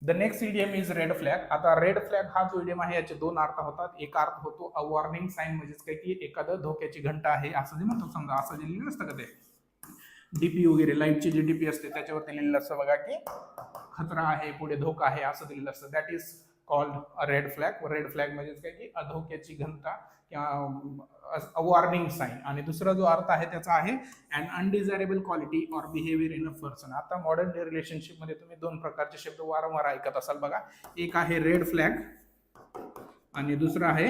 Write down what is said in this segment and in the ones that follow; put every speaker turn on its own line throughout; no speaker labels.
The next idiom is red flag. आता red flag हा जो इडियम आहे याचे दोन अर्थ होतात. एक अर्थ होतो अ वॉर्निंग साईन, म्हणजेच काय की एखादं धोक्याची घंटा आहे असं जे म्हणतो. समजा असं जे लिहिलं नसतं का ते डीपी वगैरे लाईव्हची जी डीपी असते त्याच्यावरती लिहिलेलं असतं बघा की खतरा आहे, पुढे धोका आहे असं दिलेलं असतं. That is called a red flag. Red flag म्हणजेच काय की अधोक्याची घंटा किंवा वॉर्निंग साईन. आणि दुसरा जो अर्थ आहे त्याचा आहे an undesirable quality or behaviour in a person. आता मॉडर्न डे रिलेशनशिप मध्ये तुम्ही दोन प्रकारचे शब्द वारंवार ऐकत असाल बघा. एक आहे रेड फ्लॅग आणि दुसरा आहे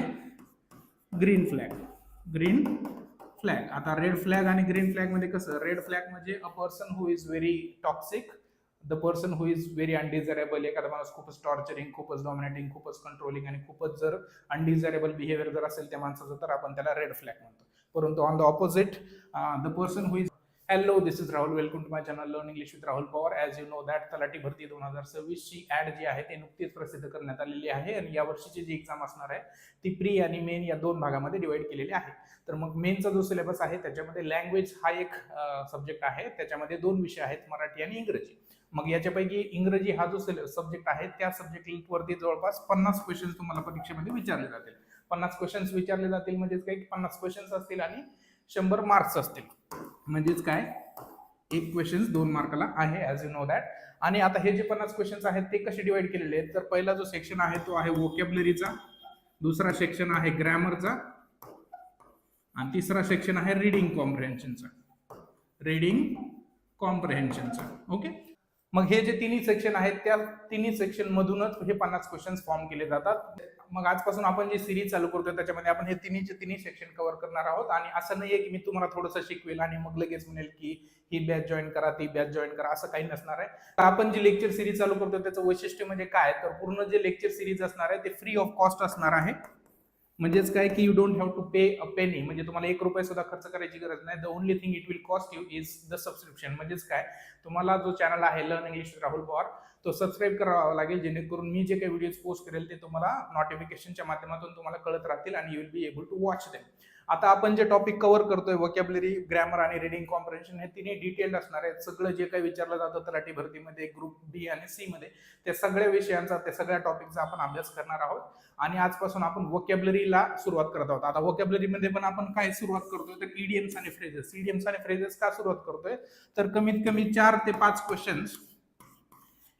ग्रीन फ्लॅग. Green flag. आता रेड फ्लॅग आणि ग्रीन फ्लॅग मध्ये कसं, रेड फ्लॅग म्हणजे a person who is very toxic, the person who is very undesirable. एखादा माणूस खूपच टॉर्चरिंग, खूपच डॉमिनेटिंग, खूपच कंट्रोलिंग आणि खूपच जर अनडिझायरेबल बिहेवियर जर असेल त्या माणसाचं तर आपण त्याला रेड फ्लॅग म्हणतो. परंतु on the opposite the person who is hello, this is Rahul. Welcome to my channel learn English with Rahul Pawar. As you know that तलाठी भरती 2026 ची ऍड जी आहे ती नुकतीच प्रसिद्ध करण्यात आलेली आहे आणि या वर्षीची जी एक्झाम असणार आहे ती प्री आणि मेन या दोन भागामध्ये डिवाइड केलेली आहे. तर मग मेनचा जो सिलेबस आहे त्याच्यामध्ये लँग्वेज हा एक सब्जेक्ट आहे. त्याच्यामध्ये दोन विषय आहेत, मराठी आणि इंग्रजी. मग याच्यापैकी इंग्रजी हा जो सब्जेक्ट आहे त्या सब्जेक्टवरती जवळपास 50 क्वेश्चन तुम्हाला परीक्षेमध्ये विचारले जातील. 50 क्वेश्चन्स विचारले जातील म्हणजेच काय 50 क्वेश्चन्स असतील आणि 100 मार्क्स असतील. म्हणजेच काय, एक क्वेश्चन 2 मार्काला आहे, ॲज यू नो दॅट. आणि आता हे जे 50 क्वेश्चन्स आहेत ते कसे डिवाइड केलेले आहेत, तर पहिला जो सेक्शन आहे तो आहे वोकॅब्युलरीचा, दुसरा सेक्शन आहे ग्रामरचा आणि तिसरा सेक्शन आहे रीडिंग कॉम्प्रिहेन्शनचा. रीडिंग कॉम्प्रिहेन्शनचा. ओके. मग हे जे तिन्ही सेक्शन आहेत त्या तिन्ही सेक्शन मधूनच हे 50 क्वेश्चन्स फॉर्म केले जातात. मग आजपासून आपण जे सिरीज चालू करतोय त्याच्यामध्ये आपण हे तिन्ही सेक्शन कव्हर करणार आहोत. आणि असं नाहीये की मी तुम्हाला थोडंसं शिकवेल आणि मग लगेच म्हणेल की ही बॅच जॉईन करा, ती बॅच जॉईन करा, असं काही नसणार आहे. तर आपण जी लेक्चर सिरीज चालू करतोय त्याचं वैशिष्ट्य म्हणजे काय, तर पूर्ण जे लेक्चर सिरीज असणार आहे ते फ्री ऑफ कॉस्ट असणार आहे. म्हणजेच काय की you don't have to pay a penny, म्हणजे तुम्हाला ₹1 सुद्धा खर्च करायची गरज नाही. The only thing it will cost you is the subscription. म्हणजेच काय, तुम्हाला जो चॅनल आहे learn English with Rahul Pawar तो सबस्क्राईब करावा लागेल, जेणेकरून मी जे काही व्हिडिओज पोस्ट करेल ते तुम्हाला नोटिफिकेशनच्या माध्यमातून तुम्हाला कळत राहतील आणि you will be able to watch them. आता आपण जे टॉपिक कव्हर करतोय वोकॅब्युलरी, ग्रामर आणि रीडिंग कॉम्प्रिहेन्शन हे तिन्ही डिटेल्ड असणार आहेत. सगळं जे काही विचारलं जातं तलाठी भरतीमध्ये ग्रुप बी आणि सी मध्ये त्या सगळ्या विषयांचा, त्या सगळ्या टॉपिकचा आपण अभ्यास करणार आहोत. आणि आजपासून आपण वोकॅब्युलरीला सुरुवात करत आहोत. आता वोकॅब्युलरीमध्ये पण आपण काय सुरुवात करतोय तर इडियम्स आणि फ्रेजेस. इडियम्स आणि फ्रेजेस का सुरुवात करतोय, तर कमीत कमी 4 ते 5 क्वेश्चन्स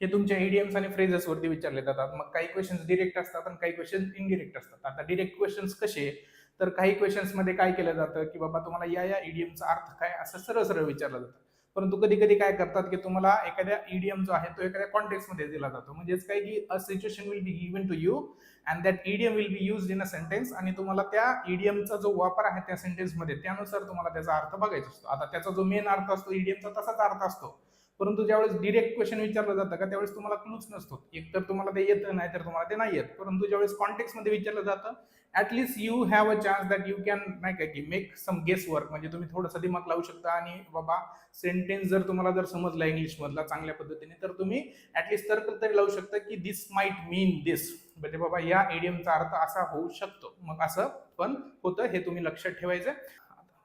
हे तुमच्या इडियम्स आणि फ्रेजेस वरती विचारले जातात. मग काही क्वेश्चन्स डिरेक्ट असतात आणि काही क्वेश्चन इनडिरेक्ट असतात. आता डिरेक्ट क्वेश्चन्स कसे, तर काही क्वेश्चन्स मध्ये काय केलं जातं की बाबा तुम्हाला या या इडियमचा अर्थ काय असं सरळ सरळ विचारलं जातं. परंतु कधी कधी काय करतात की तुम्हाला एखाद्या इडियम जो आहे तो एखाद्या कॉन्टेक्स्ट मध्ये दिला जातो. म्हणजेच काय की a situation will be given to you and that idiom will be used in a sentence, आणि तुम्हाला त्या इडियमचा जो वापर आहे त्या सेंटेन्स मध्ये त्यानुसार तुम्हाला त्याचा अर्थ बघायचा असतो. आता त्याचा जो मेन अर्थ असतो इडियमचा तसाच अर्थ असतो. परंतु ज्यावेळेस डिरेक्ट क्वेश्चन विचारलं जातं का त्यावेळेस तुम्हाला क्लूच नसतो. एक तर तुम्हाला ते येतं, नाही तर तुम्हाला ते नाही येत. परंतु ज्यावेळेस कॉन्टेक्स्ट मध्ये विचारलं जातं at least you have a chance that you can नाही का की मेक सम गेस वर्क, म्हणजे तुम्ही थोडंसं दिमाग लावू शकता आणि बाबा सेंटेन्स जर तुम्हाला जर समजला इंग्लिश मधला चांगल्या पद्धतीने तर तुम्ही ऍटलीस्ट तर्क तरी लावू शकता की दिस माइट मीन दिस, म्हणजे बाबा या इडियमचा अर्थ असा होऊ शकतो. मग असं पण होतं, हे तुम्ही लक्षात ठेवायचं.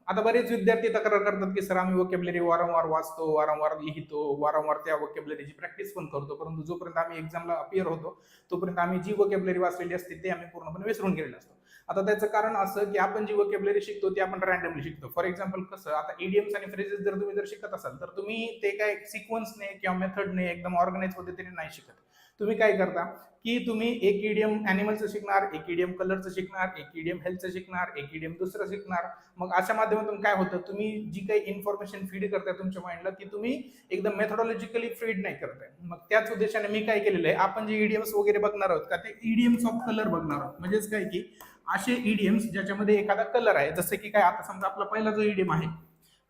आता बरेच विद्यार्थी तक्रार करतात की सर आम्ही वोकॅब्युलरी वारंवार वाचतो, वारंवार लिहितो, वारंवार त्या वोकॅब्युलरीची प्रॅक्टिस पण करतो, परंतु जोपर्यंत आम्ही एक्झामला अपियर होतो तोपर्यंत आम्ही जी वोकॅब्युलरी वाचलेली असते ते आम्ही पूर्णपणे विसरून गेलेलो असतो. आता त्याचं कारण असं की आपण जी वोकॅब्युलरी शिकतो ती आपण रँडमली शिकतो. फॉर एक्झाम्पल कसं, आता इडियम्स आणि फ्रेजेस जर तुम्ही जर शिकत असाल तर तुम्ही ते काय सिक्वन्सने किंवा मेथडने एकदम ऑर्गनाइज पद्धतीने नाही शिकत. तुम्ही काय करता की तुम्ही एक इडियम ॲनिमलचं शिकणार, एक इडियम कलरचं शिकणार, एक इडियम हेल्थचं शिकणार, एक इडियम दुसरं शिकणार. मग अशा माध्यमातून काय होतं, तुम्ही जी काही इन्फॉर्मेशन फीड करताय तुमच्या माइंडला ती तुम्ही एकदम मेथोडॉलॉजिकली फीड नाही करताय. मग त्याच उद्देशाने मी काय केलेलं आहे, आपण जे इडियम्स वगैरे बघणार आहोत का ते इडियम्स ऑफ कलर बघणार आहोत. म्हणजेच काय की असे इडियम्स ज्याच्यामध्ये एखादा कलर आहे, जसं की काय आता समजा आपला पहिला जो इडियम आहे,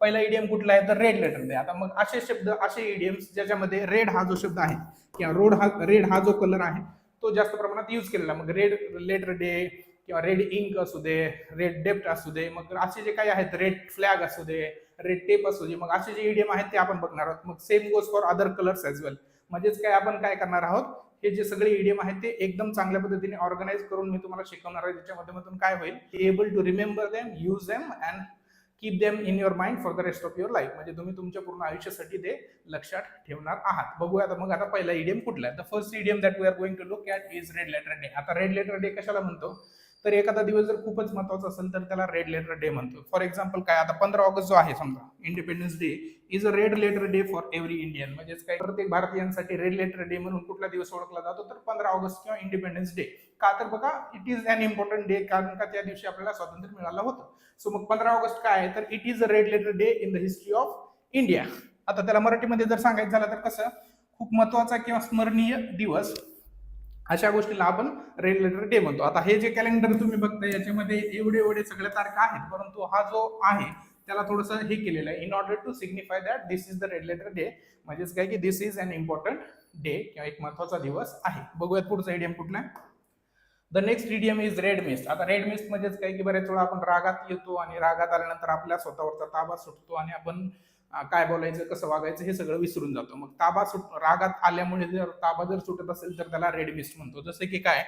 पहिला इडियम कुठला आहे तर रेड लेटर डे. आता मग असे शब्द, असे इडियम्स ज्याच्यामध्ये रेड हा जो शब्द आहे किंवा रेड हा जो कलर आहे तो जास्त प्रमाणात यूज केलेला. मग रेड लेटर डे किंवा रेड इंक असू दे, रेड डेप्ट असू दे, मग असे जे काही आहेत, रेड फ्लॅग असू दे, रेड टेप असू दे, मग असे जे इडियम आहेत ते आपण बघणार आहोत. मग same goes for other colours as well. म्हणजेच काय, आपण काय करणार आहोत, हे जे सगळे इडियम आहेत ते एकदम चांगल्या पद्धतीने ऑर्गनाइज करून मी तुम्हाला शिकवणार आहे, ज्याच्या माध्यमातून काय होईल, able to remember them, use them and keep them in your mind for the rest of your life, म्हणजे तुम्ही तुमच्या पूर्ण आयुष्यासाठी ते लक्षात ठेवणार आहात. बघूया आता मग आता पहिला इडियम कुठला आहे. The first idiom that we are going to look at is red letter day. आता रेड लेटर डे कशाला म्हणतो, तर एखादा दिवस जर खूपच महत्वाचा असेल तर त्याला रेड लेटर डे म्हणतो. फॉर एक्झाम्पल काय, आता 15 ऑगस्ट जो आहे समजा, independence day is a red letter day for every Indian, म्हणजेच काय प्रत्येक भारतीयांसाठी रेड लेटर डे म्हणून कुठला दिवस ओळखला जातो, तर 15 ऑगस्ट किंवा इंडिपेंडन्स डे. का, तर बघा it is an important day, कारण का त्या दिवशी आपल्याला स्वातंत्र्य मिळालं होतं. सो मग 15 ऑगस्ट काय आहे, तर it is a red letter day in the history of India. आता त्याला मराठीमध्ये जर सांगायचं झालं तर कसं, खूप महत्वाचा किंवा स्मरणीय दिवस, अशा गोष्टीला आपण रेड लेटर डे म्हणतो. आता हे जे कॅलेंडर तुम्ही बघताय याच्यामध्ये एवढे एवढे सगळ्या तारखा आहेत, परंतु हा जो आहे त्याला थोडंसं हे केलेलं आहे, in order to signify that this is the red letter day, म्हणजेच काय की this is an important day किंवा एक महत्वाचा दिवस आहे. बघूयात पुढचा इडियम कुठला आहे. The next idiom is red mist. आता रेड मिस्ट म्हणजेच काय की बऱ्याच वेळा आपण रागात येतो आणि रागात आल्यानंतर आपल्या स्वतःवरचा ताबा सुटतो आणि आपण काय बोलायचं कसं वागायचं हे सगळं विसरून जातो. मग रागात आल्यामुळे जर ताबा जर सुटत असेल तर त्याला रेड मिस्ट म्हणतो. जसं की काय,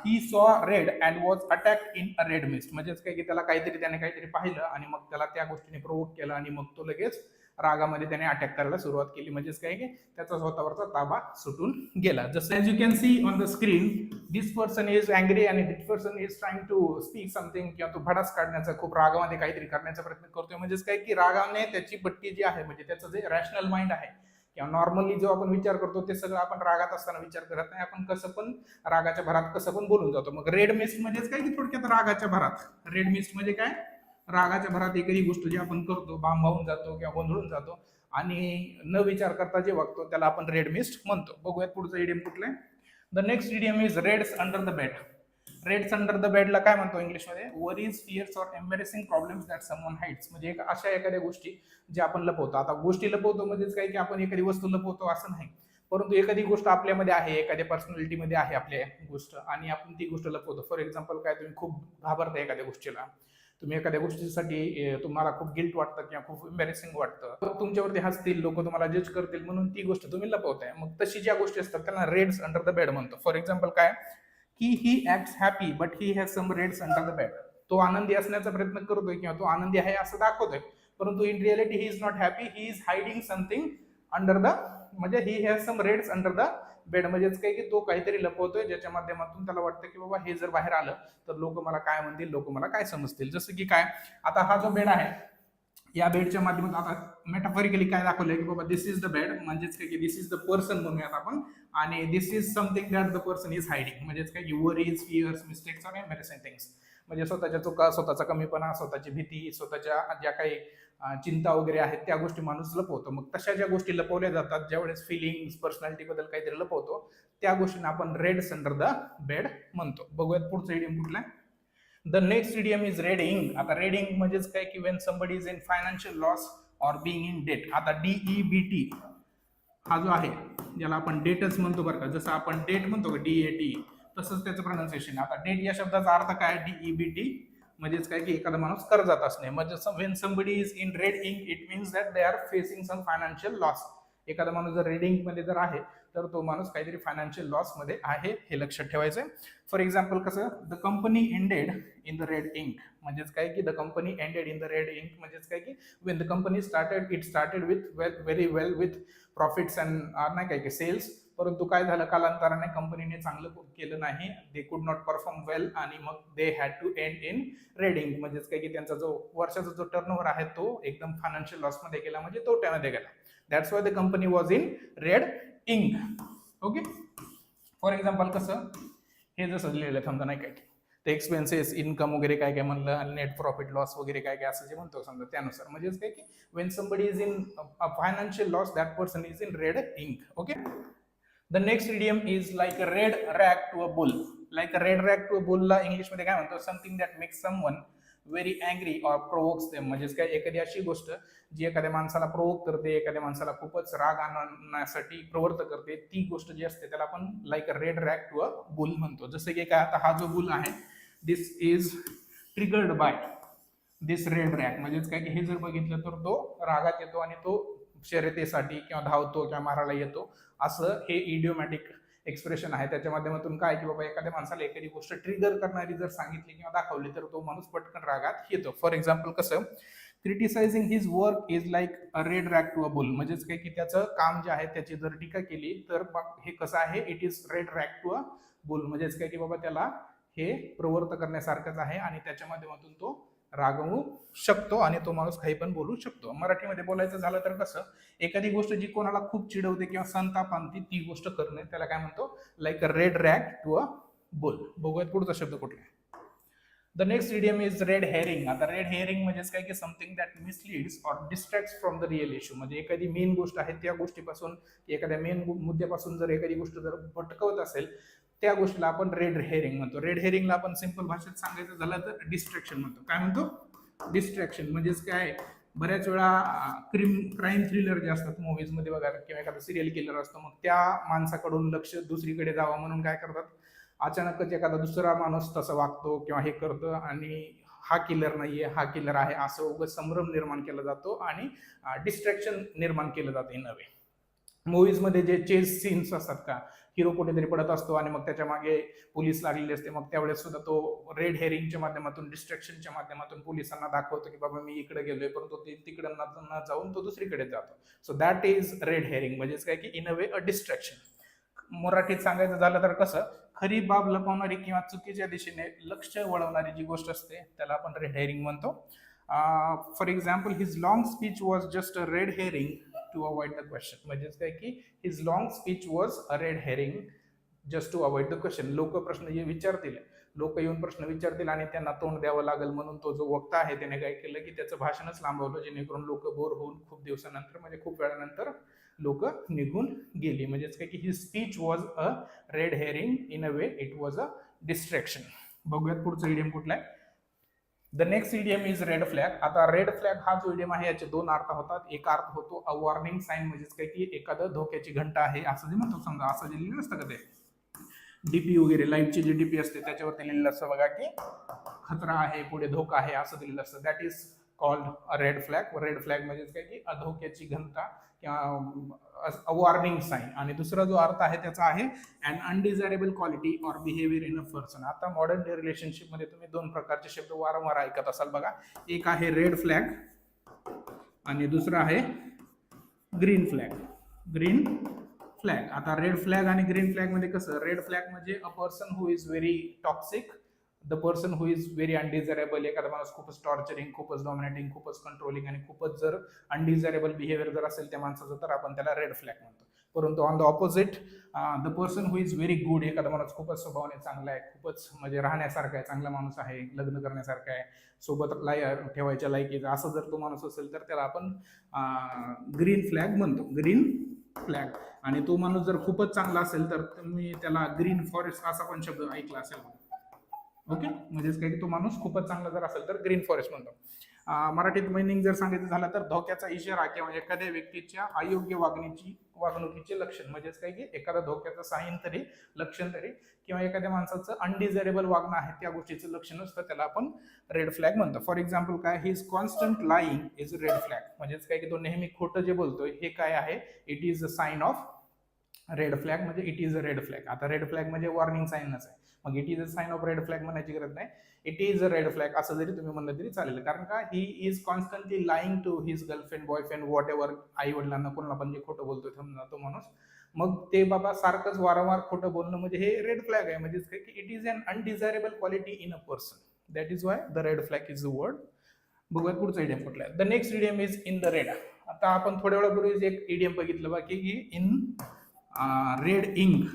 he saw red and was attacked in a red mist, म्हणजेच काय की त्याला त्याने काहीतरी पाहिलं आणि मग त्याला त्या गोष्टीने प्रोवोक केलं आणि मग तो लगेच रागामध्ये त्याने अटॅक करायला सुरुवात केली, म्हणजेच काय की त्याचा स्वतःवरचा ताबा सुटून गेला. जसं as you can see on the screen, this person is angry आणि this person is trying to speak something, किंवा तो भडास काढण्याचा, खूप रागामध्ये काहीतरी करण्याचा प्रयत्न करतोय. म्हणजेच काय की रागाने त्याची पट्टी जी आहे, म्हणजे त्याचं जे रॅशनल माइंड आहे किंवा नॉर्मली जो आपण विचार करतो ते सगळं आपण रागात असताना विचार करत नाही, आपण कसं पण रागाच्या भरात कसं पण बोलून जातो. मग रेड मिस्ट म्हणजेच काय की थोडक्यात रागाच्या भरात, रेड मिस्ट म्हणजे काय, रागाच्या भरात एखादी गोष्ट जी आपण करतो, भांबावून जातो किंवा गोंधळून जातो आणि न विचार करता जे वागतो त्याला आपण रेड मिस्ट म्हणतो. बघूयात पुढचं इडियम कुठलं आहे. The next idiom is reds under the bed. Reds under the बेडला काय म्हणतो इंग्लिशमध्ये, worries, fears or embarrassing problems that someone hides, म्हणजे अशा एखाद्या गोष्टी जे आपण लपवतो. आता गोष्टी लपवतो म्हणजेच काय की आपण एखादी वस्तू लपवतो असं नाही, परंतु एखादी गोष्ट आपल्यामध्ये आहे, एखाद्या पर्सनॅलिटीमध्ये आहे आपल्या गोष्ट, आणि आपण ती गोष्ट लपवतो. फॉर एक्झाम्पल काय, तुम्ही खूप घाबरता एखाद्या गोष्टीला, तुम्ही एखाद्या गोष्टीसाठी तुम्हाला खूप गिल्ट वाटतं किंवा खूप एम्बॅरेसिंग वाटतं, तुमच्यावरती हसतील लोक, तुम्हाला जज करतील, म्हणून ती गोष्ट तुम्ही लपवताय. मग तशी ज्या गोष्टी असतात त्यांना रेड्स अंडर द बेड म्हणतो. फॉर एक्झाम्पल काय, की he acts happy but he has some reds under the bed. तो आनंदी असण्याचा प्रयत्न करतोय किंवा तो आनंदी आहे असं दाखवतोय, परंतु in reality he is not happy, he is hiding something under the, म्हणजे he has some reds under the bed, म्हणजेच काय की तो काहीतरी लपवतोय ज्याच्या माध्यमातून त्याला वाटतं की बाबा हे जर बाहेर आलं तर लोक मला काय म्हणतील, लोक मला काय समजतील. जसं की काय, आता हा जो बेड आहे या बेडच्या माध्यमातून आता मेटाफॉरिकली काय दाखवलंय की बाबा दिस इज द बेड, म्हणजेच काय की दिस इज द पर्सन म्हणूयात आपण, आणि this is something that the person is hiding, म्हणजेच काय की worries, fears, mistakes or embarrassing things, म्हणजे स्वतःच्या चुका, स्वतःचा कमीपणा, स्वतःची भीती, स्वतःच्या ज्या काही चिंता वगैरे आहेत त्या गोष्टी माणूस लपवतो. मग तशा ज्या गोष्टी लपवल्या जातात, ज्यावेळेस फिलिंग्स, पर्सनॅलिटी बद्दल काहीतरी लपवतो, त्या गोष्टींना आपण रेड्स अंडर द बेड म्हणतो. बघूयात पुढचं इडियम कुठलं आहे. The next idiom is red ink. आता रेड इंक म्हणजेच काय की when somebody is in financial loss or being in debt. आता DEBT हा जो आहे ज्याला आपण डेटच म्हणतो बरं का, जसं आपण डेट म्हणतो का DAT, तसंच त्याचं प्रोनाउन्सिएशन. आता डेट या शब्दाचा अर्थ काय, DEBT म्हणजेच काय की एखादा माणूस कर्जात असणे. म्हणजे when somebody is in red ink it means that they are facing some financial loss. एखादा माणूस जर रेड इंक मध्ये जर आहे तर तो माणूस काहीतरी फायनान्शियल लॉस मध्ये आहे हे लक्षात ठेवायचं. फॉर एक्झाम्पल कसं, the company ended in the red ink, म्हणजेच काय की the company ended in the red ink, म्हणजेच काय की when the company started it started with very well with profits and नाही काय की सेल्स, परंतु काय झालं कालांतराने कंपनीने चांगलं केलं नाही, they could not perform well, आणि मग they had to end in red ink, म्हणजेच काय की त्यांचा जो वर्षाचा जो टर्नओव्हर आहे तो एकदम फायनान्शियल लॉस मध्ये गेला, म्हणजे तोट्यामध्ये गेला. That's why the company was in red ink. Okay, for example कसं, हे जसं लिहिलं समजा नाही काय ते एक्सपेन्सेस, इन्कम वगैरे काय काय म्हणलं, आणि नेट प्रॉफिट लॉस वगैरे काय काय असं जे म्हणतो समजा त्यानुसार, म्हणजेच काय की when somebody is in financial loss that person is in red ink. Okay, the next idiom is like a red rag to a bull. Like a red rag to a बुलला इंग्लिशमध्ये काय म्हणतो, something that makes someone very angry or provokes them, म्हणजेच काय एखादी अशी गोष्ट जी एखाद्या माणसाला प्रोवोक करते, एखाद्या माणसाला खूपच राग आणण्यासाठी प्रवृत्त करते, ती गोष्ट जी असते त्याला आपण like a red rag to a bull म्हणतो. जसं की काय, आता हा जो बुल आहे this is triggered by this red rag, म्हणजेच काय की हे जर बघितलं तर तो रागात येतो आणि तो शर्यतेसाठी किंवा धावतो किंवा मारायला येतो, असं हे इडिओमॅटिक एक्सप्रेशन आहे त्याच्या माध्यमातून काय की बाबा एखाद्या माणसाला एखादी गोष्ट ट्रिगर करणारी जर सांगितली किंवा दाखवली तर तो माणूस पटकन रागात येतो. फॉर एक्झाम्पल कसं, criticising his work is like a red rag to a bull, म्हणजेच काय की त्याचं काम जे आहे त्याची जर टीका केली तर हे कसं आहे, it is red rag to a bull, म्हणजेच काय की बाबा त्याला हे प्रवृत्त करण्यासारखंच आहे आणि त्याच्या माध्यमातून तो रागवू शकतो आणि तो माणूस काही पण बोलू शकतो. मराठीमध्ये बोलायचं झालं तर कसं, एखादी गोष्ट जी कोणाला खूप चिडवते किंवा संताप आणते ती गोष्ट करणे त्याला काय म्हणतो, like a red rag to a bull. बघूयात पुढचा शब्द कुठला आहे. The next idiom is red herring. आता रेड हेअरिंग म्हणजेच काय की something that misleads or distracts from the real issue, म्हणजे एखादी मेन गोष्ट आहे त्या गोष्टीपासून, एखाद्या मेन मुद्द्यापासून जर एखादी गोष्ट जर भटकवत असेल त्या गोष्टीला आपण रेड हेअरिंग म्हणतो. रेड हेअरिंगला आपण सिंपल भाषेत सांगायचं झालं तर डिस्ट्रॅक्शन म्हणतो. काय म्हणतो, डिस्ट्रॅक्शन. म्हणजेच काय, बऱ्याच वेळा क्राईम थ्रिलर जे असतात मूवीजमध्ये बघा किंवा एखादा सिरियल किलर असतो, मग त्या माणसाकडून लक्ष दुसरीकडे जावं म्हणून काय करतात, अचानकच एखादा दुसरा माणूस तसं वागतो किंवा हे करतो आणि हा किलर नाहीये हा किलर आहे असं उगाच संभ्रम निर्माण केला जातो आणि डिस्ट्रॅक्शन निर्माण केलं जातं इन अ वे. मूवीजमध्ये जे चेस सीन्स असतात का, हिरो कुठेतरी पडत असतो आणि मग त्याच्या मागे पोलीस लागलेले असते, मग त्यावेळेस सुद्धा तो रेड हेअरिंगच्या माध्यमातून, डिस्ट्रॅक्शनच्या माध्यमातून पोलिसांना दाखवतो की बाबा मी इकडे गेलोय, परंतु ते तिकडे न जाऊन तो दुसरीकडे जातो. So that is red herring, म्हणजेच काय की in a way a distraction. मराठीत सांगायचं झालं तर कसं, खरी बाब लपवणारी किंवा चुकीच्या दिशेने लक्ष वळवणारी जी गोष्ट असते त्याला आपण रेड हेअरिंग म्हणतो. For example, his long speech was just a red herring to avoid the question, म्हणजेच काय की his long speech was a red herring just to avoid the question. लोक प्रश्न जे विचारतील, लोक येऊन प्रश्न विचारतील आणि त्यांना तोंड द्यावं लागेल म्हणून तो जो वक्ता आहे त्याने काय केलं की त्याचं भाषणच लांबवलं, जेणेकरून लोक बोर होऊन खूप दिवसानंतर, म्हणजे खूप वेळानंतर लोक निघून गेली. म्हणजेच काय की ही speech was a red herring in a way it was a distraction. बघूयात पुढचं इडियम कुठला आहे. The next idiom is red flag. आता रेड फ्लॅग हा जो इडियम आहे याचे दोन अर्थ होतात. एक अर्थ होतो अ वॉर्निंग साईन, म्हणजेच काय की एखादं धोक्याची घंटा आहे असं जे म्हणतो, समजा असं जे लिहिलं असतं का ते डीपी वगैरे, लाईटची जी डीपी असते त्याच्यावरती लिहिलेलं असतं बघा की खतरा आहे, पुढे धोका आहे असं दिलेलं असतं. That is called a red flag. Red flag म्हणजेच काय की अधोक्याची घंटा किंवा वॉर्निंग साईन. आणि दुसरा जो अर्थ आहे त्याचा आहे an undesirable quality or behaviour in a person. आता मॉडर्न डे रिलेशनशिप मध्ये तुम्ही दोन प्रकारचे शब्द वारंवार ऐकत असाल बघा, एक आहे रेड फ्लॅग आणि दुसरा आहे ग्रीन फ्लॅग. Green flag. आता रेड फ्लॅग आणि ग्रीन फ्लॅग मध्ये कसं, रेड फ्लॅग म्हणजे a person who is very toxic, the person who is very undesirable, एखादा माणूस खूपच टॉर्चरिंग, खूपच डॉमिनेटिंग, खूपच कंट्रोलिंग आणि खूपच जर अनडिझायरेबल बिहेवियर जर असेल त्या माणसाचं तर आपण त्याला रेड फ्लॅग म्हणतो. परंतु on the opposite, the person who is very good, एखादा माणूस खूपच स्वभावाने चांगला आहे, खूपच म्हणजे राहण्यासारखा आहे, चांगला माणूस आहे, लग्न करण्यासारखा आहे, सोबत ठेवायच्या लायकीचा, असं जर तो माणूस असेल तर त्याला आपण ग्रीन फ्लॅग म्हणतो. Green flag. आणि तो माणूस जर खूपच चांगला असेल तर तुम्ही त्याला ग्रीन फॉरेस्ट असा पण शब्द ऐकला असेल. ओके, म्हणजेच काय की तो माणूस खूपच चांगला जर असेल तर ग्रीन फॉरेस्ट म्हणतो. मराठीत मिनिंग जर सांगायचं झालं तर धोक्याचा इशारा किंवा एखाद्या व्यक्तीच्या अयोग्य वागणुकीचे लक्षण, म्हणजेच काय की एखादा धोक्याचं साईन तरी, लक्षण तरी, किंवा एखाद्या माणसाचं अनडिझायरेबल वागणं आहे त्या गोष्टीचं लक्षण असतं, त्याला आपण रेड फ्लॅग म्हणतो. फॉर एक्झाम्पल काय, he is constant lying is red flag, म्हणजेच काय की तो नेहमी खोटं जे बोलतोय हे काय आहे, it is a sign of red flag, म्हणजे it is a red flag. आता रेड फ्लॅग म्हणजे वॉर्निंग साईनच आहे, मग it is a sign of red flag म्हणायची गरज नाही, it is a red flag असं जरी तुम्ही म्हणलं तरी चालेल. कारण का, he is constantly lying to his girlfriend, boyfriend, whatever, आई वडिलांना कोणाला पण जे खोटं बोलतोय समजा तो माणूस, मग ते बाबा सारखंच वारंवार खोटं बोलणं म्हणजे हे रेड फ्लॅग आहे. म्हणजेच काय की it is an undesirable quality in a person, that is why the red flag is the word. बघूयात पुढचा इडियम कुठला आहे. The next idiom is in the red. आता आपण थोड्या वेळापूर्वी एक इडियम बघितलं बघा की in red ink,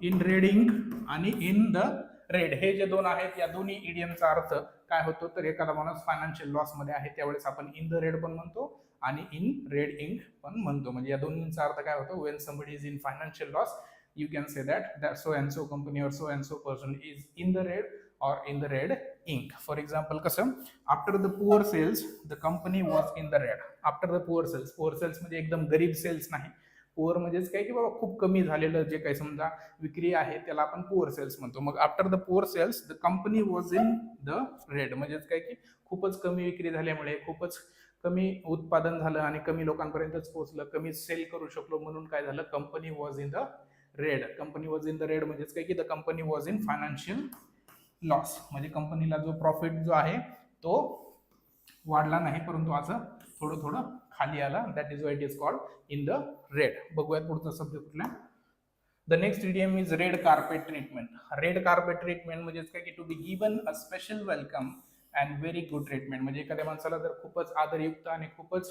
in red ink आणि इन द रेड, हे जे दोन आहेत या दोन्ही इडियमचा अर्थ काय होतो, तर एखादा माणूस फायनान्शियल लॉस मध्ये आहे त्यावेळेस आपण इन द रेड पण म्हणतो आणि इन रेड इंक पण म्हणतो. म्हणजे या दोन्हींचा अर्थ काय होतो, when somebody is in financial loss you can say that so and so company or so and so person is in the red or in the red ink. For example कसं, after the poor sales the company was in the red. after the poor sales म्हणजे एकदम गरीब cells नाही, poor म्हणजेच काय की बाबा खूप कमी झालेलं जे काही समजा विक्री आहे त्याला आपण पुअर सेल्स म्हणतो. मग after the poor sales the company was in the red, म्हणजेच काय की खूपच कमी विक्री झाल्यामुळे, खूपच कमी उत्पादन झालं आणि कमी लोकांपर्यंतच पोहोचलं, कमी सेल करू शकलो म्हणून काय झालं, company was in the red. Company was in the red म्हणजेच काय की the company was in financial loss, म्हणजे कंपनीला जो प्रॉफिट जो आहे तो वाढला नाही परंतु असं थोडं थोडं खाली आला. That is why it is called in the red. बघूयात पुढचा शब्द कुठला. The next idiom is red carpet treatment. Red carpet treatment म्हणजेच काय की to be given a special welcome and very good treatment. म्हणजे एखाद्या माणसाला जर खूपच आदरयुक्त आणि खूपच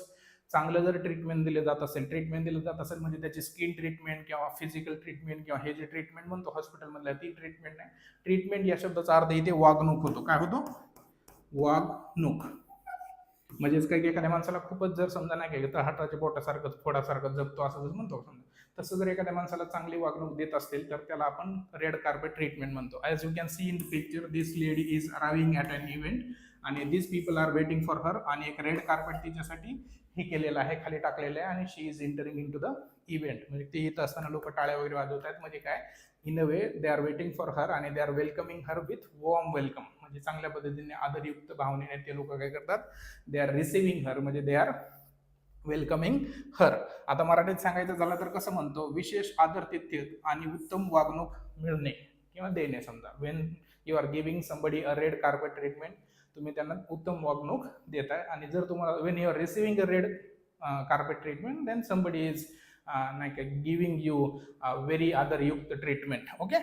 चांगलं जर ट्रीटमेंट दिलं जात असेल म्हणजे त्याची स्किन ट्रीटमेंट किंवा फिजिकल ट्रीटमेंट किंवा हे जे ट्रीटमेंट म्हणतो हॉस्पिटलमधल्या ती ट्रीटमेंट नाही. ट्रीटमेंट या शब्दाचा अर्थ इथे वागणूक होतो. काय होतो? वागणूक. म्हणजेच काय की एखाद्या माणसाला खूपच जर समजा नाही का हाताच्या बोटासारखं फोडासारखं जगतो असं जर म्हणतो समजा, तसं जर एखाद्या माणसाला चांगली वागणूक देत असतील तर त्याला आपण रेड कार्पेट ट्रीटमेंट म्हणतो. As you can see in the picture this lady is arriving at an event आणि this people are waiting for her. आणि एक रेड कार्पेट तिच्यासाठी हे केलेलं आहे, खाली टाकलेलं आहे आणि she is entering into the event. म्हणजे ते येत असताना लोक टाळ्या वगैरे वाजवत आहेत. म्हणजे काय, in a way they are waiting for her आणि they are welcoming her with warm welcome. म्हणजे चांगल्या पद्धतीने आदरयुक्त भावनेने ते लोक काय करतात, दे आर रिसिव्हिंग हर म्हणजे दे आर वेलकमिंग हर. आता मराठीत सांगायचं झालं तर कसं म्हणतो, विशेष आदर तिथ्य आणि उत्तम वागणूक मिळणे किंवा देणे. समजा when you are giving somebody a red carpet treatment, तुम्ही त्यांना उत्तम वागणूक देताय. आणि जर तुम्हाला when you are receiving a red carpet treatment then somebody is नाही का गिव्हिंग यू व्हेरी आदरयुक्त treatment. Okay.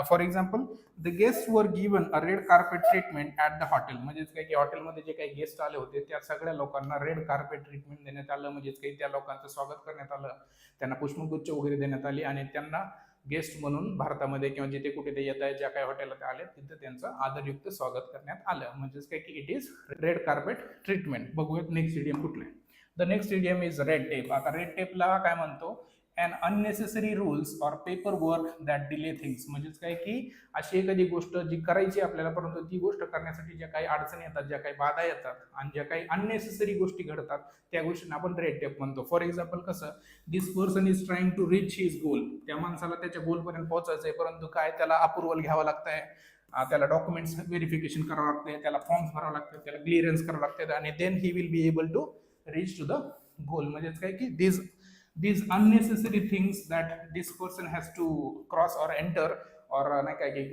For example the guest were given a red carpet treatment at the hotel. म्हणजेच काय की हॉटेलमध्ये जे काही गेस्ट आले होते त्या सगळ्या लोकांना रेड कार्पेट ट्रीटमेंट देण्यात आलं. म्हणजेच काही त्या लोकांचं स्वागत करण्यात आलं, त्यांना पुष्पगुच्छ वगैरे देण्यात आली आणि त्यांना गेस्ट म्हणून भारतामध्ये किंवा जिथे कुठे ते येत आहे ज्या काही हॉटेलला ते आले तिथे त्यांचं आदरयुक्त स्वागत करण्यात आलं. म्हणजेच काय की it is red carpet treatment. बघूयात नेक्स्ट इडियम कुठलं आहे. The next idiom is red tape. आता रेड टेपला काय म्हणतो, अन अननेसेसरी रूल्स और paper work that delay things. म्हणजेच काय की अशी एखादी गोष्ट जी करायची आपल्याला परंतु ती गोष्ट करण्यासाठी ज्या काही अडचणी येतात, ज्या काही बाधा येतात आणि ज्या काही अननेसेसरी गोष्टी घडतात त्या गोष्टींना आपण रेड टेप म्हणतो. फॉर एक्झाम्पल कसं, this person is trying to reach his goal. त्या माणसाला त्याच्या गोलपर्यंत पोहोचायचं आहे परंतु काय त्याला अप्रुव्हल घ्यावं लागतंय, त्याला डॉक्युमेंट्स व्हेरिफिकेशन करावं लागते, त्याला फॉर्म्स भरावं लागतात, त्याला क्लिअरन्स करावं लागतात आणि then he will be able to reach to the goal. म्हणजेच काय की these unnecessary things that this person has to cross or enter or नाही काय की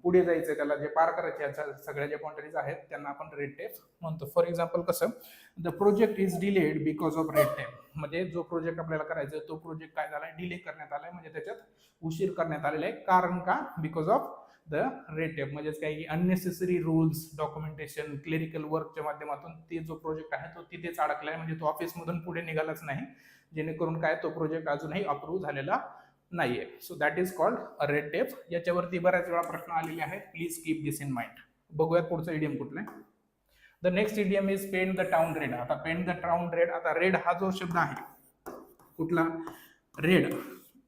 पुढे जायचं त्याला जे पार करायचे सगळ्या ज्या बाउंडरीज आहेत त्यांना आपण रेड टेप म्हणतो. फॉर एक्झाम्पल कसं, the project is delayed because of red tape. म्हणजे जो प्रोजेक्ट आपल्याला करायचा तो प्रोजेक्ट काय झालाय, डिले करण्यात आलाय. म्हणजे त्याच्यात उशीर करण्यात आलेला आहे. कारण का, because of the red tape. म्हणजेच काही अननेसेसरी रूल्स, डॉक्युमेंटेशन, क्लेरिकल वर्कच्या माध्यमातून ते जो प्रोजेक्ट आहे तो तिथेच अडकलाय. म्हणजे तो ऑफिसमधून पुढे निघालाच नाही, जेणेकरून काय तो प्रोजेक्ट अजूनही अप्रूव्ह झालेला नाहीये. So that is called a red tape. याच्यावरती बऱ्याच वेळा प्रश्न आलेले आहेत, please keep this in mind. बघूयात पुढचं इडियम कुठलं आहे. The next idiom is paint the town red. आता पेंट द टाउन रेड, आता रेड हा जो शब्द आहे कुठला, रेड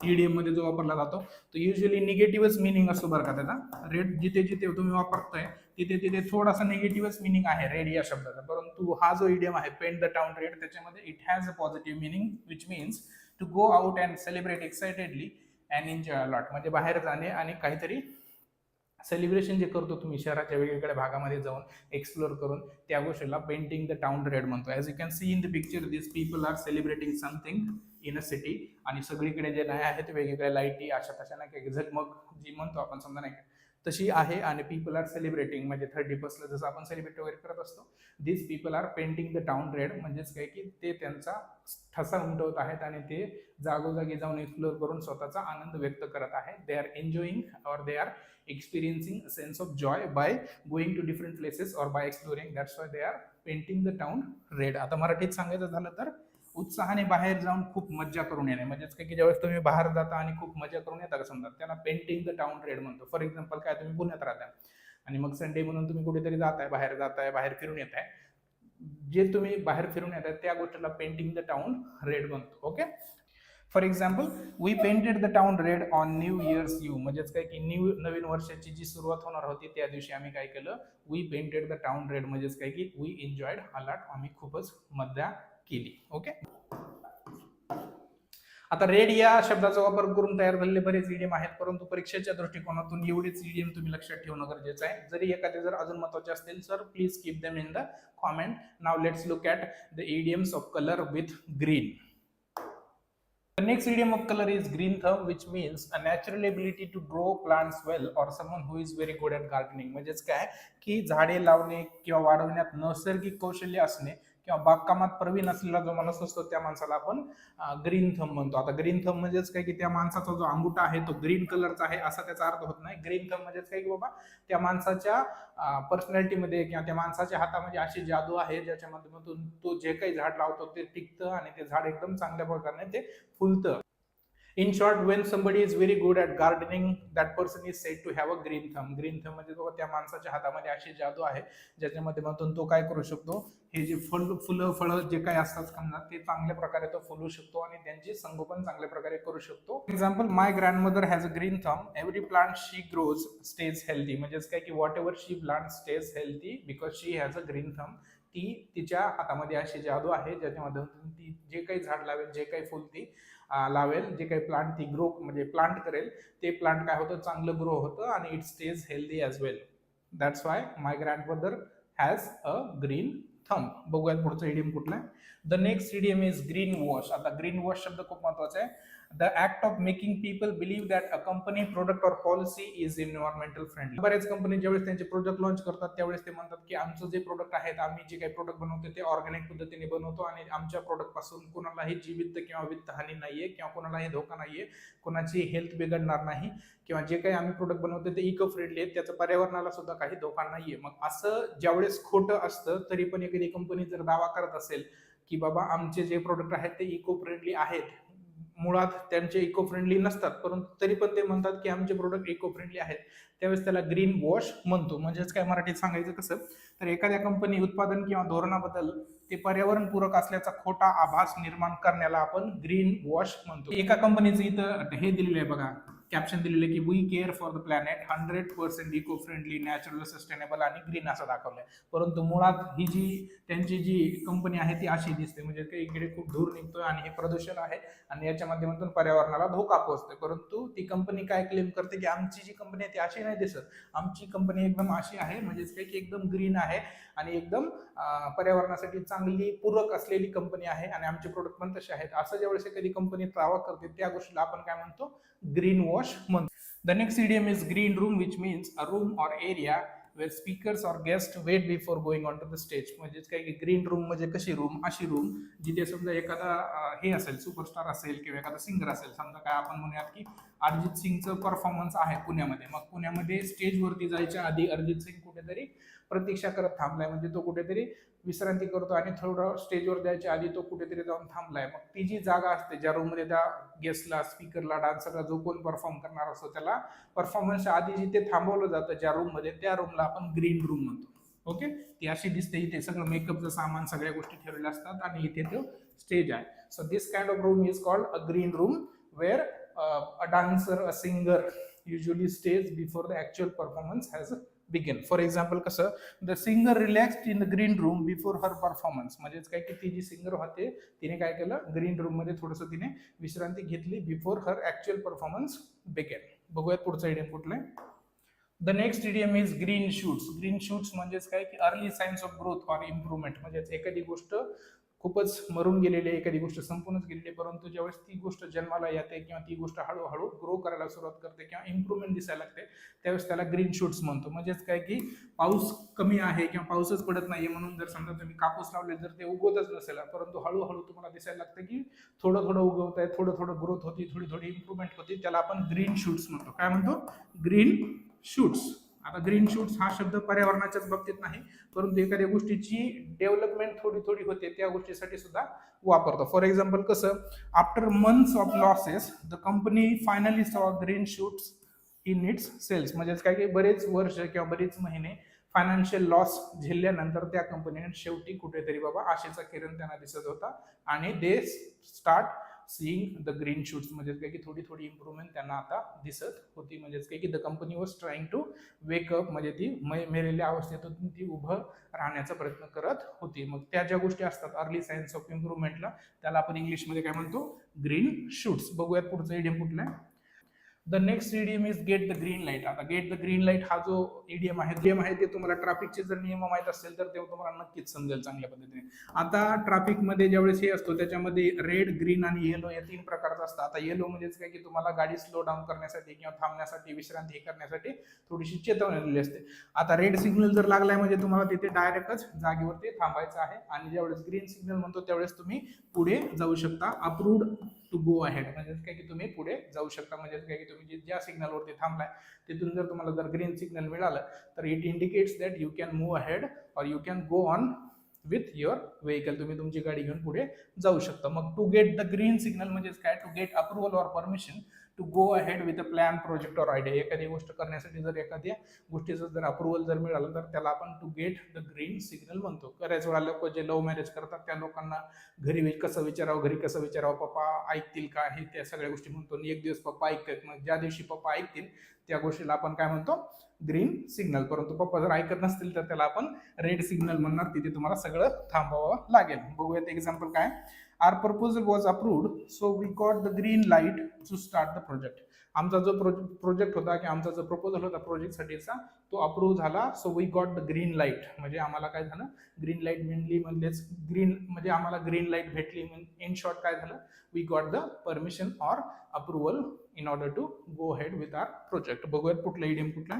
इडियम मध्ये जो वापरला जातो तो युजली निगेटिव्हच मिनिंग असतो बरं का त्याचा. रेड जिथे जिथे तुम्ही वापरताय तिथे तिथे थोडासा निगेटिव्हच मिनिंग आहे रेड या शब्दाचा. परंतु हा जो इडियम आहे पेंट द टाउन रेड, त्याच्यामध्ये it has a positive meaning which means to go out and celebrate excitedly and enjoy a lot. म्हणजे बाहेर जाणे आणि काहीतरी सेलिब्रेशन जे करतो तुम्ही शहराच्या वेगवेगळ्या भागामध्ये जाऊन एक्सप्लोर करून, त्या गोष्टीला पेंटिंग द टाउन रेड म्हणतो. As you can see in the picture this people are celebrating something in a city. आणि सगळीकडे जे नाही आहेत वेगवेगळ्या लाईटी अशा तशा नाही काही झगमग जी म्हणतो आपण समजा नाही तशी आहे. आणि पीपल आर सेलिब्रेटिंग म्हणजे 31st जसं आपण सेलिब्रेट वगैरे करत असतो, this people are painting the town red. म्हणजेच काय की ते त्यांचा ठसा उमटवत आहेत आणि ते जागोजागी जाऊन एक्सप्लोर करून स्वतःचा आनंद व्यक्त करत आहेत. दे आर एन्जॉईंग और they are experiencing a sense of joy by going to different places or by exploring. That's why they are painting the town red. आता मराठीत सांगायचं झालं तर उत्साहाने बाहेर जाऊन खूप मज्जा करून येणे. म्हणजेच काय की ज्यावेळेस तुम्ही बाहेर जाता आणि खूप मजा करून येता का समजा, त्याला पेंटिंग द टाउन रेड म्हणतो. फॉर एक्झाम्पल काय, तुम्ही पुण्यात राहता आणि मग संडे म्हणून तुम्ही कुठेतरी जाताय, बाहेर फिरून येत आहे, जे तुम्ही बाहेर फिरून येत आहे त्या गोष्टीला पेंटिंग द टाउन रेड म्हणतो. Okay. For example we painted the town red on new years eve. म्हणजेच काय की नवीन वर्षाची जी सुरुवात होणार होती त्या दिवशी आम्ही काय केलं, we painted the town red. म्हणजेच काय की वी एन्जॉयड अ लॉट, आम्ही खूपच मजा केली. ओके. आता रेड या शब्दाचा वापर करून तयार झालेले बरेच इडियम आहेत, परंतु परीक्षेच्या दृष्टिकोनातून एवढेच इडियम तुम्ही लक्षात ठेवणं गरजेचं आहे. जरी एखादे जर अजून महत्त्वाचे असतील sir please keep them in the comment. Now let's look at the idioms of colour with green. The next idiom of color is green thumb, which means a natural ability to grow plants well or someone who is very good at gardening. म्हणजेच काय की झाडे लावणे किंवा वाढवण्यात नैसर्गिक कौशल्य असणे किंवा बागकामात प्रवीण असलेला जो माणूस असतो त्या माणसाला आपण ग्रीन थंब म्हणतो. आता ग्रीन थंब म्हणजेच काय की त्या माणसाचा जो अंगुठा आहे तो ग्रीन कलरचा आहे असा त्याचा अर्थ होत नाही. ग्रीन थंब म्हणजेच काय की बाबा त्या माणसाच्या पर्सनॅलिटीमध्ये किंवा त्या माणसाच्या हातामध्ये अशी जादू आहे ज्याच्या माध्यमातून तो जे काही झाड लावतो ते टिकतं आणि ते झाड एकदम चांगल्या प्रकारे ते फुलतं. In short, when somebody is very good at gardening, that person is said to have a green thumb. Green thumb म्हणजे बाबा त्या माणसाच्या हातामध्ये अशी जादू आहे ज्याच्या माध्यमातून तो काय करू शकतो, हे जे फुलं फळं जे काही असतात समजा ते चांगल्या प्रकारे तो फुलू शकतो आणि त्यांची संगोपन चांगल्या प्रकारे करू शकतो. Example, my grandmother has a green thumb. Every plant she grows stage healthy. म्हणजेच काय की what ever she plant stage healthy because she has a green thumb. ती तिच्या हातामध्ये अशी जादू आहे ज्याच्या माध्यमातून ती जे काही झाड लावेल, जे काही फुल ती लावेल, जे काही प्लांट ती ग्रो म्हणजे प्लांट करेल ते प्लांट काय होतं, चांगलं ग्रो होतं आणि it stage healthy as well. That's why my grandmother has a green thumb. बघूयात पुढचं इडियम कुठलं आहे. The next idiom is green wash. आता ग्रीन वॉश शब्द खूप महत्वाचा आहे. The act of making people believe that a company product और पॉलिसी इज एन्व्हायरमेंटल फ्रेंडली. बरेच कंपनी ज्यावेळेस त्यांचे प्रोडक्ट लॉन्च करतात त्यावेळेस ते म्हणतात की आमचं जे प्रोडक्ट आहेत, आम्ही जे काही प्रोडक्ट बनवतो ते ऑर्गॅनिक पद्धतीने बनवतो आणि आमच्या प्रोडक्ट पासून कोणालाही जीवित किंवा वित्त हानी नाहीये किंवा कोणालाही धोका नाहीये, कोणाची हेल्थ बिघडणार नाही किंवा जे काही आम्ही प्रोडक्ट बनवतो ते इको फ्रेंडली आहेत, त्याचं पर्यावरणाला सुद्धा काही धोका नाहीये. मग असं ज्यावेळेस खोटं असतं तरी पण एखादी कंपनी जर दावा करत असेल की बाबा आमचे जे प्रोडक्ट आहेत ते इको फ्रेंडली आहेत, मुळात त्यांचे इको फ्रेंडली नसतात परंतु तरी पण ते म्हणतात की आमचे प्रोडक्ट इको फ्रेंडली आहेत, त्यावेळेस त्याला ग्रीन वॉश म्हणतो. म्हणजेच काय मराठीत सांगायचं कसं तर एखाद्या कंपनी उत्पादन किंवा धोरणाबद्दल ते पर्यावरणपूरक असल्याचा खोटा आभास निर्माण करण्याला आपण ग्रीन वॉश म्हणतो. एका कंपनीचं इथं हे दिलेलं आहे बघा, कॅप्शन दिलेलं आहे की we care for the planet 100% eco friendly, natural, sustainable आणि ग्रीन असं दाखवलंय. परंतु मुळात ही जी त्यांची जी कंपनी आहे ती अशी दिसते, म्हणजे काही इकडे खूप धूर निघतोय आणि हे प्रदूषण आहे आणि याच्या माध्यमातून पर्यावरणाला धोका पोहोचतोय. परंतु ती कंपनी काय क्लेम करते की आमची जी कंपनी आहे ती अशी नाही दिसत, आमची कंपनी एकदम अशी आहे, म्हणजेच काय की एकदम ग्रीन आहे आणि एकदम पर्यावरणासाठी चांगली पूरक असलेली कंपनी आहे आणि आमचे प्रोडक्ट पण तसे आहेत. असं ज्यावेळेस एखादी कंपनी दावा करते त्या गोष्टीला आपण काय म्हणतो, ग्रीन वॉश म्हणतो. The next idiom is green room, which means a room और एरिया वेर स्पीकर्स और guest wait before going on to the stage. म्हणजेच काय की ग्रीन रूम म्हणजे कशी रूम, अशी रूम जिथे समजा एखादा हे असेल, सुपरस्टार असेल किंवा एखादा सिंगर असेल, समजा काय आपण म्हणूयात की अरिजित सिंगचं परफॉर्मन्स आहे पुण्यामध्ये, मग पुण्यामध्ये स्टेजवरती जायच्या आधी अरिजित सिंग कुठेतरी प्रतीक्षा करत थांबलाय, म्हणजे तो कुठेतरी विश्रांती करतो आणि थोडं स्टेजवर जायच्या आधी तो कुठेतरी जाऊन थांबलाय. मग ती जी जागा असते ज्या रूममध्ये त्या गेस्टला, स्पीकरला, डान्सरला, जो कोण परफॉर्म करणार असतो त्याला परफॉर्मन्सच्या आधी जिथे थांबवलं जातं ज्या रूममध्ये, त्या रूमला आपण ग्रीन रूम म्हणतो. ओके, ती अशी दिसते. इथे सगळं मेकअपचं सामान, सगळ्या गोष्टी ठेवलेल्या असतात आणि इथे तो स्टेज आहे. So this kind of room is called a green room where a dancer, a singer usually stays before the actual performance has begin. For example, कसं the singer relaxed in the green room before her performance. म्हणजेच काय की ती जी singer होते तिने काय केलं, green room मध्ये थोडंसं तिने विश्रांती घेतली before her actual performance began. बघूयात पुढचं इडियम कुठलं आहे. The next idiom is green shoots. Green shoots म्हणजेच काय की early signs of growth or improvement. म्हणजेच एखादी गोष्ट खूपच मरून गेलेली आहे, एखादी गोष्ट संपूनच गेलेली आहे, परंतु ज्यावेळेस ती गोष्ट जन्माला येते किंवा ती गोष्ट हळूहळू ग्रो करायला सुरुवात करते किंवा इम्प्रुव्हमेंट दिसायला लागते, त्यावेळेस त्याला ग्रीन शूट्स म्हणतो. म्हणजेच काय की पाऊस कमी आहे किंवा पाऊसच पडत नाहीये म्हणून जर समजा तुम्ही कापूस लावले जर ते उगवतच नसेल, परंतु हळूहळू तुम्हाला दिसायला लागतं की थोडं थोडं उगवत आहे, थोडं थोडं ग्रोथ होती, थोडी थोडी इम्प्रुव्हमेंट होती, त्याला आपण ग्रीन शूट्स म्हणतो. काय म्हणतो, ग्रीन शूट्स. आता ग्रीन शूट्स हा शब्द पर्यावरणाच्याच बाबतीत नाही, परंतु एखाद्या गोष्टीची डेव्हलपमेंट थोडी थोडी होते त्या गोष्टीसाठी सुद्धा वापरतो. फॉर एक्झाम्पल कसं, after months of losses the company finally saw green shoots in its sales. म्हणजेच काय की बरेच वर्ष किंवा बरेच महिने फायनान्शियल लॉस झेलल्यानंतर त्या कंपनीने शेवटी कुठेतरी बाबा आशेचा किरण त्यांना दिसत होता आणि they start seeing the green shoots. म्हणजे काय की थोडी थोडी इम्प्रुव्हमेंट त्यांना आता दिसत होती. म्हणजेच काय की the company was trying to wake up, म्हणजे ती मेलेल्या अवस्थेतून ती उभं राहण्याचा प्रयत्न करत होती. मग त्या ज्या गोष्टी असतात अर्ली सायन्स ऑफ इम्प्रुव्हमेंटला, त्याला आपण इंग्लिशमध्ये काय म्हणतो, ग्रीन शूट्स. बघूयात पुढचं इडियम कुठलं आहे. The next idiom is get the green light. आता गेट द ग्रीन लाईट हा जो इडियम आहे ते तुम्हाला ट्रॅफिकचे जर नियम माहित असतील तर ते तुम्हाला नक्कीच समजेल चांगल्या पद्धतीने. आता ट्रॅफिकमध्ये ज्यावेळेस हे असतो त्याच्यामध्ये रेड, ग्रीन आणि येलो या 3 प्रकारचं असतं. आता येलो म्हणजेच काय की तुम्हाला गाडी स्लो डाऊन करण्यासाठी किंवा थांबण्यासाठी, विश्रांती करण्यासाठी थोडीशी चेतवणी दिलेली असते. आता रेड सिग्नल जर लागलाय म्हणजे तुम्हाला तिथे डायरेक्टच जागेवरती थांबायचं आहे आणि ज्यावेळेस ग्रीन सिग्नल म्हणतो त्यावेळेस तुम्ही पुढे जाऊ शकता. अप्रूव्ड टू गो अहेड म्हणजे काय की तुम्ही पुढे जाऊ शकता. म्हणजे काय की तुम्ही ज्या सिग्नलवरती थांबलाय तिथून जर तुम्हाला जर ग्रीन सिग्नल मिळालं तर it indicates that you can move ahead or you can go on with your vehicle. तुम्ही तुमची गाडी घेऊन पुढे जाऊ शकता. मग to get the green signal म्हणजे काय, to get approval or permission to go ahead with a plan, project or idea. एखादी गोष्ट करण्यासाठी जर एखाद्या गोष्टीचं जर अप्रुव्हल जर मिळालं तर त्याला आपण to get the green signal म्हणतो. बऱ्याच वेळा लोक जे लव्ह मॅरेज करतात त्या लोकांना घरी कसं विचारावं, घरी कसं विचारावं, पप्पा ऐकतील का, हे त्या सगळ्या गोष्टी म्हणतो. आणि एक दिवस पप्पा ऐकतात, मग ज्या दिवशी पप्पा ऐकतील त्या गोष्टीला आपण काय म्हणतो, ग्रीन सिग्नल. परंतु पप्पा जर ऐकत नसतील तर त्याला आपण रेड सिग्नल म्हणणार. तिथे तुम्हाला सगळं थांबावं लागेल. बघूयात एक्झाम्पल काय. Our proposal was approved so we got the green light to start the project. आमचा जो प्रोजेक्ट होता की आमचा जो प्रपोजल होता प्रोजेक्टसाठीचा तो अप्रूव्ह झाला. So we got the green light म्हणजे आम्हाला काय झालं, ग्रीन लाईट मिळली. म्हणजेच ग्रीन म्हणजे आम्हाला ग्रीन लाईट भेटली. इन शॉर्ट काय झालं, we got the permission or approval in order to go head with our project. बघूयात कुठला इडियम कुठला.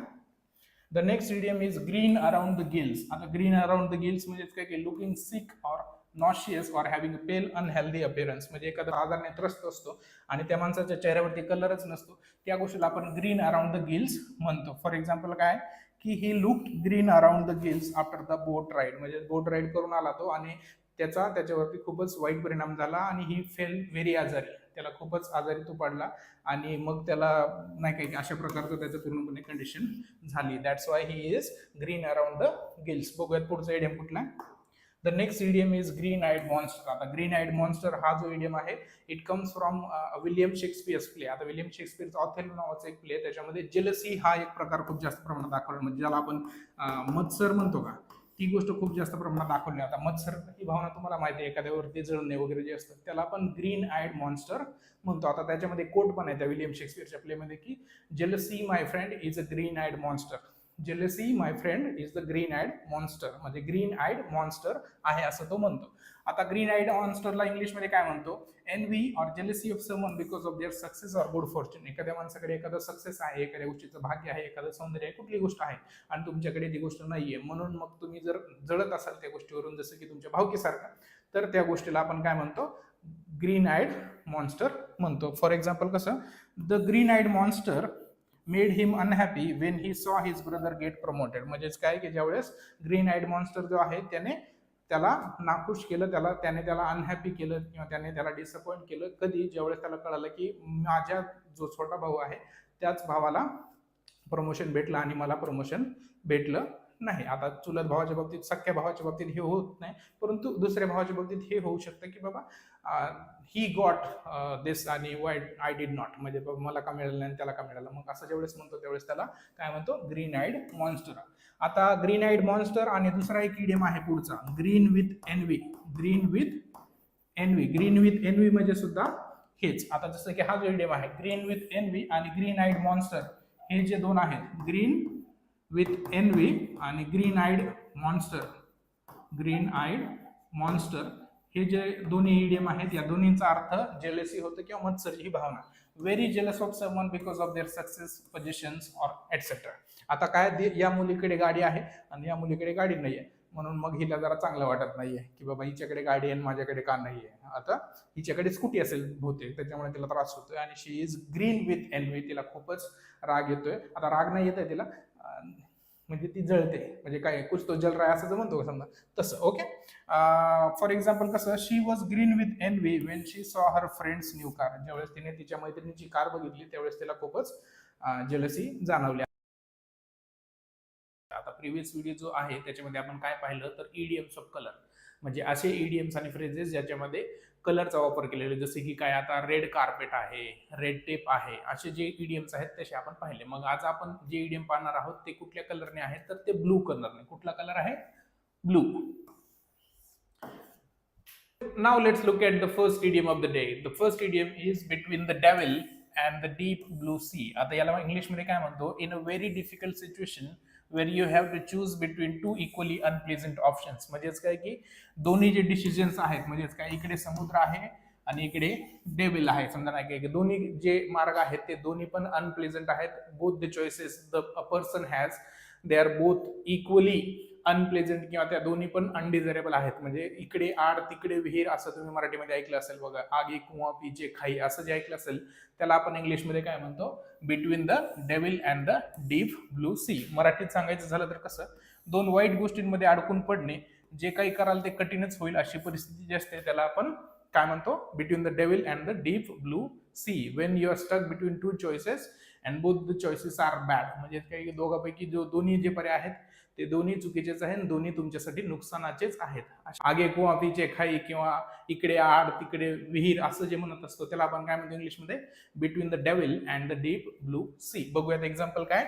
The next idiom is green around the gills. आता ग्रीन अराउंड द गिल्स म्हणजे काय की looking sick or nauseous or having a pale unhealthy appearance. म्हणजे एखादा आजाराने त्रस्त असतो आणि त्या माणसाच्या चेहऱ्यावरती कलरच नसतो, त्या गोष्टीला आपण ग्रीन अराउंड द गिल्स म्हणतो. फॉर एक्झाम्पल काय की he looked green around the gills after the boat ride. म्हणजे बोट राईड करून आला तो आणि त्याच्यावरती खूपच वाईट परिणाम झाला आणि ही फेल व्हेरी आजारी. त्याला खूपच आजारी तो पडला आणि मग त्याला नाही काही अशा प्रकारचं त्याचं पूर्णपणे कंडिशन झाली. That's why he is green around the gills. बघूयात पुढचा इडियम कुठला. The next idiom is green eyed monster. आता ग्रीन आईड मॉन्स्टर हा जो इडियम आहे it comes from William Shakespeare's play. आता विलियम शेक्सपियरचा ऑथेलो नावाचा एक प्ले, त्याच्यामध्ये जेलसी हा एक प्रकार खूप जास्त प्रमाणात दाखवला. म्हणजे ज्याला आपण मत्सर म्हणतो का, ती गोष्ट खूप जास्त प्रमाणात दाखवली. आता मत्सर ही भावना तुम्हाला माहिती आहे, एखाद्यावरती जळणे वगैरे जे असतात त्याला आपण ग्रीन आईड मॉन्स्टर म्हणतो. आता त्याच्यामध्ये कोट पण आहे त्या विलियम शेक्सपियरच्या प्लेमध्ये की jealousy my friend is a green eyed monster. Jealousy my friend is the green eyed monster. म्हणजे ग्रीन आईड मॉन्स्टर आहे असं तो म्हणतो. आता ग्रीन आईड मॉन्स्टरला इंग्लिशमध्ये काय म्हणतो, envy or jealousy of someone because of their success or good Fortune. एखाद्या माणसाकडे एखादा सक्सेस आहे, एखाद्या गोष्टीचं भाग्य आहे, एखादं सौंदर्य आहे, कुठली गोष्ट आहे आणि तुमच्याकडे ती गोष्ट नाहीये, म्हणून मग तुम्ही जर जळत असाल त्या गोष्टीवरून, जसं की तुमच्या भावकीसारखं, तर त्या गोष्टीला आपण काय म्हणतो, ग्रीन आईड मॉन्स्टर म्हणतो. फॉर एक्झाम्पल कसं, the green eyed monster made him unhappy when he saw his brother get promoted. म्हणजेच काय की ज्यावेळेस ग्रीन आईड मॉन्स्टर जो आहे त्याला नाखुश केलं, त्याने त्याला अनहॅपी केलं किंवा त्याने त्याला डिसअपॉइंट केलं. कधी, ज्यावेळेस त्याला कळालं की माझ्या जो छोटा भाऊ आहे त्याच भावाला प्रमोशन भेटलं आणि मला प्रमोशन भेटलं नाही. आता चुलत भावाच्या बाबतीत, सख्या भावाच्या बाबतीत हे होत नाही, परंतु दुसऱ्या भावाच्या बाबतीत हे होऊ शकतं की बाबा ही गॉट दिस आणि वाय आय डिड नॉट. म्हणजे मला का मिळालं नाही त्याला का मिळालं. मग असं ज्यावेळेस म्हणतो त्यावेळेस त्याला काय म्हणतो, ग्रीन आईड मॉन्स्टर. आता ग्रीन आईड मॉन्स्टर आणि दुसरा एक इडियम आहे पुढचा, green with envy. Green with envy. Green with envy म्हणजे सुद्धा हेच. आता जसं की हा जो इडियम आहे ग्रीन विथ एनवी आणि ग्रीन आईड मॉन्स्टर, हे जे दोन आहेत, ग्रीन विथ एनवी आणि green eyed monster, green eyed monster, हे जे दोन्ही इडियम आहेत या दोन्हींचा अर्थ जेलसी होतं किंवा मत्सरची ही भावना. Very jealous of someone because of their success, positions or etcetera. आता काय, या मुलीकडे गाडी आहे आणि या मुलीकडे गाडी नाहीये, म्हणून मग हिला जरा चांगलं वाटत नाहीये की बाबा हिच्याकडे गाडी आहे आणि माझ्याकडे का नाहीये. आता हिच्याकडे स्कूटी असेल बहुतेक, त्याच्यामुळे तिला त्रास होतोय आणि she is green with envy. तिला खूपच राग येतोय. आता राग नाही येतोय तिला, म्हणजे ती जळते. म्हणजे काय, कुछ तो जल रहा असं जर म्हणतो समजा तसं. ओके. फॉर एक्झाम्पल कसं, she was green with envy when she saw her friends new car. ज्यावेळेस तिने तिच्या मैत्रिणीची कार बघितली त्यावेळेस तिला खूपच जेलसी जाणवली. आता प्रिव्हियस व्हिडिओ जो आहे त्याच्यामध्ये आपण काय पाहिलं तर इडियम्स ऑफ कलर, म्हणजे असे इडियम्स आणि फ्रेजेस ज्याच्यामध्ये कलरचा वापर केलेला, जसे की काय आता रेड कार्पेट आहे, रेड टेप आहे, असे जे इडियम्स आहेत तसे आपण पाहिले. मग आज आपण जे इडियम पाहणार आहोत ते कुठल्या कलरने आहेत तर ते ब्लू कलरने. कुठला कलर आहे, blue. Now let's look at the first idiom of the day. The first idiom is between the devil and the deep blue sea. आता याला इंग्लिशमध्ये काय म्हणतो, in a very difficult situation where you have to choose between two equally unpleasant options. म्हणजेच काय की दोन्ही जे डिसिजन्स आहेत, म्हणजेच काय इकडे समुद्र आहे आणि इकडे डेव्हिल आहे, समजा नाही की दोन्ही जे मार्ग आहेत ते दोन्ही पण अनप्लेझंट आहेत. Both the choices the person has, they are both equally unpleasant, किंवा त्या दोन्ही पण अनडिझायरेबल आहेत. म्हणजे इकडे आड तिकडे विहीर असं तुम्ही मराठीमध्ये ऐकलं असेल बघा, आगे कुवा पीछे खाई असं जे ऐकलं असेल त्याला आपण इंग्लिशमध्ये काय म्हणतो, between the devil and the deep blue sea. मराठीत सांगायचं झालं तर कसं, दोन वाईट गोष्टींमध्ये अडकून पडणे, जे काही कराल ते कठीणच होईल अशी परिस्थिती जी असते त्याला आपण काय म्हणतो, between the devil and the deep blue sea. When you are stuck between two choices and both the choices are bad. म्हणजे काही दोघांपैकी जो दोन्ही जे पर्याय आहेत ते दोन्ही चुकीचेच आहेत, दोन्ही तुमच्यासाठी नुकसानाचेच आहेत. आगे कुवा पीछे खाई किंवा इकडे आड तिकडे विहीर असं जे म्हणत असतो त्याला आपण काय म्हणतो इंग्लिशमध्ये, between the devil and the deep blue sea. बघूयात एक्झाम्पल काय.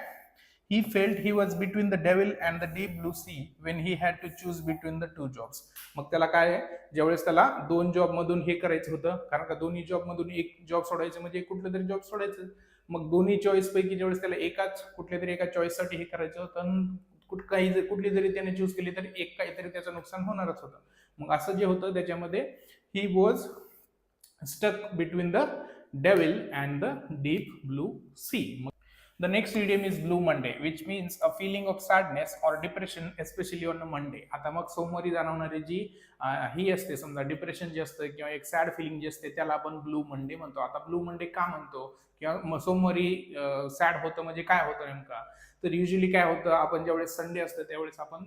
He felt he was between the devil and the deep blue sea when he had to choose between the two jobs. मग त्याला काय आहे, ज्यावेळेस त्याला दोन जॉब मधून हे करायचं होतं, कारण का दोन्ही जॉब मधून एक जॉब सोडायचं म्हणजे कुठलं तरी जॉब सोडायचं. मग दोन्ही चॉईस पैकी ज्यावेळेस त्याला एकाच कुठल्या तरी एका चॉईस साठी हे करायचं होतं, कुठली जरी त्याने चूज केली तरी एक काहीतरी त्याचं नुकसान होणारच होतं. मग असं जे होतं त्याच्यामध्ये he was stuck between the devil and the deep blue sea. The next idiom is Blue Monday, which means a feeling of sadness or depression, especially on a Monday. आता मग सोमवारी जाणवणारी जी ही असते, समजा डिप्रेशन जे असतं किंवा एक सॅड फिलिंग जे असते त्याला आपण ब्लू मंडे म्हणतो. आता ब्लू मंडे का म्हणतो किंवा सोमवारी सॅड होतं म्हणजे काय होतं नेमका, तर युजली काय होतं, आपण ज्यावेळेस संडे असतं त्यावेळेस आपण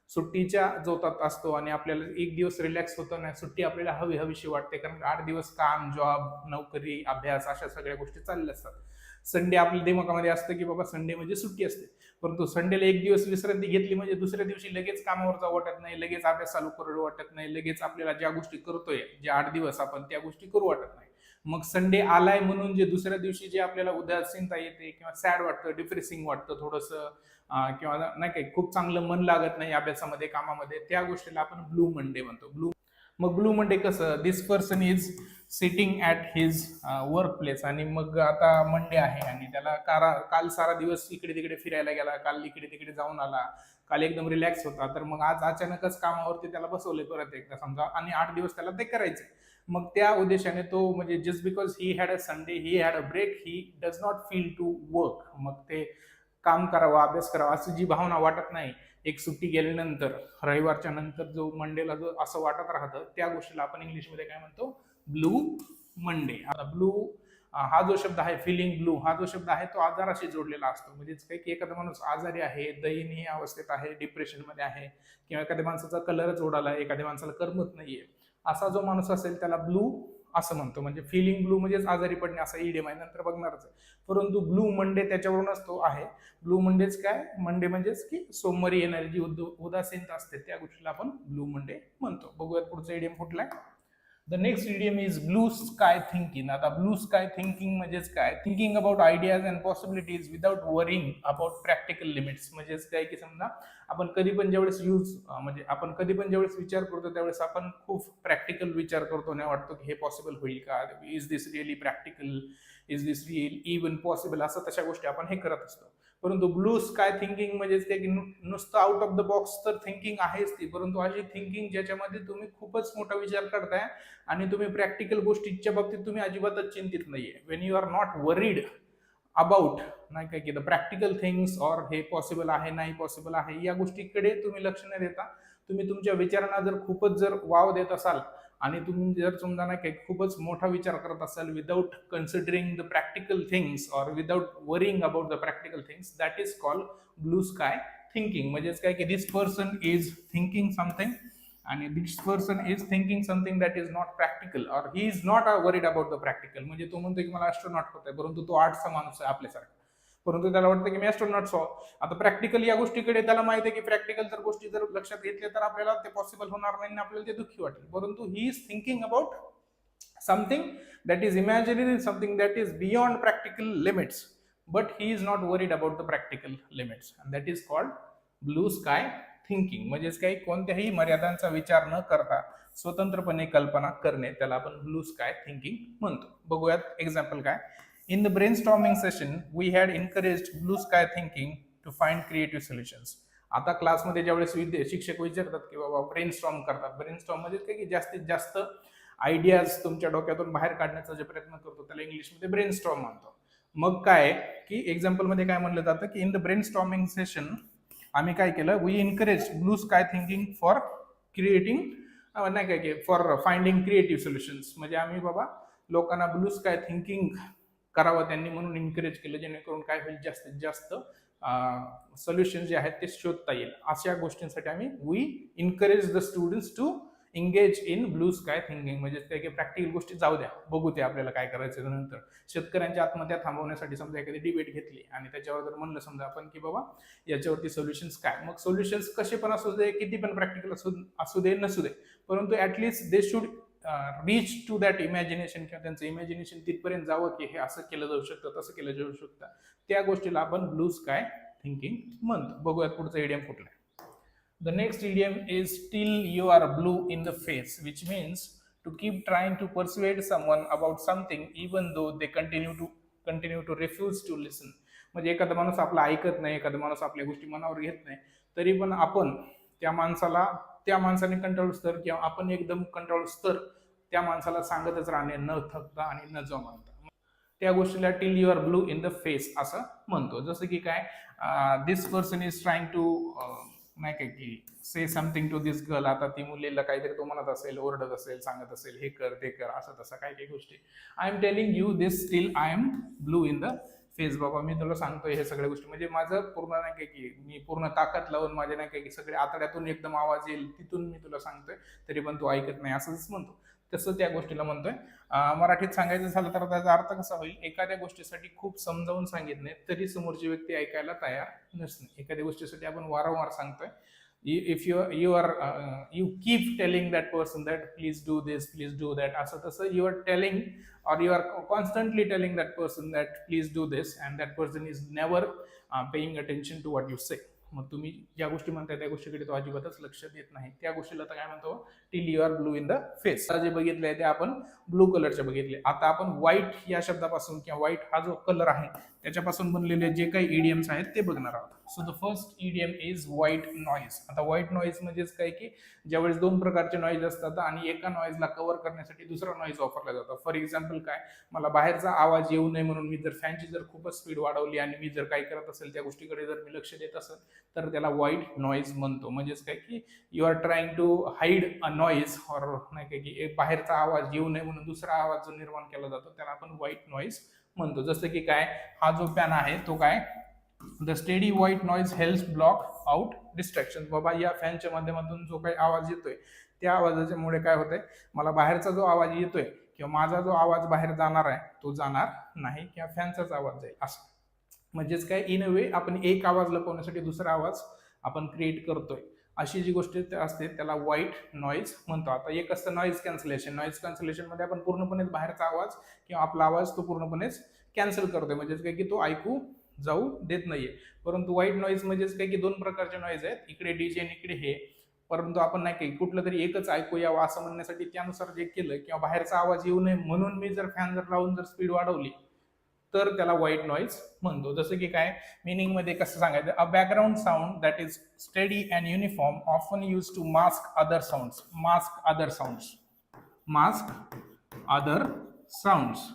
सुट्टीच्या जोतात असतो आणि आपल्याला एक दिवस रिलॅक्स होतं ना, सुट्टी आपल्याला हवीशी वाटते, कारण 8 दिवस काम, जॉब, नोकरी, अभ्यास अशा सगळ्या गोष्टी चालल्या असतात. संडे आपल्या दिमागामध्ये असतं की बाबा संडे म्हणजे सुट्टी असते, परंतु संडेला एक दिवस विश्रांती घेतली म्हणजे दुसऱ्या दिवशी लगेच कामावर जाऊ वाटत नाही, लगेच अभ्यास चालू करू वाटत नाही, लगेच आपल्याला ज्या गोष्टी करतोय जे 8 दिवस आपण त्या गोष्टी करू वाटत नाही. मग संडे आलाय म्हणून जे दुसऱ्या दिवशी जे आपल्याला उदासीनता येते किंवा सॅड वाटतं, डिप्रेसिंग वाटतं थोडंसं, किंवा नाही काही खूप चांगलं मन लागत नाही अभ्यासामध्ये, कामामध्ये, त्या गोष्टीला आपण ब्लू मंडे म्हणतो. मग ब्लू मंडे कसं, this person is sitting at his workplace, आणि मग आता मंडे आहे आणि त्याला काल सारा दिवस इकडे तिकडे फिरायला गेला, काल इकडे तिकडे जाऊन आला, काल एकदम रिलॅक्स होता, तर मग आज अचानकच कामावरती त्याला बसवले परत एकदा समजा, आणि 8 दिवस त्याला ते करायचे. मग त्या उद्देशाने तो म्हणजे just because he had a Sunday, he had a break, he does not feel to work. मग ते काम करावं, अभ्यास करावा असं जी भावना वाटत नाही एक सुट्टी गेल्यानंतर, रविवारच्या नंतर जो मंडेला जो असं वाटत राहतं, त्या गोष्टीला आपण इंग्लिशमध्ये काय म्हणतो, ब्लू मंडे. आता ब्लू हा जो शब्द आहे, फिलिंग ब्लू हा जो शब्द आहे तो आजाराशी जोडलेला असतो. म्हणजे काही की एखादा माणूस आजारी आहे, दयनीय अवस्थेत आहे, डिप्रेशन मध्ये आहे, किंवा एखाद्या माणसाचा कलरच उडाला, एखाद्या माणसाला करमत नाहीये, असा जो माणूस असेल त्याला ब्लू असं म्हणतो. म्हणजे फिलिंग ब्लू म्हणजेच आजारी पडणे असा इडियम आहे, नंतर बघणारच आहे. परंतु ब्लू मंडे त्याच्यावरूनच तो आहे. ब्लू मंडेच काय, मंडे म्हणजेच की सोमवारी येणारी जी उदासीनता असते त्या गोष्टीला आपण ब्लू मंडे म्हणतो. बघूयात पुढचा इडियम कुठला आहे. The next idiom is blue sky thinking. आता ब्लू स्काय थिंकिंग म्हणजेच काय, thinking about ideas and possibilities without worrying about practical limits. म्हणजेच काय की समजा आपण कधी पण ज्यावेळेस आपण कधी पण ज्यावेळेस विचार करतो त्यावेळेस आपण खूप प्रॅक्टिकल विचार करतो, नाही वाटतो की हे पॉसिबल होईल का, is this really practical, is this real even possible, असं तशा गोष्टी आपण हे करत असतो. परंतु ब्लू स्काय थिंकिंग म्हणजे ते की नुसतं आउट ऑफ द बॉक्स तर थिंकिंग आहेच ती, परंतु अशी थिंकिंग ज्याच्यामध्ये तुम्ही खूपच मोठा विचार करताय आणि तुम्ही प्रॅक्टिकल गोष्टीच्या बाबतीत तुम्ही अजिबातच चिंतित नाहीये. When you are not worried about नाही काय की द प्रॅक्टिकल थिंग्स, और हे पॉसिबल आहे नाही पॉसिबल आहे या गोष्टीकडे तुम्ही लक्ष न देता, तुम्ही तुमच्या विचारांना जर खूपच जर वाव देत असाल आणि तुम्ही जर समजा नाही काही खूपच मोठा विचार करत असाल without considering the practical things or without worrying about the practical things, that is called blue sky thinking. म्हणजेच काय की this person is thinking something आणि this person is thinking something that is not practical, or he is not worried about the practical. म्हणजे तो म्हणतो की मला astronaut होत आहे, परंतु तो आर्टचा माणूस आहे आपल्यासारखा, परंतु त्याला वाटतं की मी ॲस्ट्रोनॉट व्हावं. आता प्रॅक्टिकल या गोष्टीकडे त्याला माहिती आहे की प्रॅक्टिकल जर गोष्टी जर लक्षात घेतल्या तर आपल्याला ते पॉसिबल होणार नाही, आपल्याला ते दुःखी वाटेल. परंतु he is thinking about something that is imaginary, something that is beyond practical limits, but he is not worried about the practical limits, and that is called blue sky thinking. म्हणजेच काही कोणत्याही मर्यादांचा विचार न करता स्वतंत्रपणे कल्पना करणे, त्याला आपण ब्लू स्काय थिंकिंग म्हणतो. बघूयात एक्झाम्पल काय. In the brainstorming session we had encouraged blue sky thinking to find creative solutions. आता क्लासमध्ये ज्यावेळेस शिक्षक विचारतात की बाबा ब्रेनस्टॉर्म करतात, ब्रेनस्टॉर्म म्हणजे काय की जास्तीत जास्त आयडियाज तुमच्या डोक्यातून बाहेर काढण्याचा जे प्रयत्न करतो त्याला इंग्लिशमध्ये ब्रेनस्टॉर्म म्हणतो. मग काय की एक्झाम्पल मध्ये काय म्हणलं जातं की इन द ब्रेनस्टॉर्मिंग सेशन आम्ही काय केलं, we encourage blue sky thinking for creating नाही काय की फॉर फाइंडिंग क्रिएटिव्ह सोल्युशन्स. म्हणजे आम्ही बाबा लोकांना ब्लू स्काय थिंकिंग करावं त्यांनी म्हणून एनकरेज केलं, जेणेकरून काय होईल जास्तीत जास्त सोल्युशन जे आहेत ते शोधता येईल. अशा गोष्टींसाठी आम्ही we encourage the students to engage in blue sky thinking. म्हणजे ते काही प्रॅक्टिकल गोष्टी जाऊ द्या, बघू ते आपल्याला काय करायचं नंतर. शेतकऱ्यांच्या आत्महत्या थांबवण्यासाठी समजा एखादी डिबेट घेतली आणि त्याच्यावर जर म्हणलं समजा आपण की बाबा याच्यावरती सोल्युशन्स काय, मग सोल्युशन्स कसे पण असू दे, किती पण प्रॅक्टिकल असू दे नसू दे, परंतु at least they should reach to that imagination, किंवा त्यांचं इमॅजिनेशन तिथपर्यंत जावं की हे असं केलं जाऊ शकतं, तसं केलं जाऊ शकतं. त्या गोष्टीला आपण ब्लू स्काय थिंकिंग म्हणतो. बघूयात पुढचं इडियम कुठलं आहे. The next idiom is till you are blue in the face, which means to keep trying to persuade someone about something even though they continue to refuse to listen. म्हणजे एखादा माणूस आपला ऐकत नाही, एखादा माणूस आपल्या गोष्टी मनावर घेत नाही, तरी पण आपण त्या माणसाने कंटाळूस्तर किंवा आपण एकदम कंटाळूस्तर त्या माणसाला सांगतच राहणे न थकता आणि न जमवता, त्या गोष्टीला till you are blue in the face असं म्हणतो. जसं की काय, this person is trying to नाही काय की say something to this girl. आता ती मुलीला काहीतरी तो म्हणत असेल, ओरडत असेल, सांगत असेल, हे कर ते कर असं तसं काही काही गोष्टी. I am telling you this still I am blue in the face. बाबा मी तुला सांगतोय हे सगळ्या गोष्टी, म्हणजे माझं पूर्ण नाही काय की मी पूर्ण ताकद लावून माझे नाही काय की सगळे आतड्यातून एकदम आवाज येईल तिथून मी तुला सांगतोय, तरी पण तू ऐकत नाही असंच म्हणतो. तसं त्या गोष्टीला म्हणतोय. मराठीत सांगायचं झालं तर त्याचा अर्थ कसा होईल, एखाद्या गोष्टीसाठी खूप समजावून सांगितले तरी समोरची व्यक्ती ऐकायला तयार नसणे. एखाद्या गोष्टीसाठी आपण वारंवार सांगतोय, if you keep telling that person that please do this, please do that, असं तसं you are telling or you are constantly telling that person that please do this, and that person is never paying attention to what you say. मग तुम्ही ज्या गोष्टी म्हणताय त्या गोष्टीकडे तो अजिबातच लक्ष देत नाही. त्या गोष्टीला तर काय म्हणतो, till you are blue in the face. जे बघितलंय ते आपण ब्लू कलरचे बघितले. आता आपण व्हाईट या शब्दापासून किंवा व्हाईट हा जो कलर आहे त्याच्यापासून बनलेले जे काही इडियम्स आहेत ते बघणार आहोत. So the first idiom is white noise. आता व्हाईट नॉईज म्हणजेच काय की ज्यावेळेस दोन प्रकारचे नॉईज असतात आणि एका नॉईजला कव्हर करण्यासाठी दुसरा नॉईज वापरला जातो. फॉर एक्झाम्पल काय, मला बाहेरचा आवाज येऊ नये म्हणून मी जर फॅनची जर खूपच स्पीड वाढवली आणि मी जर काय करत असेल त्या गोष्टीकडे जर मी लक्ष देत असेल तर त्याला व्हाईट नॉईज म्हणतो. म्हणजेच काय की you are trying to hide a noise, और नाही काय की बाहेरचा आवाज येऊ नये म्हणून दुसरा आवाज जो निर्माण केला जातो त्याला आपण व्हाईट नॉईज म्हणतो. जसं की काय, हा जो फॅन आहे तो काय, the steady white noise helps block out distraction. बाबा या फॅनच्या माध्यमातून जो काही आवाज येतोय त्या आवाजाच्यामुळे काय होतंय, मला बाहेरचा जो आवाज येतोय किंवा माझा जो आवाज बाहेर जाणार आहे तो जाणार नाही किंवा फॅनचाच आवाज जाईल असं. म्हणजेच काय, इन अ वे आपण एक आवाज लपवण्यासाठी दुसरा आवाज आपण क्रिएट करतोय. अशी जी गोष्ट असते त्याला व्हाईट नॉईज म्हणतो. आता एक असतं नॉईज कॅन्सलेशन. नॉईज कॅन्सलेशन मध्ये आपण पूर्णपणे बाहेरचा आवाज किंवा आपला आवाज तो पूर्णपणेच कॅन्सल करतोय, म्हणजेच काय की तो ऐकू जाऊ देत नाहीये. परंतु व्हाईट नॉईज म्हणजेच काय की दोन प्रकारचे नॉईज आहेत, इकडे डीजे आणि इकडे हे, परंतु आपण नाही काही कुठलं तरी एकच ऐकू यावं असं म्हणण्यासाठी त्यानुसार जे केलं, किंवा बाहेरचा आवाज येऊ नये म्हणून मी जर फॅन जर लावून जर स्पीड वाढवली तर त्याला व्हाईट नॉईज म्हणतो. जसं की काय, मिनिंग मध्ये कसं सांगायचं, a background sound that is steady and uniform often used to mask other sounds. Mask other sounds, mask other sounds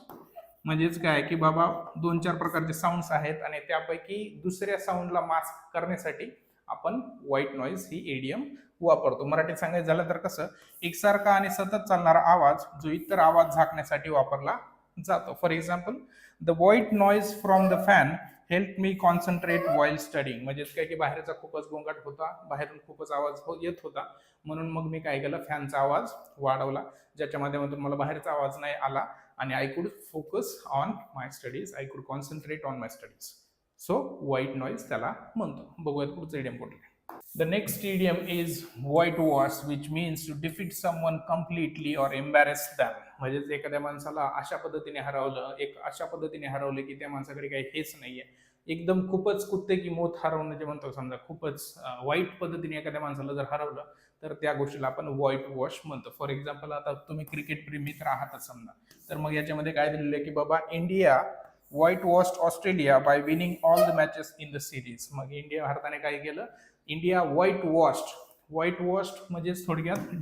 म्हणजेच काय की बाबा दोन चार प्रकारचे साऊंड्स आहेत आणि त्यापैकी दुसऱ्या साऊंडला मास्क करण्यासाठी आपण व्हाईट नॉईज ही इडियम वापरतो. मराठीत सांगायचं झालं तर कसं, एकसारखा आणि सतत चालणारा आवाज जो इतर आवाज झाकण्यासाठी वापरला जातो. For example, the white noise from the fan help me concentrate while studying. म्हणजेच काय की बाहेरचा खूपच गोंगाट होता, बाहेरून खूपच आवाज येत होता, म्हणून मग मी काय केलं, फॅनचा आवाज वाढवला, ज्याच्या माध्यमातून मला बाहेरचा आवाज नाही आला आणि I could focus on my studies, I could concentrate on my studies. So white noise त्याला म्हणतो. बघूयात पुढचं इडियम कुठलं. The next idiom is whitewash, which means to defeat someone completely or embarrass them. म्हणजे एखाद्या माणसाला अशा पद्धतीने हरवलं, अशा पद्धतीने हरवलं की त्या माणसाकडे काही हेच नाहीये, एकदम खूपच कुत्ते की मोत हरवणं जे म्हणतो, समजा खूपच वाईट पद्धतीने एखाद्या माणसाला जर हरवलं तर त्या गोष्टीला आपण व्हाईट वॉश म्हणतो. फॉर एक्झाम्पल, आता तुम्ही क्रिकेट प्रेमी तर आहातच समजा, तर मग याच्यामध्ये काय दिलेलं आहे की बाबा India white washed Australia bye winning all the matches in the series. मग भारताने काय केलं, इंडिया व्हाईट वॉश्ड म्हणजे थोडक्यात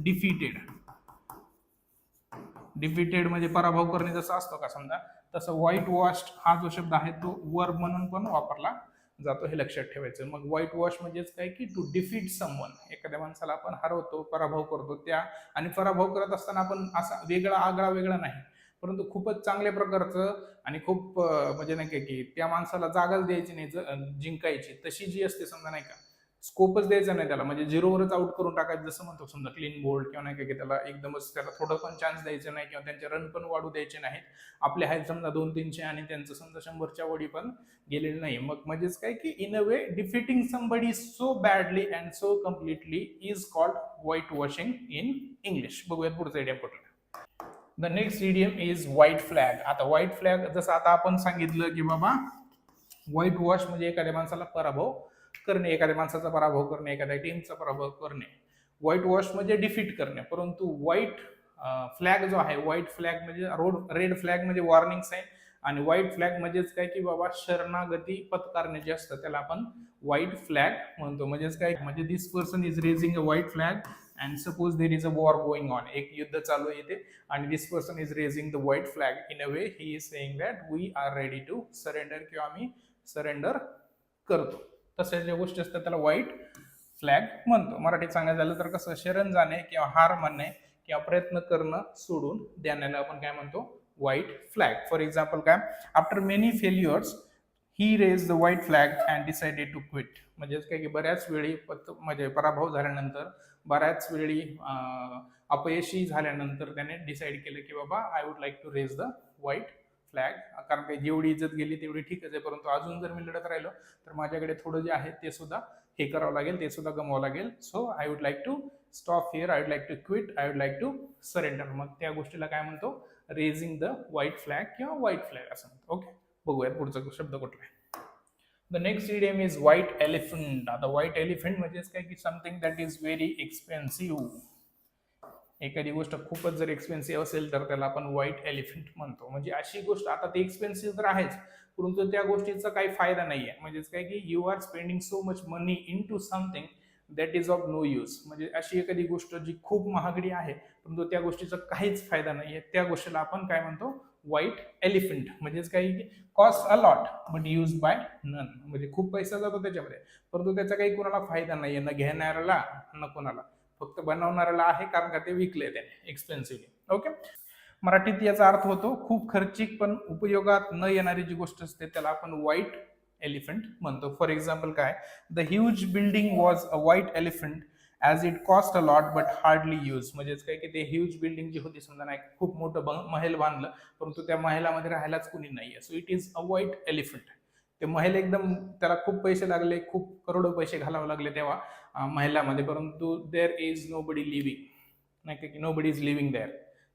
डिफिटेड म्हणजे पराभव करणे जसं असतो का समजा, तसं व्हाईट वॉश्ड हा जो शब्द आहे तो वर्ब म्हणून पण वापरला जातो, हे लक्षात ठेवायचं. मग व्हाईट वॉश म्हणजेच काय की टू डिफीट समवन, एखाद्या माणसाला आपण हरवतो, पराभव करतो त्या, आणि पराभव करत असताना आपण असा वेगळा नाही, परंतु खूपच चांगल्या प्रकारचं आणि खूप म्हणजे नाही का की त्या माणसाला जागाच द्यायची नाही जिंकायची, तशी जी असते समजा नाही का, स्कोपच द्यायचा नाही त्याला, म्हणजे झिरोवरच आउट करून टाकायचं जसं म्हणतो समजा क्लीन बोल्ड, किंवा नाही का की त्याला एकदमच त्याला थोडं पण चान्स द्यायचं नाही, किंवा त्यांचे रन पण वाढू द्यायचे नाहीत. आपले आहेत समजा 200-300 आणि त्यांचं समजा 100च्या वडी पण गेलेले नाही. मग म्हणजेच काय की in a way defeating somebody so badly and so completely is called white washing in English. बघूयात पुढचा इडियम कुठला. The next idiom is white flag. आता व्हाईट फ्लॅग जसं आता आपण सांगितलं की बाबा व्हाईट वॉश म्हणजे एखाद्या माणसाला पराभव करणे, एखाद्या माणसाचा पराभव करणे, एखाद्या टीमचा पराभव करणे. व्हाईट वॉश म्हणजे डिफीट करणे. परंतु व्हाईट फ्लॅग जो आहे, व्हाईट फ्लॅग म्हणजे रेड फ्लॅग म्हणजे वॉर्निंग साईन, आणि व्हाईट फ्लॅग म्हणजेच काय की बाबा शरणागती पत्कारणे जे असतं त्याला आपण व्हाईट फ्लॅग म्हणतो. म्हणजेच काय म्हणजे this person is raising a white flag and suppose there is a war going on, एक युद्ध चालू येते आणि this person is raising the white flag in a way he is saying that we are ready to surrender, किंवा आम्ही surrender करतो. तशा ज्या गोष्टी असतात त्याला व्हाईट फ्लॅग म्हणतो. मराठीत सांगायचं झालं तर कसं, शरण जाणे किंवा हार मानणे किंवा प्रयत्न करणं सोडून देण्याला आपण काय म्हणतो, व्हाईट फ्लॅग. फॉर एक्झाम्पल काय, after many failures he raise the white flag and decided to quit. म्हणजेच काय की बऱ्याच वेळी म्हणजे पराभव झाल्यानंतर, बऱ्याच वेळी अपयशी झाल्यानंतर त्याने डिसाईड केलं की बाबा I would like to raise the white flag. कारण काही जेवढी इज्जत गेली तेवढी ठीकच आहे, परंतु अजून जर मी लढत राहिलो तर माझ्याकडे थोडं जे आहे ते सुद्धा हे करावं लागेल, ते सुद्धा गमवावं लागेल. So I would like to stop here, I would like to quit, I would like to surrender. मग त्या गोष्टीला काय म्हणतो, रेजिंग द व्हाईट फ्लॅग किंवा व्हाईट फ्लॅग असं म्हणतो. ओके, बघूयात पुढचा शब्द कुठला आहे. The next idiom is white elephant. आता व्हाईट एलिफंट म्हणजेच काय की something that is very expensive. एखादी गोष्ट खूपच जर एक्सपेन्सिव्ह असेल तर त्याला आपण व्हाईट एलिफंट म्हणतो. म्हणजे अशी गोष्ट, आता ते एक्सपेन्सिव्ह तर आहेच, परंतु त्या गोष्टीचा काही फायदा नाहीये. म्हणजेच काय की you are spending so much money into something that is of no use. म्हणजे अशी एखादी गोष्ट जी खूप महागडी आहे परंतु त्या गोष्टीचा काहीच फायदा नाहीये, त्या गोष्टीला आपण काय म्हणतो, व्हाईट एलिफंट. म्हणजेच काही cost a lot but use by none. म्हणजे खूप पैसा जातो त्याच्यामध्ये परंतु त्याचा काही कोणाला फायदा नाहीये, न घेणाऱ्याला न कोणाला, फक्त बनवणाऱ्याला आहे कारण का ते विकले त्याने एक्सपेन्सिव्हली. ओके, मराठीत याचा अर्थ होतो खूप खर्चिक पण उपयोगात न येणारी जी गोष्ट असते त्याला आपण व्हाईट एलिफंट म्हणतो. फॉर एक्झाम्पल काय, the huge building was a white elephant as it cost a lot but hardly use. म्हणजेच काय की ते ह्यूज बिल्डिंग जी होती समजा नाही, खूप मोठं महल बांधलं परंतु त्या महलामध्ये राहायलाच कुणी नाहीये, so it is a white elephant. ते महल एकदम त्याला खूप पैसे लागले, खूप करोडो पैसे घालावे लागले तेव्हा महिलामध्ये, परंतु there is nobody living, नाही की nobody is living there,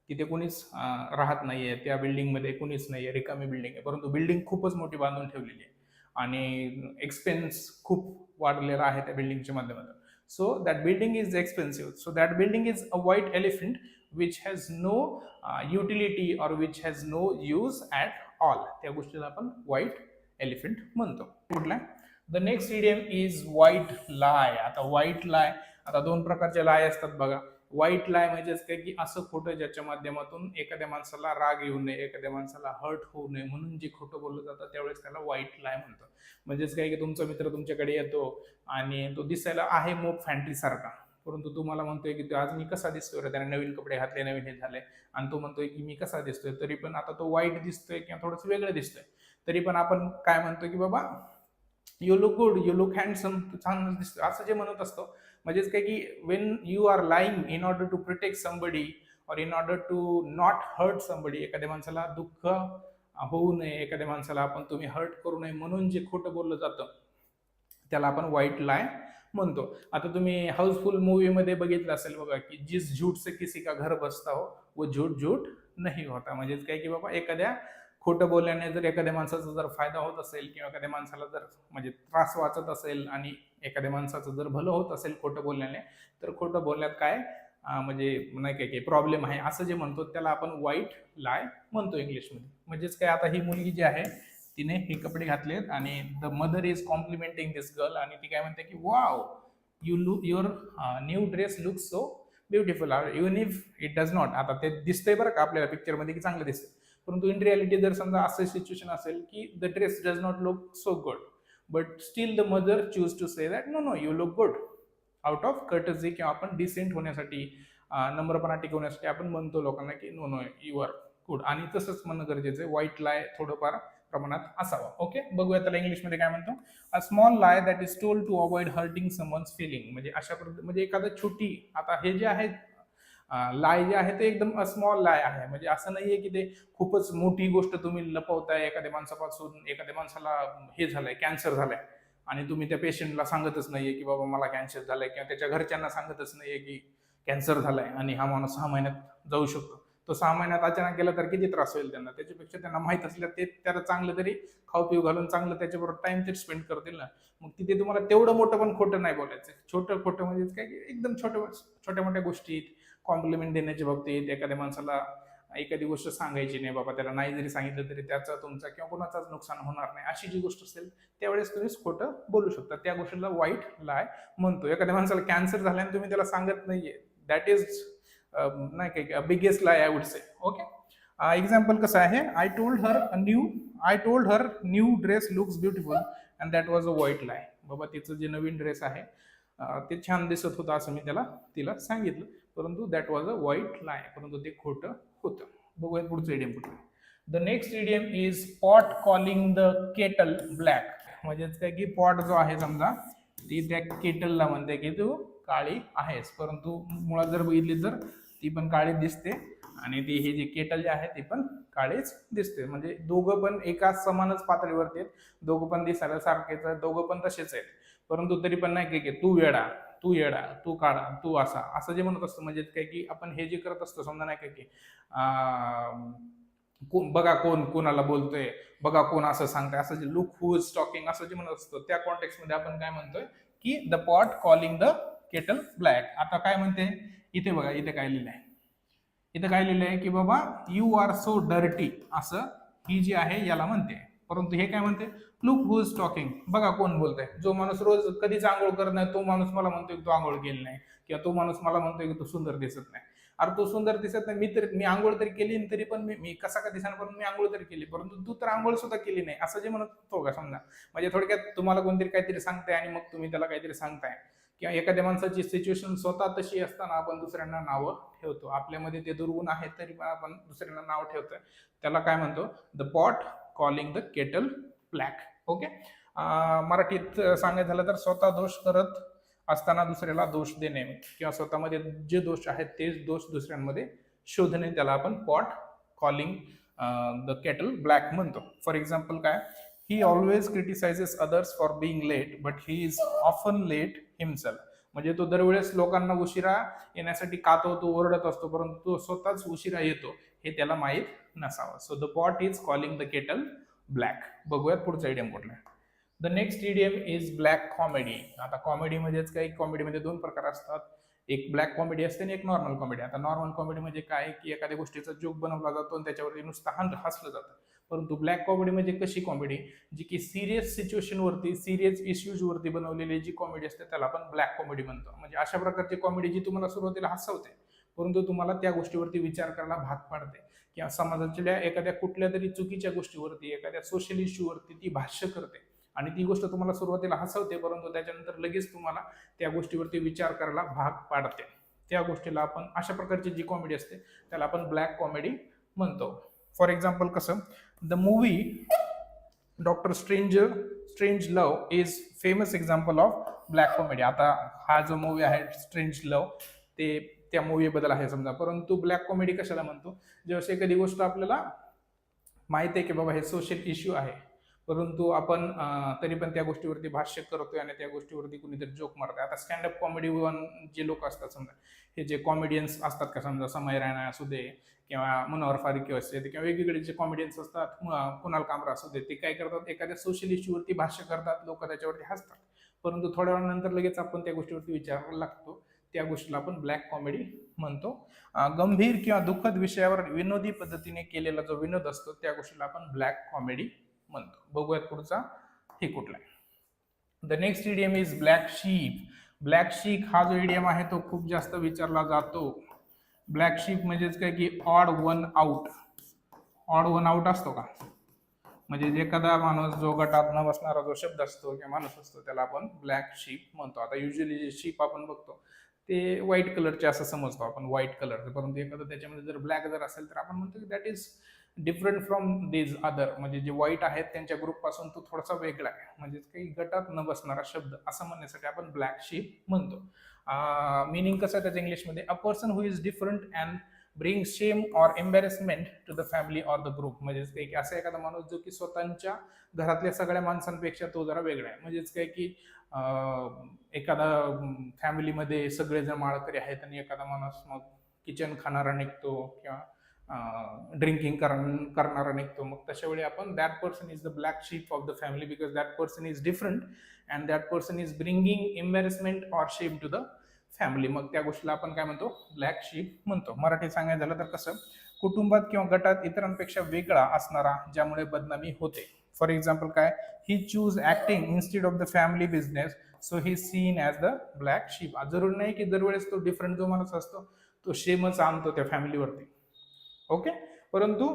तिथे कोणीच राहत नाहीये, त्या बिल्डिंगमध्ये कोणीच नाहीये, रिकामी बिल्डिंग आहे, परंतु बिल्डिंग खूपच मोठी बांधून ठेवलेली आहे आणि एक्सपेन्स खूप वाढलेला आहे त्या बिल्डिंगच्या माध्यमातून. So that building is expensive, so that building is a white elephant which has no utility or which has no use at all. त्या गोष्टीला आपण व्हाईट एलिफंट म्हणतो. कुठला, the next idiom is white lie. आता white lie, आता दोन प्रकारचे लाय असतात बघा. व्हाईट लाय म्हणजेच काय की असं खोटं ज्याच्या माध्यमातून एखाद्या माणसाला राग येऊ नये, एखाद्या माणसाला हर्ट होऊ नये म्हणून जे खोटं बोललं जातं त्यावेळेस त्याला व्हाईट लाय म्हणतात. म्हणजेच काय की तुमचा मित्र तुमच्याकडे येतो आणि तो दिसायला आहे मोप फॅन्टी सारखा, परंतु तुम्हाला म्हणतोय की आज मी कसा दिसतोय रे, त्याने नवीन कपडे घातले, नवीन हे झाले, आणि तो म्हणतोय की मी कसा दिसतोय, तरी पण आता तो वाईट दिसतोय किंवा थोडंसं वेगळं दिसतोय, तरी पण आपण काय म्हणतोय की बाबा you look good, you look handsome, तू छान दिसतो असं जे म्हणत असतो. म्हणजेच काय की when you are lying in order to protect somebody or in order to not hurt somebody, एखाद्या माणसाला दुःख होऊ नये, एखाद्या माणसाला आपण तुम्ही हर्ट करू नये म्हणून जे खोटं बोललं जातं त्याला आपण व्हाईट लाय म्हणतो. आता तुम्ही हाऊसफुल मूवीमध्ये बघितलं असेल बघा की जिस झूठ से किसी का घर बसता हो वो झूठ झूठ नाही होता. म्हणजेच काय की बाबा एखाद्या खोटं बोलल्याने जर एखाद्या माणसाचा जर फायदा होत असेल किंवा एखाद्या माणसाला जर म्हणजे त्रास वाचत असेल आणि एखाद्या माणसाचं जर भलं होत असेल खोटं बोलल्याने, तर खोटं बोलण्यात काय म्हणजे नाही काय प्रॉब्लेम आहे असं जे म्हणतो त्याला आपण व्हाईट लाय म्हणतो इंग्लिशमध्ये. म्हणजेच काय, आता ही मुलगी जी आहे तिने हे कपडे घातलेत आणि the mother is complimenting this girl आणि ती काय म्हणते की wow you look your new dress look so beautiful even if it does not. आता ते दिसतंय बरं का आपल्याला पिक्चरमध्ये की चांगलं दिसतं, परंतु इन रियालिटी जर समजा असं सिच्युएशन असेल की the dress does not look so good, but still the mother choose to say that no no you look good, out of courtesy किंवा आपण डिसेंट होण्यासाठी, नम्रपणा टिकवण्यासाठी आपण म्हणतो लोकांना की no no you are good. आणि तसंच म्हणणं गरजेचं आहे. वाईट लाय थोडंफार प्रमाणात असावा. ओके, बघूया त्याला इंग्लिशमध्ये काय म्हणतो. A small lie that is told to avoid hurting someone's feeling. म्हणजे अशा म्हणजे एखादं छोटी, आता हे जे आहे लाय जे आहे ते एकदम स्मॉल लाय आहे. म्हणजे असं नाहीये की ते खूपच मोठी गोष्ट तुम्ही लपवताय एखाद्या माणसापासून. एखाद्या माणसाला हे झालंय, कॅन्सर झालाय आणि तुम्ही त्या पेशंटला सांगतच नाहीये की बाबा मला कॅन्सर झालाय, किंवा त्याच्या घरच्यांना सांगतच नाहीये की कॅन्सर झालाय आणि हा माणूस 6 महिन्यात जाऊ शकतो. तो 6 महिन्यात अचानक गेला तर किती त्रास होईल त्यांना. त्याच्यापेक्षा त्यांना माहित असल्या ते त्याला चांगलं तरी खाऊ पिऊ घालून चांगलं त्याच्याबरोबर टाइम तरी स्पेंड करतील ना. मग तिथे तुम्हाला तेवढं मोठं पण खोटं नाही बोलायचं. छोटं खोटं म्हणजे काय की एकदम छोट्या मोठ्या गोष्टीत कॉम्प्लिमेंट देण्याच्या बाबतीत, एखाद्या माणसाला एखादी गोष्ट सांगायची नाही बाबा, त्याला नाही जरी सांगितलं तरी त्याचा तुमचा किंवा कोणाचाच नुकसान होणार नाही, अशी जी गोष्ट असेल त्यावेळेस तुम्ही खोटं बोलू शकता. त्या गोष्टीला वाईट लाय म्हणतो. एखाद्या माणसाला कॅन्सर झाल्याने तुम्ही त्याला सांगत नाहीये, दॅट इज नाही काय biggest lie I would say. Okay, example कसं आहे. I told her new dress looks beautiful and that was a वाईट लाय. बाबा तिचं जे नवीन ड्रेस आहे ते छान दिसत होतं असं मी तिला सांगितलं, परंतु दॅट वॉज अ वाईट लाय, परंतु ते खोटं होतं. बघूया पुढचं इडियम कुठलं. The next idiom is pot calling the kettle black. म्हणजेच काय की पॉट जो आहे समजा ती त्या केटलला म्हणते की तू काळी आहेस, परंतु मुळात जर बघितली तर ती पण काळी दिसते आणि ती ही जी केटल जी आहे ती पण काळीच दिसते. म्हणजे दोघं पण एका समानच पातळीवरती आहेत, दोघं पण दिसायला सारखेच आहेत, दोघं पण तसेच आहेत, परंतु तरी पण नाही की तू येडा तू काळा तू असं जे म्हणत असतो. म्हणजे काय की आपण हे जे करत असतो समजा नाही की बघा कोण कोणाला बोलतोय, बघा कोण असं सांगतोय, असं जे लुक हू इज टॉकिंग असं जे म्हणत असतो त्या कॉन्टेक्स्ट मध्ये आपण काय म्हणतोय की the pot calling the kettle black. आता काय म्हणते इथे बघा, इथे काय लिहिलंय की बाबा यू आर सो डर्टी, असं ही जी आहे याला म्हणते. परंतु हे काय म्हणते लुक हू इज टॉकिंग, बघा कोण बोलतोय. जो माणूस रोज कधीच आंघोळ करत नाही तो माणूस मला म्हणतोय की तू आंघोळ केली नाही, किंवा तो माणूस मला म्हणतोय की तू सुंदर दिसत नाही. अरे तू सुंदर दिसत नाही, मी आंघोळ तरी केली तरी पण मी कसा का दिसणार, पण मी आंघोळ तरी केली, परंतु तू तर आंघोळ सुद्धा केली नाही, असं जे म्हणत होतो का समजा. म्हणजे थोडक्यात तुम्हाला कोणतरी काहीतरी सांगताय आणि मग तुम्ही त्याला काहीतरी सांगताय, किंवा एखाद्या माणसाची सिच्युएशन स्वतः तशी असताना आपण दुसऱ्यांना नावं ठेवतो. आपल्यामध्ये ते दुर्गुण आहेत तरी पण आपण दुसऱ्यांना नाव ठेवतोय. त्याला काय म्हणतो the pot calling the kettle black. Okay, मराठीत सांगायचं झालं तर स्वतः दोष करत असताना दुसऱ्याला दोष देणे, किंवा स्वतःमध्ये जे दोष आहेत तेच दोष दुसऱ्यांमध्ये शोधणे, त्याला आपण pot calling the kettle black म्हणतो. फॉर एक्झाम्पल काय, he always criticises others for being late but he is often late himself. म्हणजे तो दरवेळेस लोकांना उशिरा येण्यासाठी कातवतो, ओरडत असतो, परंतु तो स्वतःच उशिरा येतो हे त्याला माहीत नसावं. So the pot is calling the kettle black. बघूयात पुढचा इडियम कुठला. The next idiom is black comedy. आता कॉमेडीमध्येच काही कॉमेडीमध्ये 2 प्रकार असतात, एक ब्लॅक कॉमेडी असते आणि एक नॉर्मल कॉमेडी. आता नॉर्मल कॉमेडी म्हणजे काय की एखाद्या गोष्टीचा जोक बनवला जातो आणि त्याच्यावरती नुसतं हसलं जातं. परंतु ब्लॅक कॉमेडी म्हणजे कशी कॉमेडी जी की सिरियस सिच्युएशनवरती, सिरियस इश्यूजवरती बनवलेली जी कॉमेडी असते त्याला आपण ब्लॅक कॉमेडी म्हणतो. म्हणजे अशा प्रकारची कॉमेडी जी तुम्हाला सुरुवातीला हसवते, परंतु तुम्हाला त्या गोष्टीवरती विचार करायला भाग पाडते, किंवा समाजाच्या एखाद्या कुठल्या तरी चुकीच्या गोष्टीवरती, एखाद्या सोशल इश्यूवरती ती भाष्य करते आणि ती गोष्ट तुम्हाला सुरुवातीला हसवते, परंतु त्याच्यानंतर लगेच तुम्हाला त्या गोष्टीवरती विचार करायला भाग पाडते. त्या गोष्टीला आपण, अशा प्रकारची जी कॉमेडी असते त्याला आपण ब्लॅक कॉमेडी म्हणतो. फॉर एक्झाम्पल कसं, the movie doctor strange love is famous example of black comedy. आता हा जो मूवी आहे स्ट्रेंज लव ते त्या मूवी बद्दल आहे समजा, परंतु ब्लॅक कॉमेडी कशाला म्हणतो, जेव्हा एखादी गोष्ट आपल्याला माहिती आहे की बाबा हे सोशल इश्यू आहे, परंतु आपण तरी पण त्या गोष्टीवरती भाष्य करतोय आणि त्या गोष्टीवरती कुणीतरी जोक मारतोय. आता स्टँडअप कॉमेडी वन जे लोक असतात समजा, हे जे कॉमेडियन्स असतात का समजा, समय राणा असू दे किंवा मनोहर फारुकी असू दे किंवा वेगवेगळे जे कॉमेडियन्स असतात, कुणाल कामरा असू दे, ते काय करतात एखाद्या सोशल इश्यूवरती भाष्य करतात, लोक त्याच्यावरती हसतात, परंतु थोड्या वेळानंतर लगेच आपण त्या गोष्टीवरती विचारायला लागतो, त्या गोष्टीला आपण ब्लॅक कॉमेडी म्हणतो. गंभीर किंवा दुःखद विषयावर विनोदी पद्धतीने केलेला जो विनोद असतो त्या गोष्टीला आपण ब्लॅक कॉमेडी म्हणतो. बघूयात पुढचा हे कुठला आहे. The next idiom is black ship. Black ship हा जो इडियम आहे तो खूप जास्त विचारला जातो. ब्लॅक शीप म्हणजेच काय की odd one out. Odd one out असतो का, म्हणजे एखादा माणूस जो गटात न बसणारा जो शब्द असतो किंवा माणूस असतो त्याला आपण ब्लॅक शीप म्हणतो. आता युजली जे शीप आपण बघतो ते व्हाईट कलरचे असं समजतो आपण, व्हाईट कलरचे, परंतु एखादं त्याच्यामध्ये जर ब्लॅक जर असेल तर आपण म्हणतो की that is different from these other, म्हणजे जे व्हाईट आहेत त्यांच्या ग्रुपपासून तो थोडासा वेगळा आहे, म्हणजे काही गटात न बसणारा शब्द असं म्हणण्यासाठी आपण ब्लॅक शीप म्हणतो. मिनिंग कसं आहे त्याचं इंग्लिशमध्ये, a person who is different and bring shame or embarrassment to the family or the group. म्हणजेच काही असा एखादा माणूस जो की स्वतःच्या घरातल्या सगळ्या माणसांपेक्षा तो जरा वेगळा आहे. म्हणजेच काय की एखादा फॅमिलीमध्ये सगळेजण माळकरी आहेत आणि एखादा माणूस मग किचन खाणारा निघतो किंवा ड्रिंकिंग करणारा निघतो, मग तशा वेळी आपण that person is the black ship of the family because that person is different and that person is bringing embarrassment or शेम टू द फॅमिली. मग त्या गोष्टीला आपण काय म्हणतो, ब्लॅक शीप म्हणतो. मराठीत सांगायचं झालं तर कसं, कुटुंबात किंवा गटात इतरांपेक्षा वेगळा असणारा ज्यामुळे बदनामी होते. फॉर एक्झाम्पल काय, he choose acting instead of the family business so he seen as the black sheep. जरूर नाही की दरवेळेस तो डिफरंट जो माणूस असतो तो शेमच आणतो त्या फॅमिलीवरती, ओके. परंतु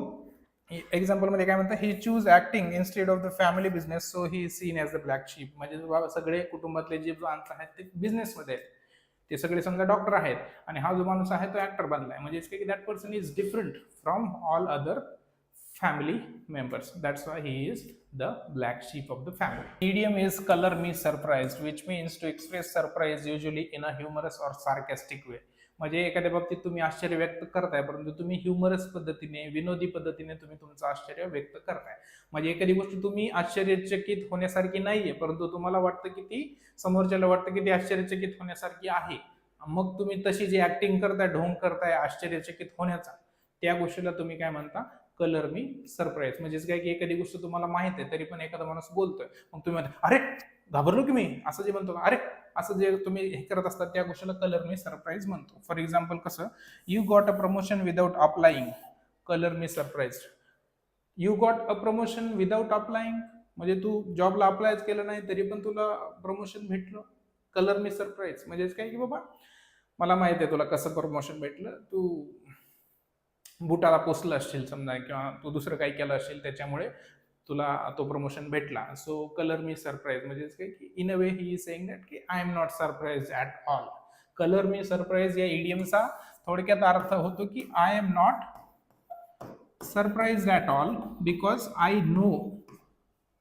एक्झाम्पल मध्ये काय म्हणतात, he choose acting instead of the family business so he seen as the black sheep. म्हणजे बाबा सगळे कुटुंबातले जे माणसं आहेत ते बिझनेसमध्ये आहेत, ते सगळे समजा डॉक्टर आहेत आणि हा जो माणूस आहे तो ऍक्टर बनलाय, म्हणजे की that person is different from all other family members. That's why he is the black sheep of the family. Idiom is color me surprised, which means to express surprise usually in a humorous or sarcastic way. म्हणजे एखाद्या बाबतीत तुम्ही आश्चर्य व्यक्त करताय परंतु तुम्ही humorous पद्धतीने, विनोदी पद्धतीने तुम्ही तुमचं आश्चर्य व्यक्त करताय. म्हणजे एखादी गोष्ट तुम्ही आश्चर्यचकित होण्यासारखी नाहीये परंतु तुम्हाला वाटतं की ती, समोरच्याला वाटतं की ती आश्चर्यचकित होण्यासारखी आहे, मग तुम्ही तशी जी ऍक्टिंग करताय, ढोंग करताय आश्चर्यचकित होण्याचा, त्या गोष्टीला तुम्ही काय म्हणता, कलर मी सरप्राईज. म्हणजेच काय की एखादी गोष्ट तुम्हाला माहित आहे तरी पण एखादा माणूस बोलतोय, मग तुम्ही म्हणता अरे घाबरलो की मी, असं जे म्हणतो अरे असं जे तुम्ही हे करत असतात त्या गोष्टीला कलर मी सरप्राईज म्हणतो. फॉर एक्झाम्पल कसं, you got a promotion without applying, colour me surprise. You got a promotion without applying, म्हणजे तू जॉबला अप्लायच केलं नाही तरी पण तुला प्रमोशन भेटलं, कलर मी सरप्राईज. म्हणजेच काय की बाबा मला माहित आहे तुला कसं प्रमोशन भेटलं, तू बुटाला पोचलं असशील समजा किंवा तू दुसरं काही केलं असेल त्याच्यामुळे तुला तो प्रमोशन भेटला. सो कलर मी सरप्राईज म्हणजे काय की in a way he is saying that की I am not surprise at all. Colour me surprise या इडियमचा थोडक्यात अर्थ होतो की I am not surprise at all because I know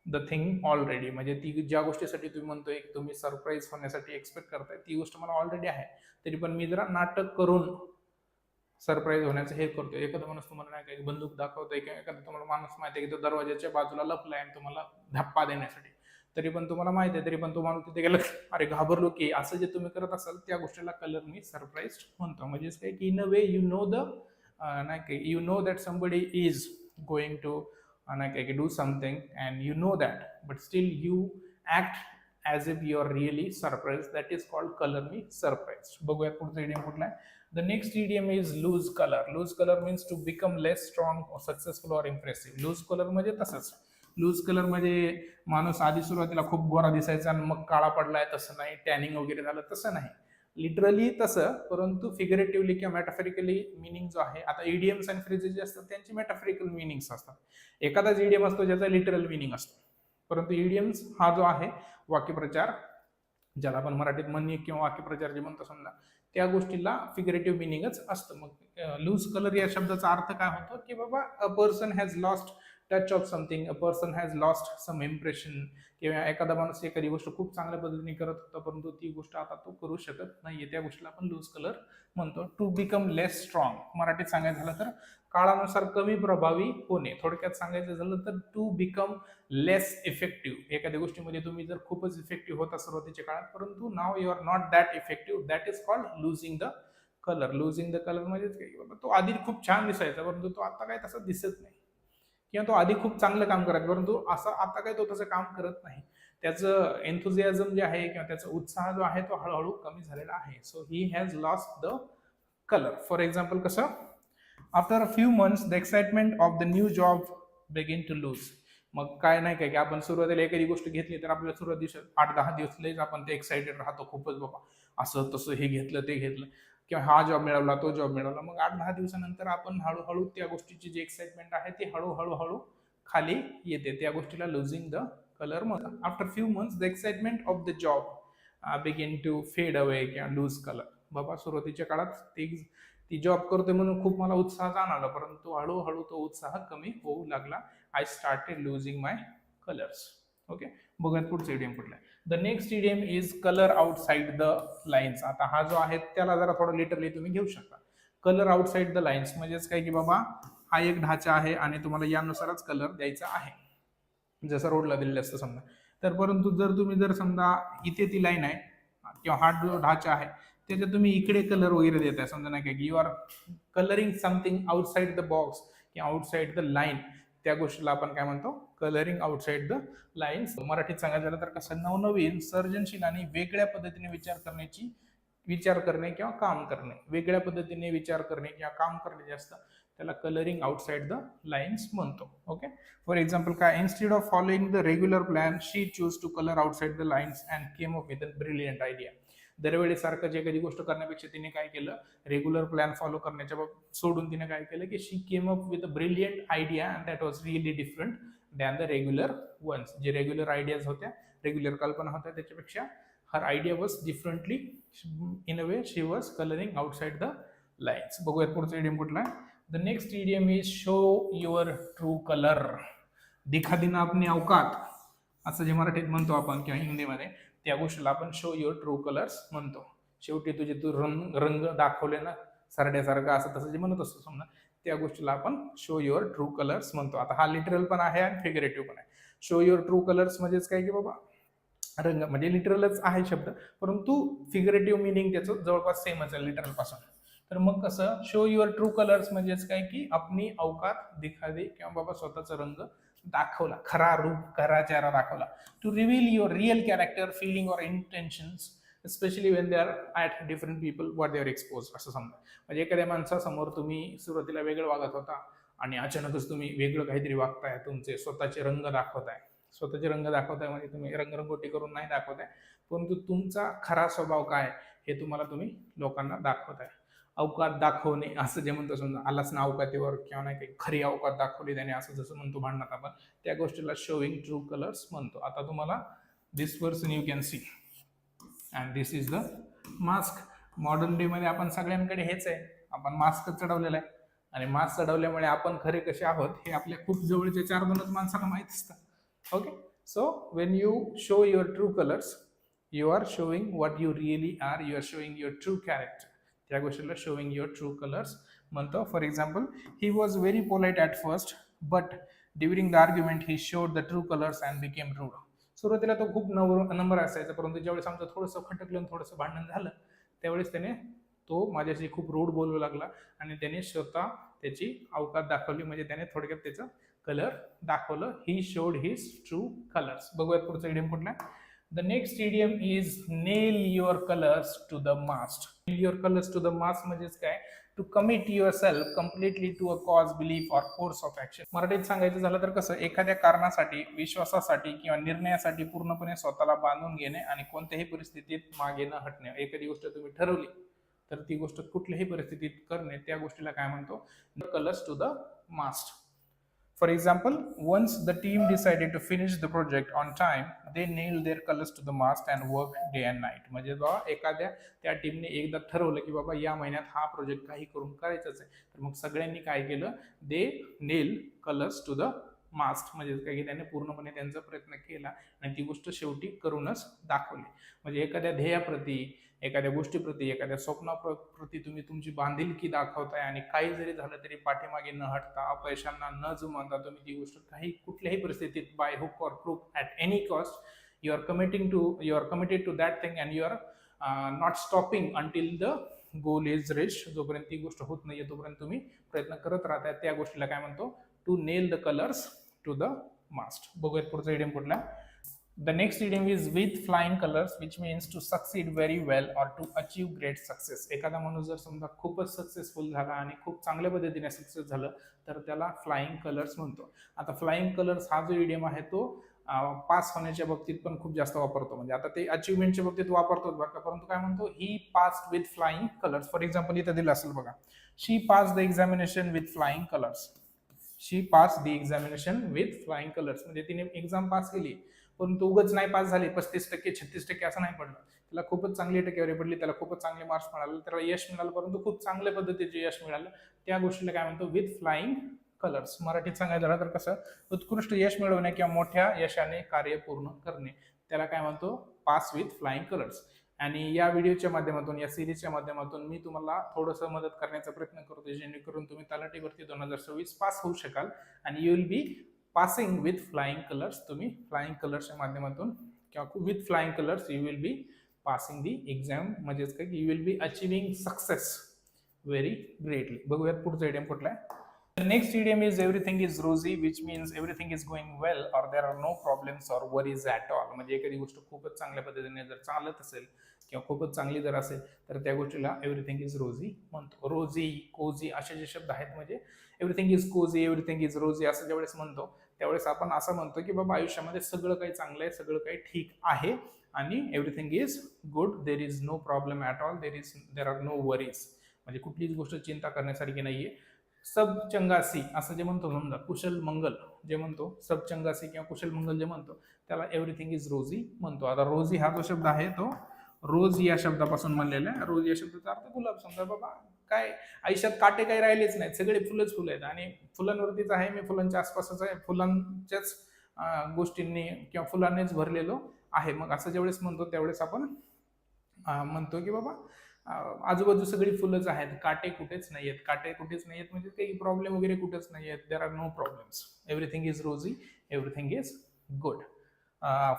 the thing already. म्हणजे ती ज्या गोष्टीसाठी तुम्ही म्हणतोय तुम्ही सरप्राईज होण्यासाठी एक्सपेक्ट करताय ती गोष्ट मला ऑलरेडी आहे, तरी पण मी जरा नाटक करून सरप्राईज होण्याचं हे करतोय. एखादा माणूस तुम्हाला नाही काही बंदूक दाखवतोय किंवा एखादा तुम्हाला माणूस माहिती आहे की तो दरवाजाच्या बाजूला लपलाय आणि तुम्हाला धप्पा देण्यासाठी, तरी पण तुम्हाला माहिती आहे तरी पण तुम्हाला तिथे गेलं अरे घाबरलो की, असं जे तुम्ही करत असाल त्या गोष्टीला कलर मी सरप्राईज म्हणतो. म्हणजेच काय की in a way you know the नाही काय you know that somebody is going to नाही काय की do something and you know that but still you act as if you are really surprise, that is called colour me surprise. बघूया पुढचा idiom कुठला आहे. The next idiom is lose color. Lose color means to become less strong or successful or impressive. Lose color म्हणजे तसंच. Loose colour म्हणजे माणूस आधी सुरुवातीला खूप गोरा दिसायचा आणि मग काळा पडलाय तसं नाही, टॅनिंग वगैरे झालं तसं नाही, लिटरली तसं, परंतु फिगरेटिव्हली किंवा मेटाफरिकली मिनिंग जो आहे. आता इडियम्स आणि फ्रेजेस जे असतात त्यांचे मेटाफरिकल मिनिंग्स असतात. एखादाच इडियम असतो ज्याचा लिटरल मिनिंग असतो, परंतु इडियम्स हा जो आहे वाक्यप्रचार, ज्याला आपण मराठीत म्हणी किंवा वाक्यप्रचार जे म्हणतो समजा, त्या गोष्टीला फिगरेटिव्ह मिनिंगच असतं. मग लूज कलर या शब्दाचा अर्थ काय होतो की बाबा a person has lost touch of something, a person has lost some impression, किंवा एखादा माणूस एखादी गोष्ट खूप चांगल्या पद्धतीने करत होता परंतु ती गोष्ट आता तो करू शकत नाहीये, त्या गोष्टीला आपण लूज कलर म्हणतो. टू बिकम लेस स्ट्रॉंग, मराठीत सांगायचं झालं तर काळानुसार कमी प्रभावी होणे. थोडक्यात सांगायचं झालं तर टू बिकम लेस इफेक्टिव्ह. एखाद्या गोष्टीमध्ये तुम्ही जर खूपच इफेक्टिव्ह होता सुरुवातीच्या काळात परंतु now you are not that effective, that is called losing the colour. Losing the colour म्हणजेच काय बाबा तो आधी खूप छान दिसायचा परंतु तो आता काय तसं दिसत नाही, किंवा तो आधी खूप चांगलं काम करायचा परंतु असं आता काय तो तसं काम करत नाही. त्याचं एन्थुझियाझम जे आहे किंवा त्याचा उत्साह जो आहे तो हळूहळू कमी झालेला आहे. So he has lost the colour. For example कसं, after a few months the excitement of the new job begin to lose. मग काय नाही काय की आपण सुरुवातीला एखादी गोष्ट घेतली तर आपल्याला सुरुवात दिवसात 8-10 दिवस लयच आपण ते एक्साइटेड राहतो खूपच बाबा, असं तसं हे घेतलं ते घेतलं किंवा हा जॉब मिळवला तो जॉब मिळवला. मग 8-10 दिवसानंतर आपण हळूहळू त्या गोष्टीची जी एक्साइटमेंट आहे ती हळूहळू खाली येते. त्या गोष्टीला लुझिंग द कलर म्हणतात. After few months the excitement of the job begin to fade away किंवा लूज कलर. बाबा सुरुवातीच्या काळात ती जॉब करतोय म्हणून खूप मला उत्साह जाणवला, परंतु हळूहळू तो उत्साह कमी होऊ लागला. I started losing my colours. Okay, बघूयात पुढचं इडियम कुठलं आहे. The next idiom is colour outside the lines. आता हा जो आहे त्याला जरा थोडं लिटरली तुम्ही घेऊ शकता. कलर आउटसाइड द लाईन्स म्हणजेच काय की बाबा हा एक ढाचा आहे आणि तुम्हाला यानुसारच कलर द्यायचा आहे, जसं रोडला दिलेलं असतं समजा. तर परंतु तुम्ही जर समजा इथे ती लाईन आहे किंवा हा जो ढाचा आहे त्याच्यात तुम्ही इकडे कलर वगैरे देताय, समजा नाही का की you are colouring something outside the box किंवा आउटसाइड द लाईन, त्या गोष्टीला आपण काय म्हणतो, कलरिंग आउटसाइड द लाईन्स. मराठीत सांगायचं झालं तर कसं, नवनवीन सर्जनशील आणि वेगळ्या पद्धतीने विचार करणे किंवा काम करणे, वेगळ्या पद्धतीने विचार करणे किंवा काम करणे जास्त, त्याला कलरिंग आउटसाइड द लाईन्स म्हणतो. ओके, फॉर एक्झाम्पल काय, instead of following the regular plan she choose to colour outside the lines and came up with a brilliant idea. दरवेळी सारखं जे एखादी गोष्ट करण्यापेक्षा तिने काय केलं, रेग्युलर प्लॅन फॉलो करण्याच्या सोडून तिने काय केलं की she came up with a brilliant idea and that was really different than the regular ones. जे रेग्युलर आयडियाज होत्या, रेग्युलर कल्पना होत्या, त्याच्यापेक्षा her idea was differently in a way she was colouring outside the lines. बघूयात पुढचं idiom कुठला आहे. The next idiom is show your true colour. दिखा दिना अपनी औकात असं जे मराठीत म्हणतो आपण किंवा हिंदीमध्ये, त्या गोष्टीला आपण शो युअर ट्रू कलर्स म्हणतो. शेवटी तुझे तू रंग दाखवले ना सरड्यासारखं असं तसं जे म्हणत असतो समजा, त्या गोष्टीला आपण शो युअर ट्रू कलर्स म्हणतो. आता हा लिटरल पण आहे आणि फिगरेटिव्ह पण आहे. शो युअर ट्रू कलर्स म्हणजेच काय की बाबा रंग म्हणजे लिटरलच आहे शब्द, परंतु फिगरेटिव्ह मिनिंग त्याचं जवळपास सेमच आहे लिटरल पासून. तर मग कसं, शो युअर ट्रू कलर्स म्हणजेच काय की अपनी अवकात दिखावे किंवा बाबा स्वतःचा रंग दाखवला, खरा रूप, खरा चेहरा दाखवला. To reveal your real character, feeling or intentions specially when they are at different people what they are expose. असं समजा म्हणजे एखाद्या माणसासमोर तुम्ही सुरुवातीला वेगळं वागत होता आणि अचानकच तुम्ही वेगळं काहीतरी वागताय, तुमचे स्वतःचे रंग दाखवताय. स्वतःचे रंग दाखवताय म्हणजे तुम्ही रंगरंगोटी करून नाही दाखवताय, परंतु तुमचा खरा स्वभाव काय हे तुम्ही लोकांना दाखवताय. अवकात दाखवणे असं जे म्हणतो, समजा आलाच ना अवकातीवर किंवा नाही काही खरी अवकात दाखवली त्याने असं जसं म्हणतो भांडणात आपण, त्या गोष्टीला शोविंग ट्रू कलर्स म्हणतो. आता तुम्हाला this person you can see and this is the mask. Modern day मध्ये आपण सगळ्यांकडे हेच आहे, आपण मास्क चढवलेला आहे आणि मास्क चढवल्यामुळे आपण खरे कसे आहोत हे आपल्या खूप जवळच्या 4-2 माणसांना माहित असतं. Okay, so when you show your true colours you are showing what you really are, you are showing your true character. त्या गोष्टीला शोविंग युअर ट्रू कलर्स म्हणतो. For example, he was very polite at first but during the argument he showed the true colours and became rude. सुरुवातीला तो खूप number असायचा, परंतु ज्यावेळेस आमचं थोडंसं खटकलं आणि थोडंसं भांडण झालं त्यावेळेस त्याने तो माझ्याशी खूप रूड बोलू लागला आणि त्याने स्वतः त्याची अवकात दाखवली, म्हणजे त्याने थोडक्यात त्याचं कलर दाखवलं. He showed his true colours. बघूयात पुढचं इडियम कुठला आहे. The next idiom is nail your colors to the mast. Nail your colors to the mast म्हणजेच काय, to commit yourself completely to a cause, belief or course of action. मराठीत सांगायचं झालं तर कसं, एखाद्या कारणासाठी, विश्वासासाठी किंवा निर्णयासाठी पूर्णपणे स्वतःला बांधून घेणे आणि कोणत्याही परिस्थितीत मागे न हटणे. एखादी गोष्ट तुम्ही ठरवली तर ती गोष्ट कुठल्याही परिस्थितीत करणे, त्या गोष्टीला काय म्हणतो, the colors to the mast. For example, once the team decided to finish the project on time, they nailed their colors to the mast and worked day and night. म्हणजे बाबा एखाद्या त्या टीमने एकदा ठरवलं की बाबा या महिन्यात हा प्रोजेक्ट काही करून करायचाच आहे, तर मग सगळ्यांनी काय केलं, दे नेल कलर्स टू द मास्ट. म्हणजे काय की त्याने पूर्णपणे त्यांचा प्रयत्न केला आणि ती गोष्ट शेवटी करूनच दाखवली. म्हणजे एखाद्या ध्येयाप्रती, एखाद्या गोष्टीप्रती, एखाद्या स्वप्नाप्रती तुम्ही तुमची बांधिलकी दाखवताय आणि काही जरी झालं तरी पाठीमागे न हटता, अपयशांना न जुमानता तुम्ही ती गोष्ट कुठल्याही परिस्थितीत by hook or crook at any cost you are committed to that thing and you are not stopping until the goal is reached. जोपर्यंत ती गोष्ट होत नाहीये तोपर्यंत तुम्ही प्रयत्न करत राहताय, त्या गोष्टीला काय म्हणतो, to nail the colours to the mast. बघूयात पुढचा इडियम कुठला. The next idiom is with flying colors, which means to succeed very well or to achieve great success. एखादा माणूस जर समजा खूपच सक्सेसफुल झाला आणि खूप चांगल्या पद्धतीने सक्सेस झालं तर त्याला फ्लाइंग कलर्स म्हणतो. आता फ्लाइंग कलर्स हा जो इडियम आहे तो पास होण्याच्या बाबतीत पण खूप जास्त वापरतो. म्हणजे आता ते अचिव्हमेंटच्या बाबतीत वापरतो बरं का, परंतु काय म्हणतो, he passed with flying colours. For example इथं दिलं असेल बघा, she pass the examination with flying colours. She pass the examination with flying colours म्हणजे तिने एक्झाम पास केली, परंतु उगच नाही पास झाली 35% 36% असं नाही पडलं. त्याला खूपच चांगली टक्केवारी पडली, त्याला खूपच चांगले मार्क्स मिळाले, त्याला यश मिळालं, परंतु खूप चांगल्या पद्धतीचे यश मिळालं. त्या गोष्टीला काय म्हणतो, विथ फ्लाइंग कलर्स. मराठीत सांगायचं झालं तर कसं, उत्कृष्ट यश मिळवणे किंवा मोठ्या यशाने कार्य पूर्ण करणे, त्याला काय म्हणतो, पास विथ फ्लाइंग कलर्स. आणि या व्हिडिओच्या माध्यमातून, या सिरीजच्या माध्यमातून मी तुम्हाला थोडंसं मदत करण्याचा प्रयत्न करतो, जेणेकरून तुम्ही तलाठी भरती 2026 पास होऊ शकाल आणि you will be passing with flying colours. तुम्ही फ्लाइंग कलर्सच्या माध्यमातून किंवा with flying colours you will be passing the exam, म्हणजेच काय, you will B achieving success very greatly. बघूयात पुढचा इडियम कुठला आहे. The next idiom is everything is rosy, which means everything is going well or there are no problems or worries at all. म्हणजे एखादी गोष्ट खूपच चांगल्या पद्धतीने जर चालत असेल किंवा खूपच चांगली जर असेल तर त्या गोष्टीला एव्हरीथिंग इज रोझी म्हणतो. रोझी, कोझी असे जे शब्द आहेत, म्हणजे everything is cosy, everything is rosy असं ज्यावेळेस म्हणतो त्यावेळेस आपण असं म्हणतो की बाबा आयुष्यामध्ये सगळं काही चांगलं आहे, सगळं काही ठीक आहे आणि everything is good, there is no problem at all, there are no worries. म्हणजे कुठलीच गोष्ट चिंता करण्यासारखी नाहीये. सब चंगासी असं जे म्हणतो, समजा कुशल मंगल जे म्हणतो, सब चंगासी किंवा कुशल मंगल जे म्हणतो त्याला एव्हरीथिंग इज रोझी म्हणतो. आता रोझी हा जो शब्द आहे तो रोज या शब्दापासून बनलेला आहे. रोज या शब्दाचा अर्थ गुलाब. समजा बाबा काय आयुष्यात काटे काही राहिलेच नाहीत, सगळे फुलंच फुलं आहेत आणि फुलांवरतीच आहे, मी फुलांच्या आसपासच आहे, फुलांच्याच गोष्टींनी किंवा फुलांनीच भरलेलो आहे. मग असं ज्यावेळेस म्हणतो त्यावेळेस आपण म्हणतो की बाबा आजूबाजू सगळी फुलंच आहेत, काटे कुठेच नाही आहेत. काटे कुठेच नाही आहेत म्हणजे काही प्रॉब्लेम वगैरे कुठेच नाही आहेत. There are no problems. Everything is rosy, everything is good.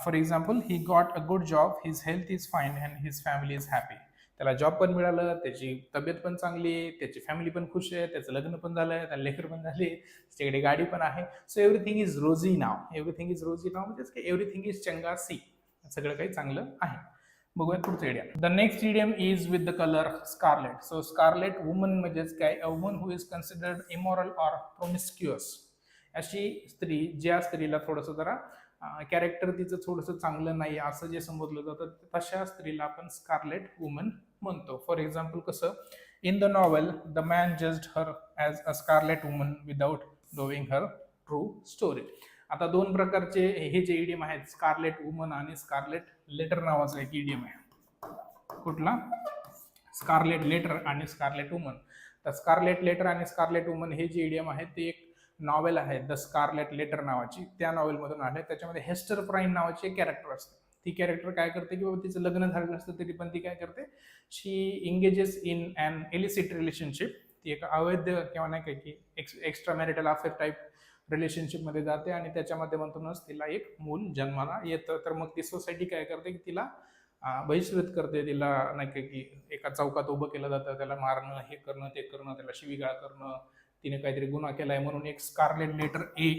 For example, he got a good job, his health is fine and his family is happy. त्याला जॉब पण मिळालं, त्याची तब्येत पण चांगली आहे, त्याची फॅमिली पण खुश आहे, त्याचं लग्न पण झालंय, त्याला लेकर पण झाले, त्याच्याकडे गाडी पण आहे. So everything is rosy now. Everything is rosy now म्हणजेच की एव्हरीथिंग इज चंगासी, सगळं काही चांगलं आहे. बघूयात पुढचं idiom. The next idiom is with the colour scarlet. So scarlet woman म्हणजेच काय, a woman who is considered immoral or promiscuous. अशी स्त्री, ज्या स्त्रीला थोडंसं जरा कॅरेक्टर तिचं थोडंसं चांगलं नाही असं जे संबोधलं जातं, तशा स्त्रीला आपण स्कारलेट वुमन म्हणतो. फॉर एक्झाम्पल कसं, in the novel the man judged her as a scarlet woman without knowing her true story. आता दोन प्रकारचे हे जे इडियम आहेत, स्कारलेट वुमन आणि स्कारलेट लेटर नावाचा एक इडियम आहे. कुठला? स्कारलेट लेटर आणि स्कारलेट वुमन. तर स्कारलेट लेटर आणि स्कारलेट वुमन हे जे इडियम आहे ते एक नॉवेल आहे, द स्कारलेट लेटर नावाची, त्या नॉवेलमधून आले. त्याच्यामध्ये हेस्टर प्राईम नावाची एक कॅरेक्टर असते. ती कॅरेक्टर काय करते की बाबा तिचं लग्न झालेलं असतं तरी पण ती काय करते, she engages in an illicit relationship. ती एक अवैध किंवा नाही काय की एक्स्ट्रा मॅरिटल अफेअर टाईप रिलेशनशिपमध्ये जाते आणि त्याच्या माध्यमातूनच तिला एक मूल जन्माला येतं. तर मग ती सोसायटी काय करते की तिला बहिष्कृत करते, तिला नाही काय की एका चौकात उभं केलं जातं, त्याला मारणं, हे करणं, ते करणं, त्याला शिवीगाळ करणं, तिने काहीतरी गुन्हा केलाय म्हणून एक स्कारलेट लेटर ए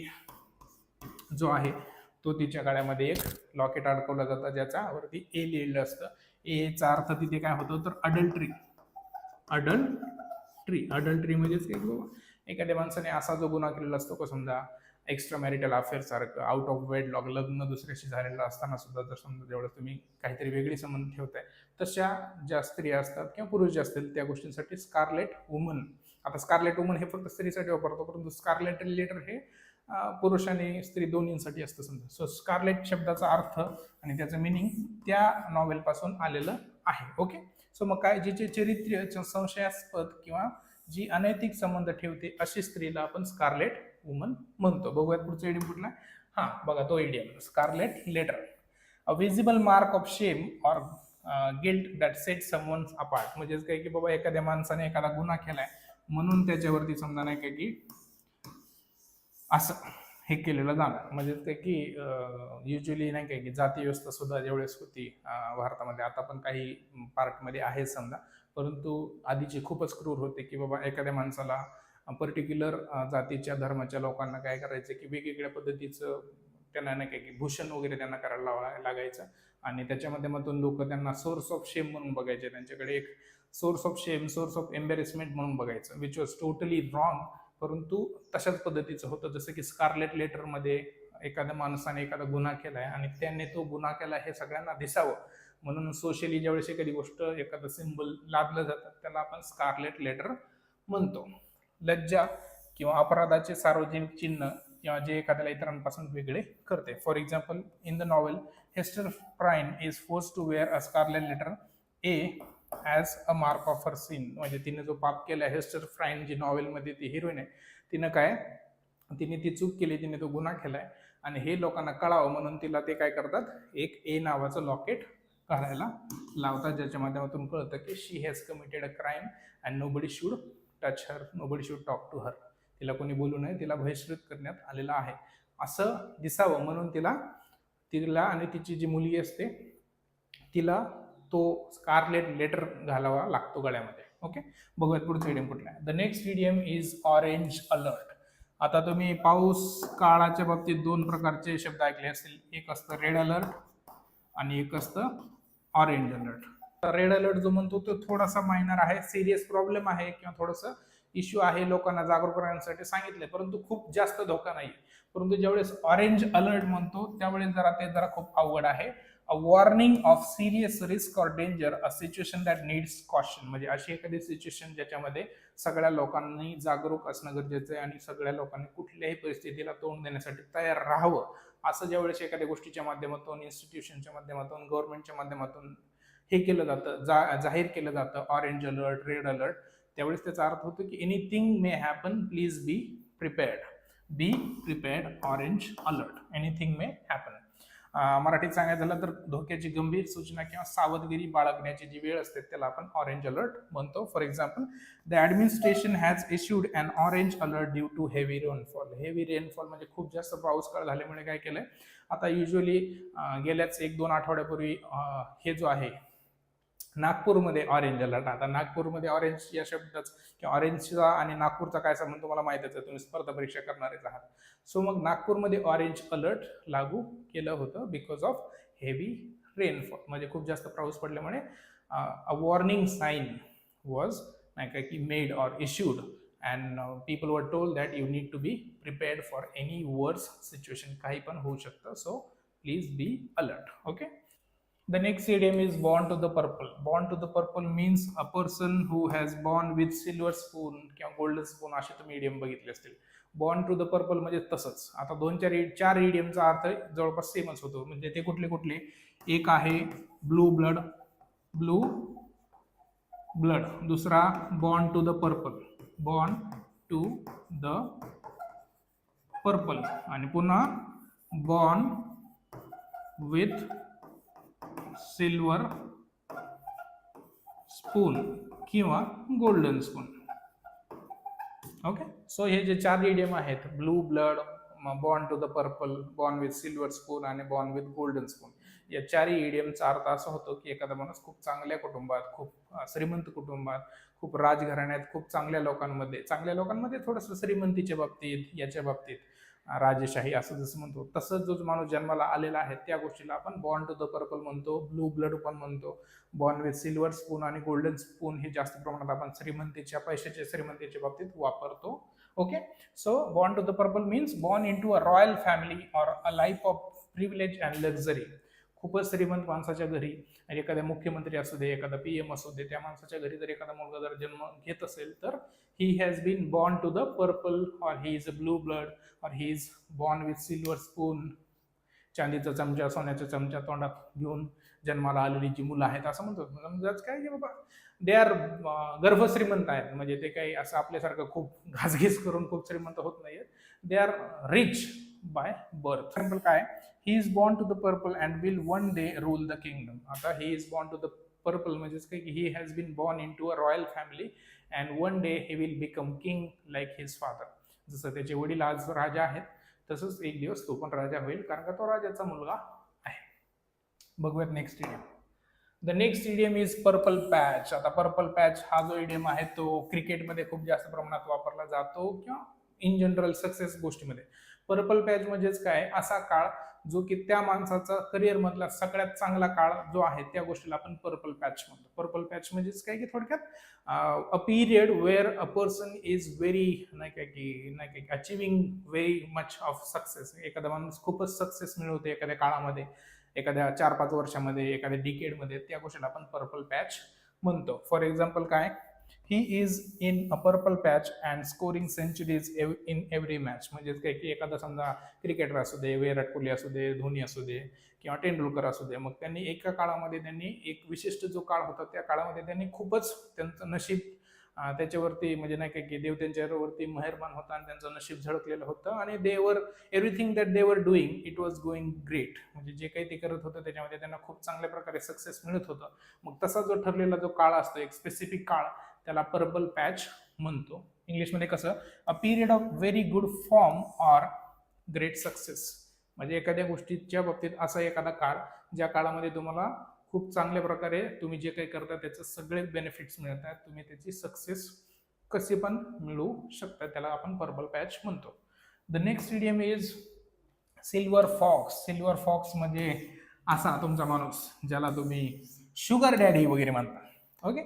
जो आहे तो तिच्या गळ्यामध्ये एक लॉकेट अडकवलं जातं, ज्याच्यावरती ए लिहिलेलं असतं. एचा अर्थ तिथे काय होतो तर अडल्ट्री. अडल्ट्री म्हणजेच एखाद्या माणसाने असा जो गुन्हा केलेला असतो का, समजा एक्स्ट्रा मॅरिटल अफेअर सारखं, आउट ऑफ वेडलॉक, लग्न दुसऱ्याशी झालेलं असताना सुद्धा जर समजा जेवढं तुम्ही काहीतरी वेगळी संबंध ठेवताय, तशा ज्या स्त्रिया असतात किंवा पुरुष जे असतील त्या गोष्टींसाठी स्कारलेट वुमन. आता स्कारलेट वुमन हे फक्त स्त्रीसाठी वापरतो, परंतु स्कारलेट लेटर हे पुरुष आणि स्त्री दोन्हींसाठी असतं समजा. सो स्कारलेट शब्दाचा अर्थ आणि त्याचं मिनिंग त्या नॉवेलपासून आलेलं आहे. ओके. सो मग काय, जिचे चरित्र संशयास्पद किंवा जी अनैतिक संबंध ठेवते अशी स्त्रीला आपण स्कारलेट वुमन म्हणतो. बघूयात पुढचा इडियम कुठला. हा बघा तो idiom, scarlet letter. A visible mark of shame or guilt that set someone apart. म्हणजेच काय की बाबा एखाद्या माणसाने एखादा गुन्हा केलाय म्हणून त्याच्यावरती समजा नाही काय की असं हे केलेलं जाणार. म्हणजे ते की युजली नाही काय की जाती व्यवस्था सुद्धा ज्यावेळेस होती भारतामध्ये, आता पण काही पार्टमध्ये आहे समजा, परंतु आधीची खूपच क्रूर होते की बाबा एखाद्या माणसाला पर्टिक्युलर जातीच्या धर्माच्या लोकांना काय करायचं की वेगवेगळ्या पद्धतीचं त्यांना नाही काय की भूषण वगैरे त्यांना करायला लागायचं आणि त्याच्या माध्यमातून लोक त्यांना सोर्स ऑफ शेम म्हणून बघायचे. त्यांच्याकडे एक source of shame, source of embarrassment म्हणून बघायचं, विच वॉज टोटली रॉंग. परंतु तशाच पद्धतीचं होतं जसं की स्कारलेट लेटरमध्ये एखाद्या माणसाने एखादा गुन्हा केलाय आणि त्याने तो गुन्हा केला हे सगळ्यांना दिसावं म्हणून सोशली ज्यावेळेस एखादी गोष्ट एखादं सिम्बल लादलं जातं त्याला आपण स्कारलेट लेटर म्हणतो. लज्जा किंवा अपराधाचे सार्वजनिक चिन्ह किंवा जे एखाद्याला इतरांपासून वेगळे करते. For example, in the novel Hester Prynne is force to wear a scarlet letter A as a mark of her sin. म्हणजे तिने जो पाप केला, हेस्टर फ्राइन जी नॉवेलमध्ये ती हिरोईन आहे, तिने ती चूक केली, तिने तो गुन्हा केलाय आणि हे लोकांना कळावं म्हणून तिला ते काय करतात, एक ए नावाचं लॉकेट घालायला लावतात, ज्याच्या माध्यमातून कळतं की she has committed a crime and nobody should touch her, nobody should talk to her. तिला कोणी बोलू नये, तिला बहिष्कृत करण्यात आलेलं आहे असं दिसावं म्हणून तिला आणि तिची जी मुलगी असते तिला तो स्कारलेट लेटर घालावा लागतो गळ्यामध्ये. ओके, बघूयात पुढचं इडियम कुठला आहे. The next idiom is orange alert. आता तुम्ही पाऊस काळाच्या बाबतीत दोन प्रकारचे शब्द ऐकले असतील, एक असतं रेड अलर्ट आणि एक असतं ऑरेंज अलर्ट. रेड अलर्ट जो म्हणतो तो थोडासा मायनर आहे, सिरियस प्रॉब्लेम आहे किंवा थोडंसं इश्यू आहे, लोकांना जागरूक करण्यासाठी सांगितले, परंतु खूप जास्त धोका नाही. परंतु ज्यावेळेस ऑरेंज अलर्ट म्हणतो त्यावेळेस जरा खूप अवघड आहे. A warning of serious risk or danger, a situation that needs caution. म्हणजे अशी एखादी सिच्युएशन ज्याच्यामध्ये सगळ्या लोकांनी जागरूक असणं गरजेचं आहे आणि सगळ्या लोकांनी कुठल्याही परिस्थितीला तोंड देण्यासाठी तयार राहावं. असं ज्यावेळेस एखाद्या गोष्टीच्या माध्यमातून, इन्स्टिट्यूशनच्या माध्यमातून, गव्हर्नमेंटच्या माध्यमातून हे केलं जातं, जाहीर केलं जातं ऑरेंज अलर्ट, रेड अलर्ट, त्यावेळेस त्याचा अर्थ होतो की anything may happen, please be prepared. B prepared, orange alert, anything may happen. मराठीत सांगायचं झालं तर धोक्याची गंभीर सूचना किंवा सावधगिरी बाळगण्याची जी वेळ असते त्याला आपण ऑरेंज अलर्ट म्हणतो. For example, the administration has issued an orange alert due to heavy rainfall. Heavy rainfall म्हणजे खूप जास्त पाऊस काळ झाल्यामुळे काय केलंय, आता युजली गेल्याच 1-2 आठवड्यापूर्वी हे जो आहे नागपूरमध्ये ऑरेंज अलर्ट. आता नागपूरमध्ये ऑरेंज या शब्दाचा किंवा ऑरेंजचा आणि नागपूरचा काय संबंध तुम्हाला माहितीच आहे, तुम्ही स्पर्धा परीक्षा करणारेच आहात. सो मग नागपूरमध्ये ऑरेंज अलर्ट लागू केलं होतं बिकॉज ऑफ हेवी रेनफॉल. म्हणजे खूप जास्त पाऊस पडल्यामुळे अ वॉर्निंग साईन वॉज नाही का की made or issued and people were told that you need to be prepared for any worse situation. काही पण होऊ शकतं, so please be alert. Okay. The next idiom is born to the purple. Born to the purple means a person who has born with silver spoon किंवा golden spoon असे तुम्ही idiom बघितले असतील. Born to the purple म्हणजे तसंच. आता 2-4 इडियमचा अर्थ जवळपास सेमच होतो. म्हणजे ते कुठले, एक आहे ब्लू ब्लड, दुसरा बॉर्न टू द पर्पल, आणि पुन्हा बॉर्न विथ सिल्वर स्पून किंवा गोल्डन स्पून. ओके, सो हे जे 4 इडियम आहेत, blue blood, born to the purple, born with silver spoon आणि बॉर्न विथ गोल्डन स्पून, या 4 इडियमचा अर्थ असा होतो की एखादा माणूस खूप चांगल्या कुटुंबात, खूप श्रीमंत कुटुंबात, खूप राजघराण्यात, खूप चांगल्या लोकांमध्ये थोडंसं श्रीमंतीच्या बाबतीत, याच्या बाबतीत राजेशाही असं जसं म्हणतो, तसंच जो माणूस जन्माला आलेला आहे त्या गोष्टीला आपण बॉर्न टू द पर्पल म्हणतो, ब्लू ब्लड पण म्हणतो. बॉर्न विथ सिल्वर स्पून आणि गोल्डन स्पून हे जास्त प्रमाणात आपण पैशाच्या श्रीमंतीच्या बाबतीत वापरतो. Okay, so born to the purple means born into a royal family or a life of privilege and luxury. खूपच श्रीमंत माणसाच्या घरी, एखाद्या मुख्यमंत्री असू दे, एखादा PM असू दे, त्या माणसाच्या घरी जर एखादा मुलगा जर जन्म घेत असेल तर he has been born to the purple or he is a blue blood or he is born with silver spoon. चांदीचा चमचा, सोन्याचा चमचा तोंडात घेऊन जन्माला आलेली जी मुलं आहेत असं म्हणतो. समजाच काय की बाबा दे आर गर्भश्रीमंत आहेत, म्हणजे ते काही असं आपल्यासारखं खूप घासघीस करून खूप श्रीमंत होत नाहीत. They are rich by birth. Example काय, he is born to the purple and will one day rule the kingdom. आता he is born to the purple म्हणजेच काय की he has been born into a royal family and one day he will become king like his father. जसं त्याचे वडील आज राजा आहेत तसंच एक दिवस तो पण राजा होईल, कारण का तो राजाचा मुलगा आहे. बघूयात next idiom. The next idiom is purple patch. आता पर्पल पॅच हा जो इडियम आहे तो क्रिकेटमध्ये खूप जास्त प्रमाणात वापरला जातो किंवा इन जनरल सक्सेस गोष्टीमध्ये. पर्पल पॅच म्हणजेच काय, असा काळ जो की त्या माणसाचा करिअर मधला सगळ्यात चांगला काळ जो आहे त्या गोष्टीला आपण पर्पल पॅच म्हणतो. पर्पल पॅच म्हणजेच काय की थोडक्यात a period where a person is very नाही काय achieving very much of success. एखादा माणूस खूपच सक्सेस मिळवते एखाद्या काळामध्ये, एखाद्या 4-5 वर्षामध्ये, एखाद्या डिकेडमध्ये, त्या गोष्टीला आपण पर्पल पॅच म्हणतो. फॉर एक्झाम्पल काय, he is in a purple patch and scoring centuries in every match. म्हणजेच काय की एखादा समजा क्रिकेटर असू दे, विराट कोहली असू दे, धोनी असू दे किंवा तेंडुलकर असू दे, मग त्यांनी एका काळामध्ये त्यांनी एक विशिष्ट जो काळ होता त्या काळामध्ये त्यांनी खूपच त्यांचं नशीब त्याच्यावरती म्हणजे नाही काय की देव त्यांच्यावरती मेहरबान होता आणि त्यांचं नशीब झळकलेलं होतं आणि देवर एव्हरीथिंग दॅट दे वर doing it was going great. म्हणजे जे काही ते करत होतं त्याच्यामध्ये त्यांना खूप चांगल्या प्रकारे सक्सेस मिळत होतं. मग तसा जो ठरलेला जो काळ असतो, एक स्पेसिफिक काळ, त्याला पर्पल पॅच म्हणतो. इंग्लिशमध्ये कसं, a period of very good form or great success. म्हणजे एखाद्या गोष्टीच्या बाबतीत असा एखादा काळ ज्या काळामध्ये तुम्हाला खूप चांगल्या प्रकारे तुम्ही जे काही करता त्याचे सगळे बेनिफिट्स मिळतात, तुम्ही त्याची सक्सेस कशी पण मिळवू शकता, त्याला आपण पर्पल पॅच म्हणतो. The next idiom is silver fox. Silver fox म्हणजे असा तुमचा माणूस ज्याला तुम्ही शुगर डॅडी वगैरे म्हणता. ओके,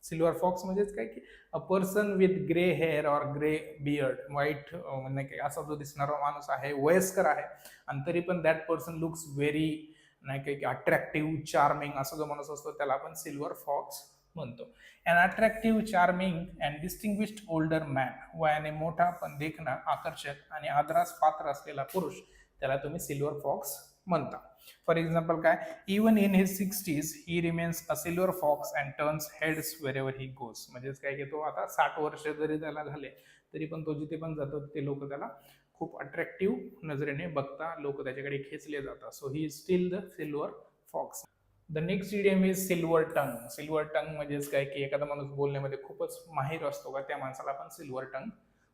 सिल्वर फॉक्स म्हणजेच काय की a person with grey hair or grey beard, white म्हणजे काय असा जो दिसणारा माणूस आहे, वयस्कर आहे आणि तरी पण दॅट पर्सन लुक्स व्हेरी नाही काय की अट्रॅक्टिव्ह, चार्मिंग, असा जो माणूस असतो त्याला आपण सिल्वर फॉक्स म्हणतो. An attractive, charming and distinguished older man, वयाने मोठा पण देखणा, आकर्षक आणि आदरास पात्र असलेला पुरुष, त्याला तुम्ही सिल्वर फॉक्स म्हणता. फॉर एक्झाम्पल काय, even in his 60s he remains a silver fox and turns heads wherever he goes. म्हणजेच काय की तो आता 60 वर्ष जरी त्याला झाले तरी पण तो जिथे पण जातो ते लोक त्याला खूप अट्रॅक्टिव्ह नजरेने बघता, लोक त्याच्याकडे खेचले जातात. So he is still the silver fox. The next idiom is silver tongue. Silver tongue म्हणजेच काय की एखादा माणूस बोलण्यामध्ये खूपच माहीर असतो का, त्या माणसाला आपण सिल्वर टंग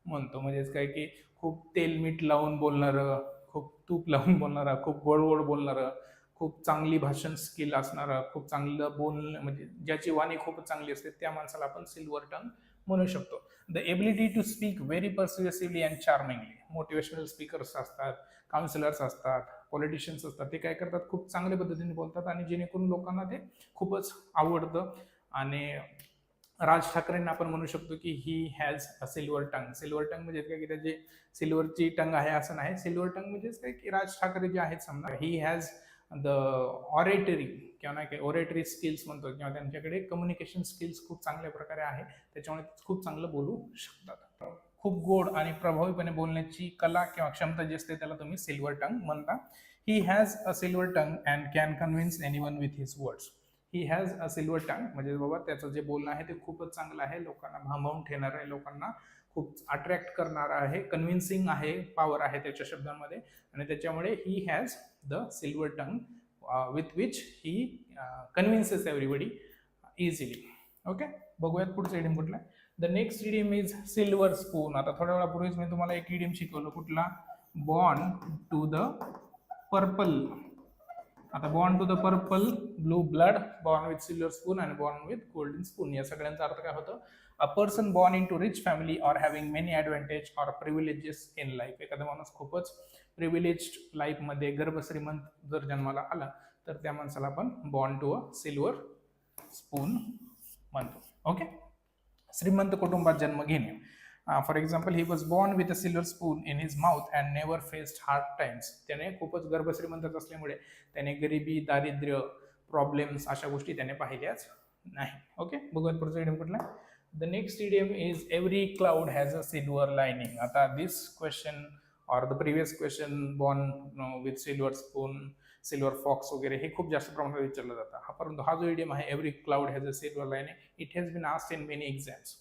म्हणतो. म्हणजेच काय की खूप तेल मीठ लावून बोलणारं, खूप तूप लावून बोलणारा, खूप गोड गोड बोलणारं, खूप चांगली भाषण स्किल असणारा, खूप चांगलं बोलणं म्हणजे ज्याची वाणी खूप चांगली असते त्या माणसाला आपण सिल्वर टंग म्हणू शकतो. The ability to speak very persuasively and charmingly. Motivational speakers असतात, काउन्सिलर्स असतात, पॉलिटिशियन्स असतात, ते काय करतात, खूप चांगल्या पद्धतीने बोलतात आणि जेणेकरून लोकांना ते खूपच आवडतं. आणि राज ठाकरेंना आपण म्हणू शकतो की he has a silver tongue. Silver tongue म्हणजे काय की त्याची सिल्वरची टंग आहे असं नाही. सिल्वर टंग म्हणजेच काय की राज ठाकरे जे आहेत समजा, ही हॅज द ऑरेटरी किंवा नाही काय ऑरेटरी स्किल्स म्हणतो, किंवा त्यांच्याकडे कम्युनिकेशन स्किल्स खूप चांगल्या प्रकारे आहे, त्याच्यामुळे खूप चांगलं बोलू शकतात. खूप गोड आणि प्रभावीपणे बोलण्याची कला किंवा क्षमता जी असते त्याला तुम्ही सिल्वर टंग म्हणता. He has a silver tongue and can convince anyone with his words. He has a silver tongue म्हणजे बाबा त्याचं जे बोलणं आहे ते खूपच चांगलं आहे, लोकांना भांबावून ठेवणार आहे, लोकांना खूप अट्रॅक्ट करणार आहे, कन्व्हिन्सिंग आहे, पॉवर आहे त्याच्या शब्दांमध्ये, आणि त्याच्यामुळे he has the silver tongue with which he convinces everybody easily. Okay, बघूयात पुढचं इडियम कुठला. The next idiom is silver spoon. आता थोड्या वेळापूर्वीच मी तुम्हाला एक इडियम शिकवलं, कुठला, बॉर्न टू द पर्पल. आता born to the purple blue blood, born with silver spoon आणि बॉर्न विथ गोल्डन स्पून, या सगळ्यांचा अर्थ काय होतं, a person born into rich family or having many advantage or privileges in life. एखादा माणूस खूपच प्रिव्हिलेज्ड लाईफमध्ये गर्भश्रीमंत जर जन्माला आला तर त्या माणसाला आपण born to a silver spoon म्हणतो. ओके, श्रीमंत कुटुंबात जन्म घेणे. For example, he was born with a silver spoon in his mouth and never faced hard times. त्याने खूपच गर्भश्रीमंत असल्यामुळे त्याने गरिबी, दारिद्र्य, प्रॉब्लेम्स अशा गोष्टी त्याने पाहिल्याच नाही. ओके, बघूयात पुढचं इडियम कुठला. The next idiom is every cloud has a silver lining. आता दिस क्वेश्चन और the previous question, born with silver spoon, silver fox वगैरे, हे खूप जास्त प्रमाणात विचारलं जातं. परंतु हा जो इडियम आहे, every cloud has a silver lining, it has been asked in many exams.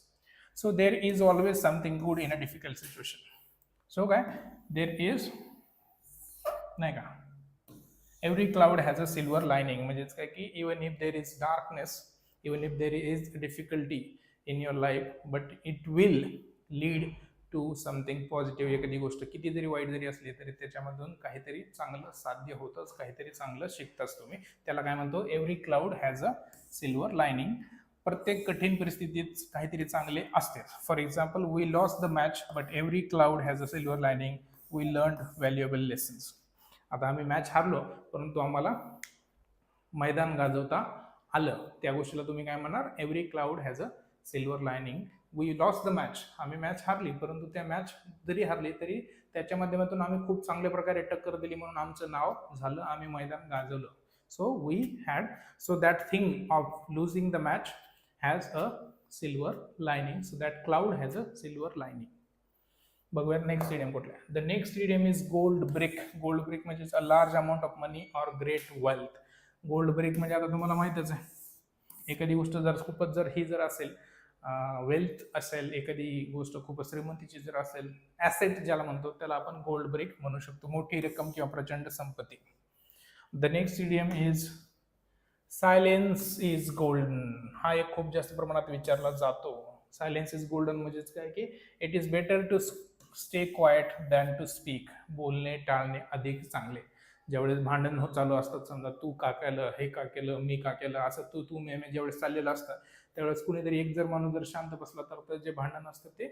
So there is always something good in a difficult situation. So काय, there is नाही का, every cloud has a silver lining. म्हणजेच काय की even if there is darkness, even if there is difficulty in your life, but it will lead to something positive. एखादी गोष्ट किती जरी वाईट जरी असली तरी त्याच्यामधून काहीतरी चांगलं साध्य होतच, काहीतरी चांगलं शिकताच तुम्ही. त्याला काय म्हणतो, every cloud has a silver lining. प्रत्येक कठीण परिस्थितीत काहीतरी चांगले असते. For example, we lost the match but every cloud has a silver lining. We learn valuable lessons. आता आम्ही मॅच हारलो, परंतु आम्हाला मैदान गाजवता आलं. त्या गोष्टीला तुम्ही काय म्हणणार? Every cloud has a silver lining. We lost the match. आम्ही मॅच हारली, परंतु त्या मॅच जरी हारली तरी त्याच्या माध्यमातून आम्ही खूप चांगल्या प्रकारे टक्कर दिली म्हणून आमचं नाव झालं, आम्ही मैदान गाजवलं. So we had, so that thing of losing the match has a silver lining. So that cloud has a silver lining. बघूयात नेक्स्ट इडियम कुठला. The next idiom is gold brick. Gold brick म्हणजे a large amount of money or great wealth. Gold brick म्हणजे आता तुम्हाला माहितच आहे, एखादी गोष्ट जर खूपच जर ही जर असेल, वेल्थ असेल, एखादी गोष्ट खूप श्रीमंतीची जर असेल, ॲसेट ज्याला म्हणतो त्याला आपण गोल्ड ब्रिक म्हणू शकतो, मोठी रक्कम किंवा प्रचंड संपत्ती. The next idiom is silence is golden. हा एक खूप जास्त प्रमाणात विचारला जातो. सायलेन्स इज गोल्डन म्हणजेच काय की it is better to stay quiet than to speak. बोलणे टाळणे अधिक चांगले. ज्यावेळेस भांडण चालू असतात, समजा तू का केलं, हे का केलं, मी का केलं, असं तू मी ज्यावेळेस चाललेलं असतं त्यावेळेस कुणीतरी एक जर माणूस जर शांत बसला तर जे भांडण असतं ते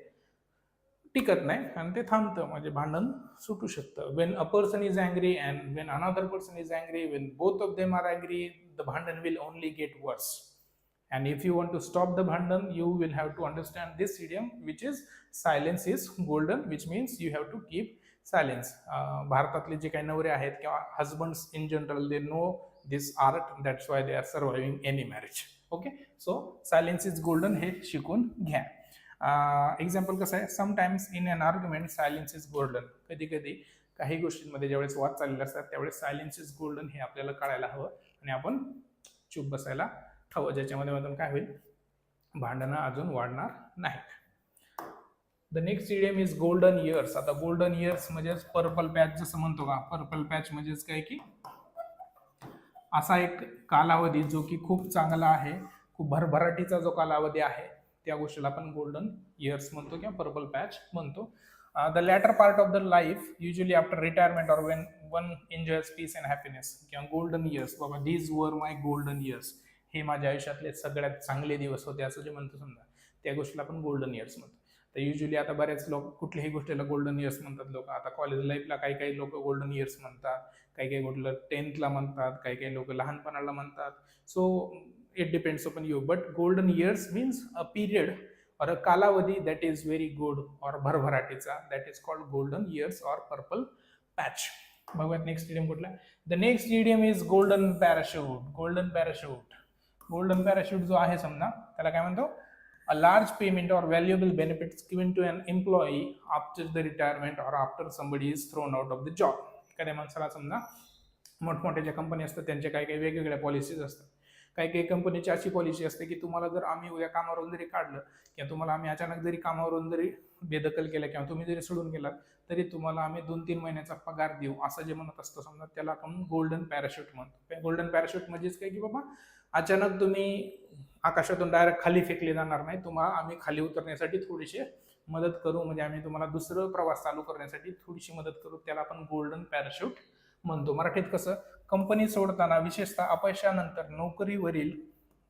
टिकत नाही आणि ते थांबतं, म्हणजे भांडण सुटू शकतं. When a person is angry and when another person is angry, when both of them are angry, the भांडण will only get worse. And if you want to stop the bhandan, you will have to understand this idiom, which is silence is golden, which means you have to keep silence. भारतातले जे काही नवरे आहेत किंवा husbands in general, they know this art, that's why they are surviving any marriage. Okay, so silence is golden हे शिकून घ्या. Example कसं आहे, sometimes in an argument silence is golden. कधी कधी काही गोष्टींमध्ये ज्यावेळेस वाद चाललेले असतात त्यावेळेस सायलेन्स इज गोल्डन हे आपल्याला कळायला हवं आणि आपण चूप बसायला हवं, ज्याच्यामध्ये मधून काय होईल, भांडणं अजून वाढणार नाहीत. The next idiom is golden years. आता गोल्डन इयर्स म्हणजेच पर्पल पॅच जसं म्हणतो का, पर्पल पॅच म्हणजेच काय की असा एक कालावधी जो की खूप चांगला आहे, खूप भरभराटीचा जो कालावधी आहे त्या गोष्टीला आपण गोल्डन इयर्स म्हणतो किंवा पर्पल पॅच म्हणतो. The latter part of the life usually after retirement or when one enjoys peace and happiness किंवा गोल्डन इयर्स. बाबा these were my golden years, हे माझ्या आयुष्यातले सगळ्यात चांगले दिवस होते असं जे म्हणतो समजा, त्या गोष्टीला आपण गोल्डन इयर्स म्हणतो. तर युजली आता बऱ्याच लोक कुठल्याही गोष्टीला गोल्डन इयर्स म्हणतात लोक. आता कॉलेज लाईफला काही काही लोक गोल्डन इयर्स म्हणतात, काही काही गोष्टीला 10th म्हणतात, काही काही लोक लहानपणाला म्हणतात. So it depends upon you, but golden years means a period or a कालावधी that is very good or भरभराटीचा, that is called golden years or purple patch. बघूयात नेक्स्ट इडियम कुठला. The next idiom is golden parachute. Golden parachute, golden parachute जो आहे समजा त्याला काय म्हणतो, a large payment or valuable benefits given to an employee after the retirement or after somebody is thrown out of the job. एखाद्या माणसाला समजा मोठमोठ्या ज्या कंपनी असतात त्यांच्या काही काही वेगवेगळ्या पॉलिसीज असतात. काही काही कंपनीची अशी पॉलिसी असते की तुम्हाला जर आम्ही उद्या कामावरून जरी काढलं किंवा तुम्हाला आम्ही अचानक जरी कामावरून जरी बेदखल केलं किंवा तुम्ही जरी सोडून गेलात तरी तुम्हाला आम्ही 2-3 महिन्याचा पगार देऊ असं जे म्हणत असतो समजा, त्याला आपण गोल्डन पॅराशूट म्हणतो. गोल्डन पॅराशूट म्हणजेच काय की बाबा अचानक तुम्ही आकाशातून डायरेक्ट खाली फेकले जाणार नाही, तुम्हाला आम्ही खाली उतरण्यासाठी थोडीशी मदत करू, म्हणजे आम्ही तुम्हाला दुसरं प्रवास चालू करण्यासाठी थोडीशी मदत करू, त्याला आपण गोल्डन पॅराशूट म्हणतो. मराठीत कसं, कंपनी सोडताना विशेषतः अपयशानंतर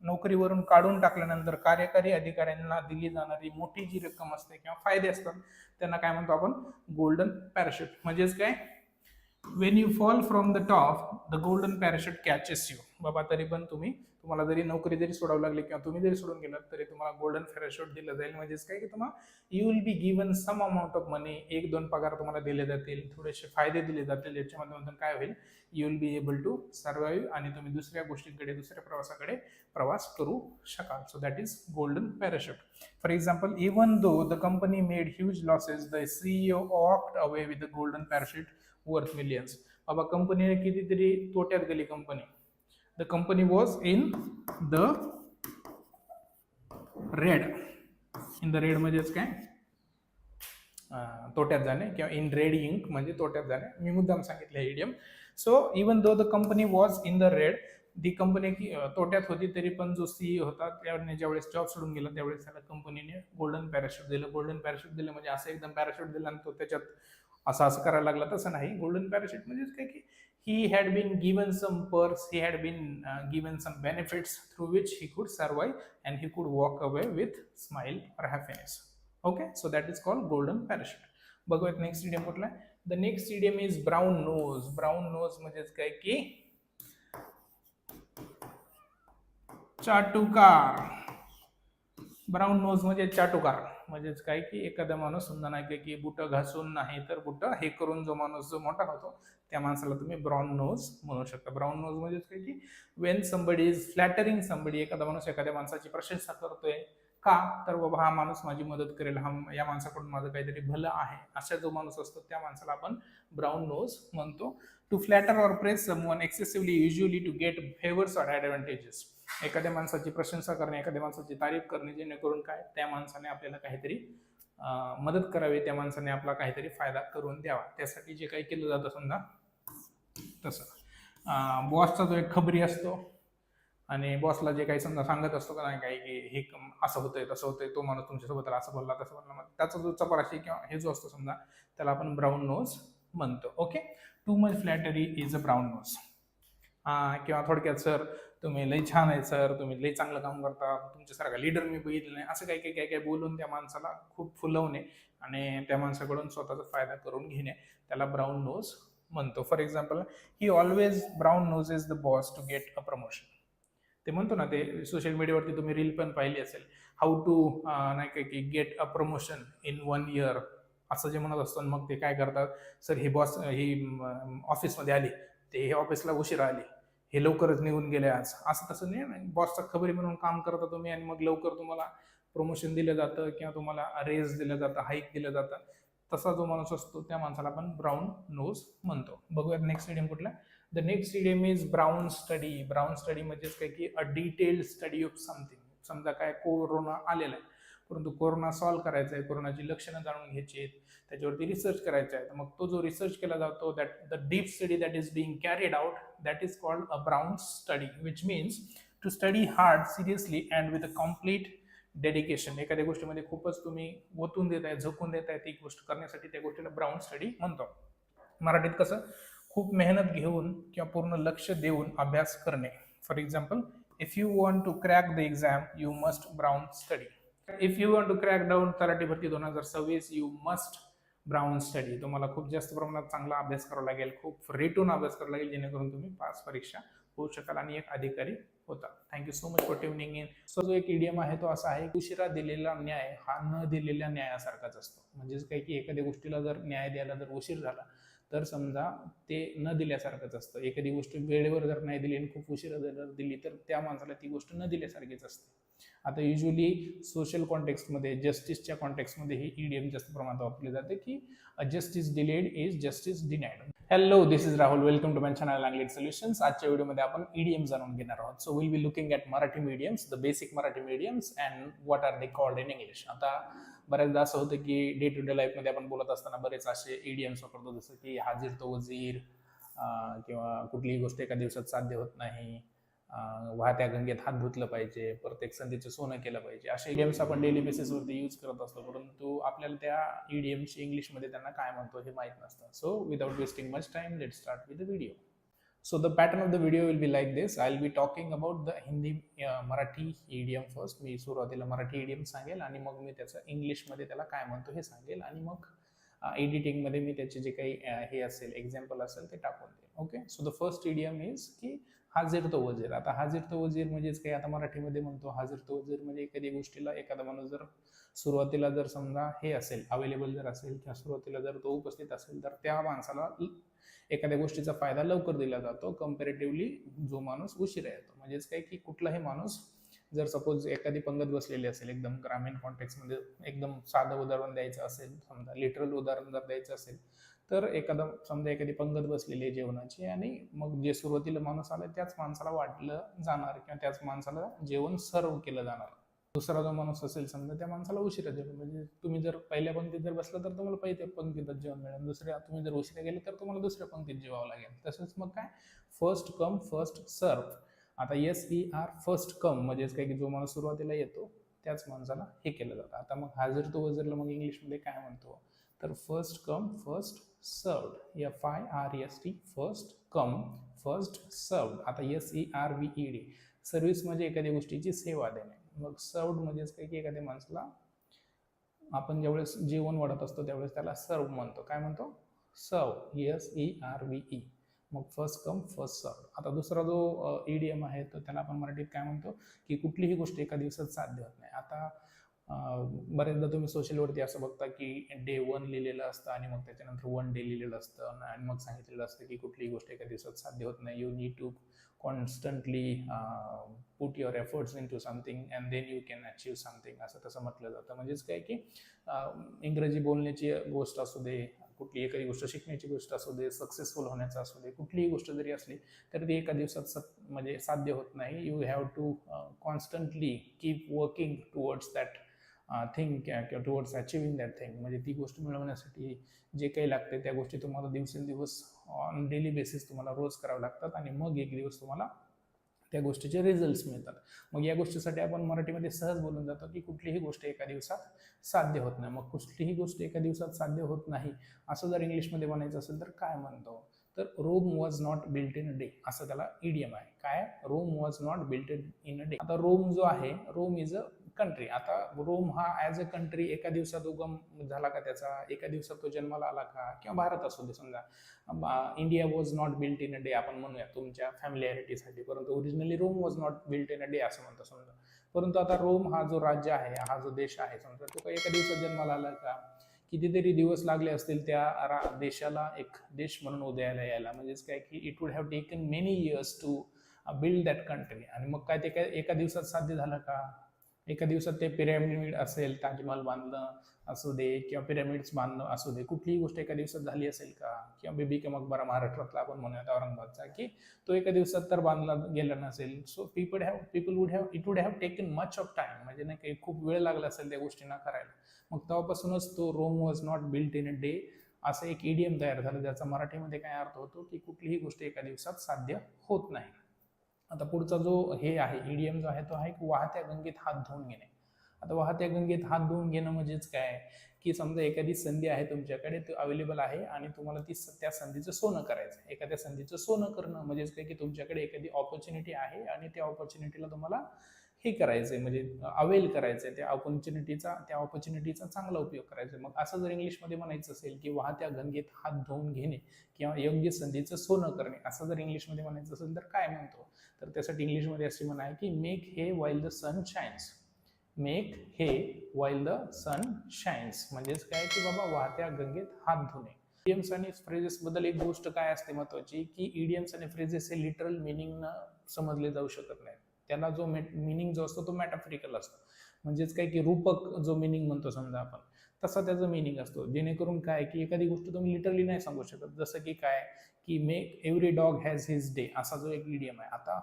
नोकरीवरून काढून टाकल्यानंतर कार्यकारी अधिकाऱ्यांना दिली जाणारी मोठी जी रक्कम असते किंवा फायदे असतात त्यांना काय म्हणतो आपण, गोल्डन पॅराशूट. म्हणजेच काय, Wien you fall from the top the golden parachute catches you. बाबा तरी पण तुम्हाला जरी नोकरी जरी सोडावं लागली किंवा तुम्ही जरी सोडून गेलात तरी तुम्हाला गोल्डन पॅराशूट दिलं जाईल. म्हणजेच काय की तुम्हाला you will be given some amount of money, 1-2 पगार तुम्हाला दिले जातील, थोडेसे फायदे दिले जातील, याच्या माध्यमातून काय होईल, you will be able to survive आणि तुम्ही दुसऱ्या गोष्टींकडे, दुसऱ्या प्रवासाकडे प्रवास करू शकाल. So that is golden parachute. For example, even though the company made huge losses the CEO walked away with the golden parachute worth millions. बाबा कंपनीने कितीतरी तोट्यात गेली कंपनी, the company was in the red. In the red म्हणजेच काय, तोट्यात जाणे किंवा इन रेड इंक म्हणजे तोट्यात जाणे. मी मुद्दाम सांगितलं हे idiom. So even though the company was in the red, the company तोट्यात होती तरी पण जो CEO होता त्याने ज्यावेळेस जॉब सोडून गेला त्यावेळेस त्याला कंपनीने गोल्डन पॅराशूट दिलं. गोल्डन पॅराशूट दिलं म्हणजे असं एकदम पॅराशूट दिला आणि तो त्याच्यात असं करायला लागला तसं नाही. गोल्डन पॅराशूट म्हणजेच काय की he had been given some perks, he had been given some benefits through which he could survive and he could walk away with smile or happiness. Okay, so that is called golden parachute. बघूयात next idiom कुठला. The next idiom is brown nose. Brown nose म्हणजेच काय की चाटुकार. Brown knows म्हणजे चाटुकार म्हणजेच काय की एखादा माणूस समजा नाही की बुट घासून नाही तर बुट हे करून जो माणूस जो मोठा होतो त्या माणसाला तुम्ही ब्राऊन नोज म्हणू शकता. ब्राऊन नोज म्हणजेच काय की वेन समबडी इज फ्लॅटरिंग समबडी, एखादा माणूस एखाद्या माणसाची प्रशंसा करतोय का तर बाबा हा माणूस माझी मदत करेल, हा या माणसाकडून माझं काहीतरी भलं आहे, असा जो माणूस असतो त्या माणसाला आपण ब्राऊन नोज म्हणतो. To flatter or press someone excessively usually to get favours or advantages. एखाद्या माणसाची प्रशंसा करणे, एखाद्या माणसाची तारीफ करणे, जेणेकरून काय त्या माणसाने आपल्याला काहीतरी मदत करावी, त्या माणसाने आपला काहीतरी फायदा करून द्यावा, त्यासाठी जे काही केलं जातं समजा तसं. बॉसचा जो एक खबरी असतो आणि बॉसला जे काही समजा सांगत असतो का नाही काही की हे असं होतंय तसं होतंय, तो माणूस तुमच्यासोबत असं बोलला तसं बोलला, मग त्याचा जो चपराशी किंवा हे जो असतो समजा त्याला आपण ब्राऊन नोज म्हणतो. Okay, too much flattery is a brown nose. किंवा थोडक्यात सर तुम्ही लई छान आहे, सर तुम्ही लई चांगलं काम करता, तुमच्यासारखा लीडर मी बघितलं नाही, असं काही काही काही काही बोलून त्या माणसाला खूप फुलवणे आणि त्या माणसाकडून स्वतःचा फायदा करून घेणे त्याला ब्राऊन नोज म्हणतो. For example, he always brown nose is the boss to get a promotion. ते म्हणतो ना, ते सोशल मीडियावरती तुम्ही रील पण पाहिली असेल, हाऊ टू नाही काय की gate a promotion in 1 year असं जे म्हणत असतो. मग ते काय करतात, सर ही बॉस ही ऑफिसमध्ये आली, ते हे ऑफिसला उशिरा आली, हे लवकरच निघून गेले आज, असं तसं नाही. बॉसचा खबरी म्हणून काम करता तुम्ही आणि मग लवकर तुम्हाला प्रमोशन दिलं जातं किंवा तुम्हाला रेज दिलं जातं, हाईक दिलं जातं. तसा जो माणूस असतो त्या माणसाला आपण ब्राऊन नोज म्हणतो. बघूयात नेक्स्ट इडियम कुठला. The next idiom is brown study. Brown study म्हणजेच काय की a detailed study of something. समजा काय कोरोना आलेला आहे, परंतु कोरोना सॉल्व्ह करायचा आहे, कोरोनाची लक्षणं जाणून घ्यायची आहेत, त्याच्यावरती रिसर्च करायचा आहे. मग तो जो रिसर्च केला जातो, that the deep study that is being carried out, that is called a brown study, which means to study hard seriously and with a complete dedication. एखाद्या गोष्टीमध्ये खूपच तुम्ही ओतून देत आहे, झोकून देत आहे ती गोष्ट करण्यासाठी, त्या गोष्टीला ब्राऊन स्टडी म्हणतो. मराठीत कसं, खूप मेहनत घेऊन किंवा पूर्ण लक्ष देऊन अभ्यास करणे. For example, if you want to crack the exam you must brown study. If you want to crack down तलाठी भरती 2026 यू मस्ट ब्राऊन स्टडी. तुम्हाला खूप जास्त प्रमाणात चांगला अभ्यास करावा लागेल, खूप रेटून अभ्यास करावा लागेल, जेणेकरून तुम्ही पास परीक्षा होऊ शकाल आणि एक अधिकारी होता. Thank you so much for tuning in. So जो एक इडियम आहे तो असा आहे, उशिरा दिलेला न्याय हा न दिलेल्या न्यायासारखाच असतो. म्हणजेच काय की एखाद्या गोष्टीला जर न्याय द्यायला जर उशीर झाला तर समजा ते न दिल्यासारखंच असतं. एखादी गोष्ट वेळेवर जर नाही दिली आणि खूप उशिरा जर दिली तर त्या माणसाला ती गोष्ट न दिल्यासारखीच असते. आता युजली सोशल कॉन्टेक्स्टमध्ये, जस्टिसच्या कॉन्टेक्स्टमध्ये ही ईडीएम जास्त प्रमाणात वापरले जाते की justice delayed is justice denied. Hello, this is Rahul, welcome to my channel language solutions. आजच्या व्हिडिओमध्ये आपण ईडीएम जाणून घेणार आहोत. So will be looking at Marathi idioms, the basic Marathi idioms and what are they called in English. आता बऱ्याचदा असं होतं की डे टू डे लाईफमध्ये आपण बोलत असताना बरेच असे ईडीएम्स वापरतो, जसं की हाजीर तो वजीर, किंवा कुठलीही गोष्ट एका दिवसात साध्य होत नाही, वाहत्या गंगेत हात धुतलं पाहिजे, प्रत्येक संधीचं सोनं केलं पाहिजे, असे ईडीएम्स आपण डेली बेसिसवरती यूज करत असतो. परंतु आपल्याला त्या ईडीएमची इंग्लिशमध्ये त्यांना काय म्हणतो हे माहीत नसतं. So without wasting much time, let start with the video. So the pattern of the video will be like this. I'll be talking about the Hindi Marathi idiom first. मी सुरुवातीला मराठी idiom सांगेल आणि मग मी त्याचं इंग्लिशमध्ये त्याला काय म्हणतो हे सांगेल आणि मग एडिटिंगमध्ये मी त्याचे जे काही हे असेल एक्झाम्पल असेल ते टाकून देईल. Okay, so the first idiom is की हाजीर तो वजीर. आता हाजीर तो वजीर म्हणजेच काही आता मराठीमध्ये म्हणतो हाजीर तो वजीर म्हणजे एखादी गोष्टीला एखादा माणूस जर सुरुवातीला जर समजा हे असेल अवेलेबल जर असेल किंवा सुरुवातीला जर तो उपस्थित असेल तर त्या माणसाला एखाद्या गोष्टीचा फायदा लवकर दिला जातो कम्पॅरेटिव्हली जो माणूस उशिरा येतो. म्हणजेच काय की कुठलाही माणूस जर सपोज एखादी पंगत बसलेली असेल, एकदम ग्रामीण कॉन्टेक्स्टमध्ये एकदम साधं उदाहरण द्यायचं असेल, समजा लिटरल उदाहरण जर द्यायचं असेल तर समजा एखादी पंगत बसलेली आहे जेवणाची आणि मग जे सुरुवातीला माणूस आला त्याच माणसाला वाटलं जाणार किंवा त्याच माणसाला जेवण सर्व केलं जाणार. दुसरा जो माणूस असेल समजा त्या माणसाला उशिरा जेवण, म्हणजे तुम्ही जर पहिल्या पंक्तीत जर बसला तर तुम्हाला पहिल्या पंक्तीतच जेवण मिळेल, दुसऱ्या तुम्ही जर उशिरा गेले तर तुम्हाला दुसऱ्या पंक्तीत जेवावं लागेल. तसंच मग काय फर्स्ट कम फर्स्ट सर्व. आता SER फर्स्ट कम म्हणजेच काय की जो माणूस सुरुवातीला येतो त्याच माणसाला हे केलं जातं. आता मग हाजीर तो वजीरला मग इंग्लिशमध्ये काय म्हणतो तर first come first served, FIRST first come first served. आता SERVED सर्व्हिस म्हणजे एखाद्या गोष्टीची सेवा देणे. मग सर्व्ड म्हणजेच काय की एखाद्या माणसाला आपण ज्यावेळेस जेवण वाढत असतो त्यावेळेस त्याला सर्व म्हणतो. काय म्हणतो? सर्व, SERVE. मग फर्स्ट कम फर्स्ट सर्व. आता दुसरा जो इडियम आहे तर त्याला आपण मराठीत काय म्हणतो की कुठलीही गोष्ट एका दिवसात साध्य होत नाही. आता बरेचदा तुम्ही सोशलवरती असं बघता की डे 1 लिहिलेलं असतं आणि मग त्याच्यानंतर 1 डे लिहिलेलं असतं आणि मग सांगितलेलं असतं की कुठलीही गोष्ट एका दिवसात साध्य होत नाही. You need to constantly put your efforts into something and then you can achieve something, असं तसं म्हटलं जातं. म्हणजेच काय की इंग्रजी बोलण्याची गोष्ट असू दे, कुठली एखादी गोष्ट शिकण्याची गोष्ट असू दे, सक्सेसफुल होण्याचं असू दे, कुठलीही गोष्ट जरी असली तर ती एका दिवसात म्हणजे साध्य होत नाही. You have to constantly keep working towards that thing किंवा टुवर्ड्स अचिव्हिंग दॅट थिंग. म्हणजे ती गोष्ट मिळवण्यासाठी जे काही लागते त्या गोष्टी तुम्हाला दिवसेंदिवस ऑन डेली बेसिस तुम्हाला रोज करावं लागतात आणि मग एक दिवस तुम्हाला त्या गोष्टीचे रिझल्ट्स मिळतात. मग या गोष्टीसाठी आपण मराठीमध्ये सहज बोलून जातो की कुठलीही गोष्ट एका दिवसात साध्य होत नाही. मग कुठलीही गोष्ट एका दिवसात साध्य होत नाही असं जर इंग्लिशमध्ये म्हणायचं असेल तर काय म्हणतो, तर Rome was not built in a day, असं त्याला इडियम आहे. काय? Rome was not built in a day. आता रोम जो आहे, रोम इज अ कंट्री. आता रोम हा ॲज अ कंट्री एका दिवसात उगम झाला का त्याचा, एका दिवसात तो जन्माला आला का, किंवा भारत असू दे समजा India was not built in a day आपण म्हणूया तुमच्या फॅमिलिअरिटीसाठी, परंतु originally Rome was not built in a day असं म्हणतो समजा. परंतु आता रोम हा जो राज्य आहे, हा जो देश आहे समजा, तो एका दिवसात जन्माला आला का, कितीतरी दिवस लागले असतील त्या देशाला एक देश म्हणून उदयाला यायला. म्हणजेच काय की it would have taken many years to build that country. आणि मग काय ते काय एका दिवसात साध्य झालं का? एका दिवसात ते पिरॅमिड असेल, ताजमहल बांधणं असू दे किंवा पिरॅमिड्स बांधणं असू दे, कुठलीही गोष्ट एका दिवसात झाली असेल का? किंवा बीबी का मकबरा महाराष्ट्रातला आपण म्हणूयात औरंगाबादचा, की तो एका दिवसात तर बांधला गेला नसेल. So people would have taken much of time. म्हणजे नाही काही खूप वेळ लागला असेल त्या गोष्टींना करायला. मग तेव्हापासूनच तो Rome was not built in a day असं एक इडियम तयार झालं, ज्याचा मराठीमध्ये काय अर्थ होतो की कुठलीही गोष्ट एका दिवसात साध्य होत नाही. आता पुढचा जो हे आहे इडियम जो आहे तो आहे वाहत्या गंगेत हात धुवून घेणे. आता वाहत्या गंगेत हात धुवून घेणं म्हणजेच काय की समजा एखादी संधी आहे तुमच्याकडे, ती अवेलेबल आहे आणि तुम्हाला त्या संधीचं सोनं करायचं. एखाद्या संधीचं सोनं करणं म्हणजेच काय की तुमच्याकडे एखादी ऑपॉर्च्युनिटी आहे आणि त्या ऑपॉर्च्युनिटीला तुम्हाला हे करायचंय, म्हणजे अवेल करायचंय, त्या ऑपॉर्च्युनिटीचा चांगला उपयोग करायचा. मग असं जर इंग्लिशमध्ये म्हणायचं असेल की वाहत्या गंगेत हात धुवून घेणे किंवा योग्य संधीचं सोनं करणे, असं जर इंग्लिशमध्ये म्हणायचं असेल तर काय म्हणतो, तर त्यासाठी इंग्लिशमध्ये अशी म्हण आहे की make hay while the sun shines. Make hay while the sun shines म्हणजेच काय की बाबा वाहत्या गंगेत हात धुणे. इडियम्स आणि फ्रेजेस बद्दल एक गोष्ट काय असते महत्वाची, की इडियम्स आणि फ्रेजेस हे लिटरल मिनिंग समजले जाऊ शकत नाही. त्याला जो मिनिंग जो असतो तो मॅटाफरिकल असतो. म्हणजेच काय की रूपक जो मिनिंग म्हणतो समजा आपण, तसा त्याचा मिनिंग असतो. जेणेकरून काय की एखादी गोष्ट तुम्ही लिटरली नाही सांगू शकत. जसं की काय की make every dog has his day असा जो एक इडियम आहे. आता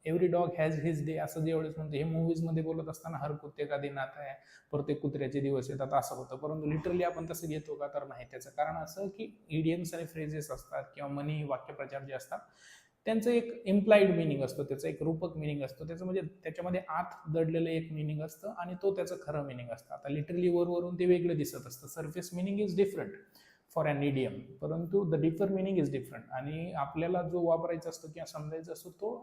every dog has his day असं जेवढेच म्हणतो, हे मूवीज मध्ये बोलत असताना हर कुत्ते का दिन आता आहे, प्रत्येक कुत्र्याचे दिवस येतात असं होतं. परंतु लिटरली आपण तसं घेतो का, तर नाही. त्याचं कारण असं की इडियम्स आणि फ्रेजेस असतात किंवा म्हणी वाक्यप्रचार जे असतात त्यांचं एक इम्प्लाइड मिनिंग असतो, त्याचं एक रूपक मिनिंग असतो, त्याचं म्हणजे त्याच्यामध्ये आत दडलेलं एक मिनिंग असतं आणि तो त्याचं खरं मिनिंग असतं. आता लिटरली वरून ते वेगळं दिसत असतं, surface meaning is different for an idiom, परंतु the deeper meaning is different. आणि आपल्याला जो वापरायचा असतो किंवा समजायचा असतो तो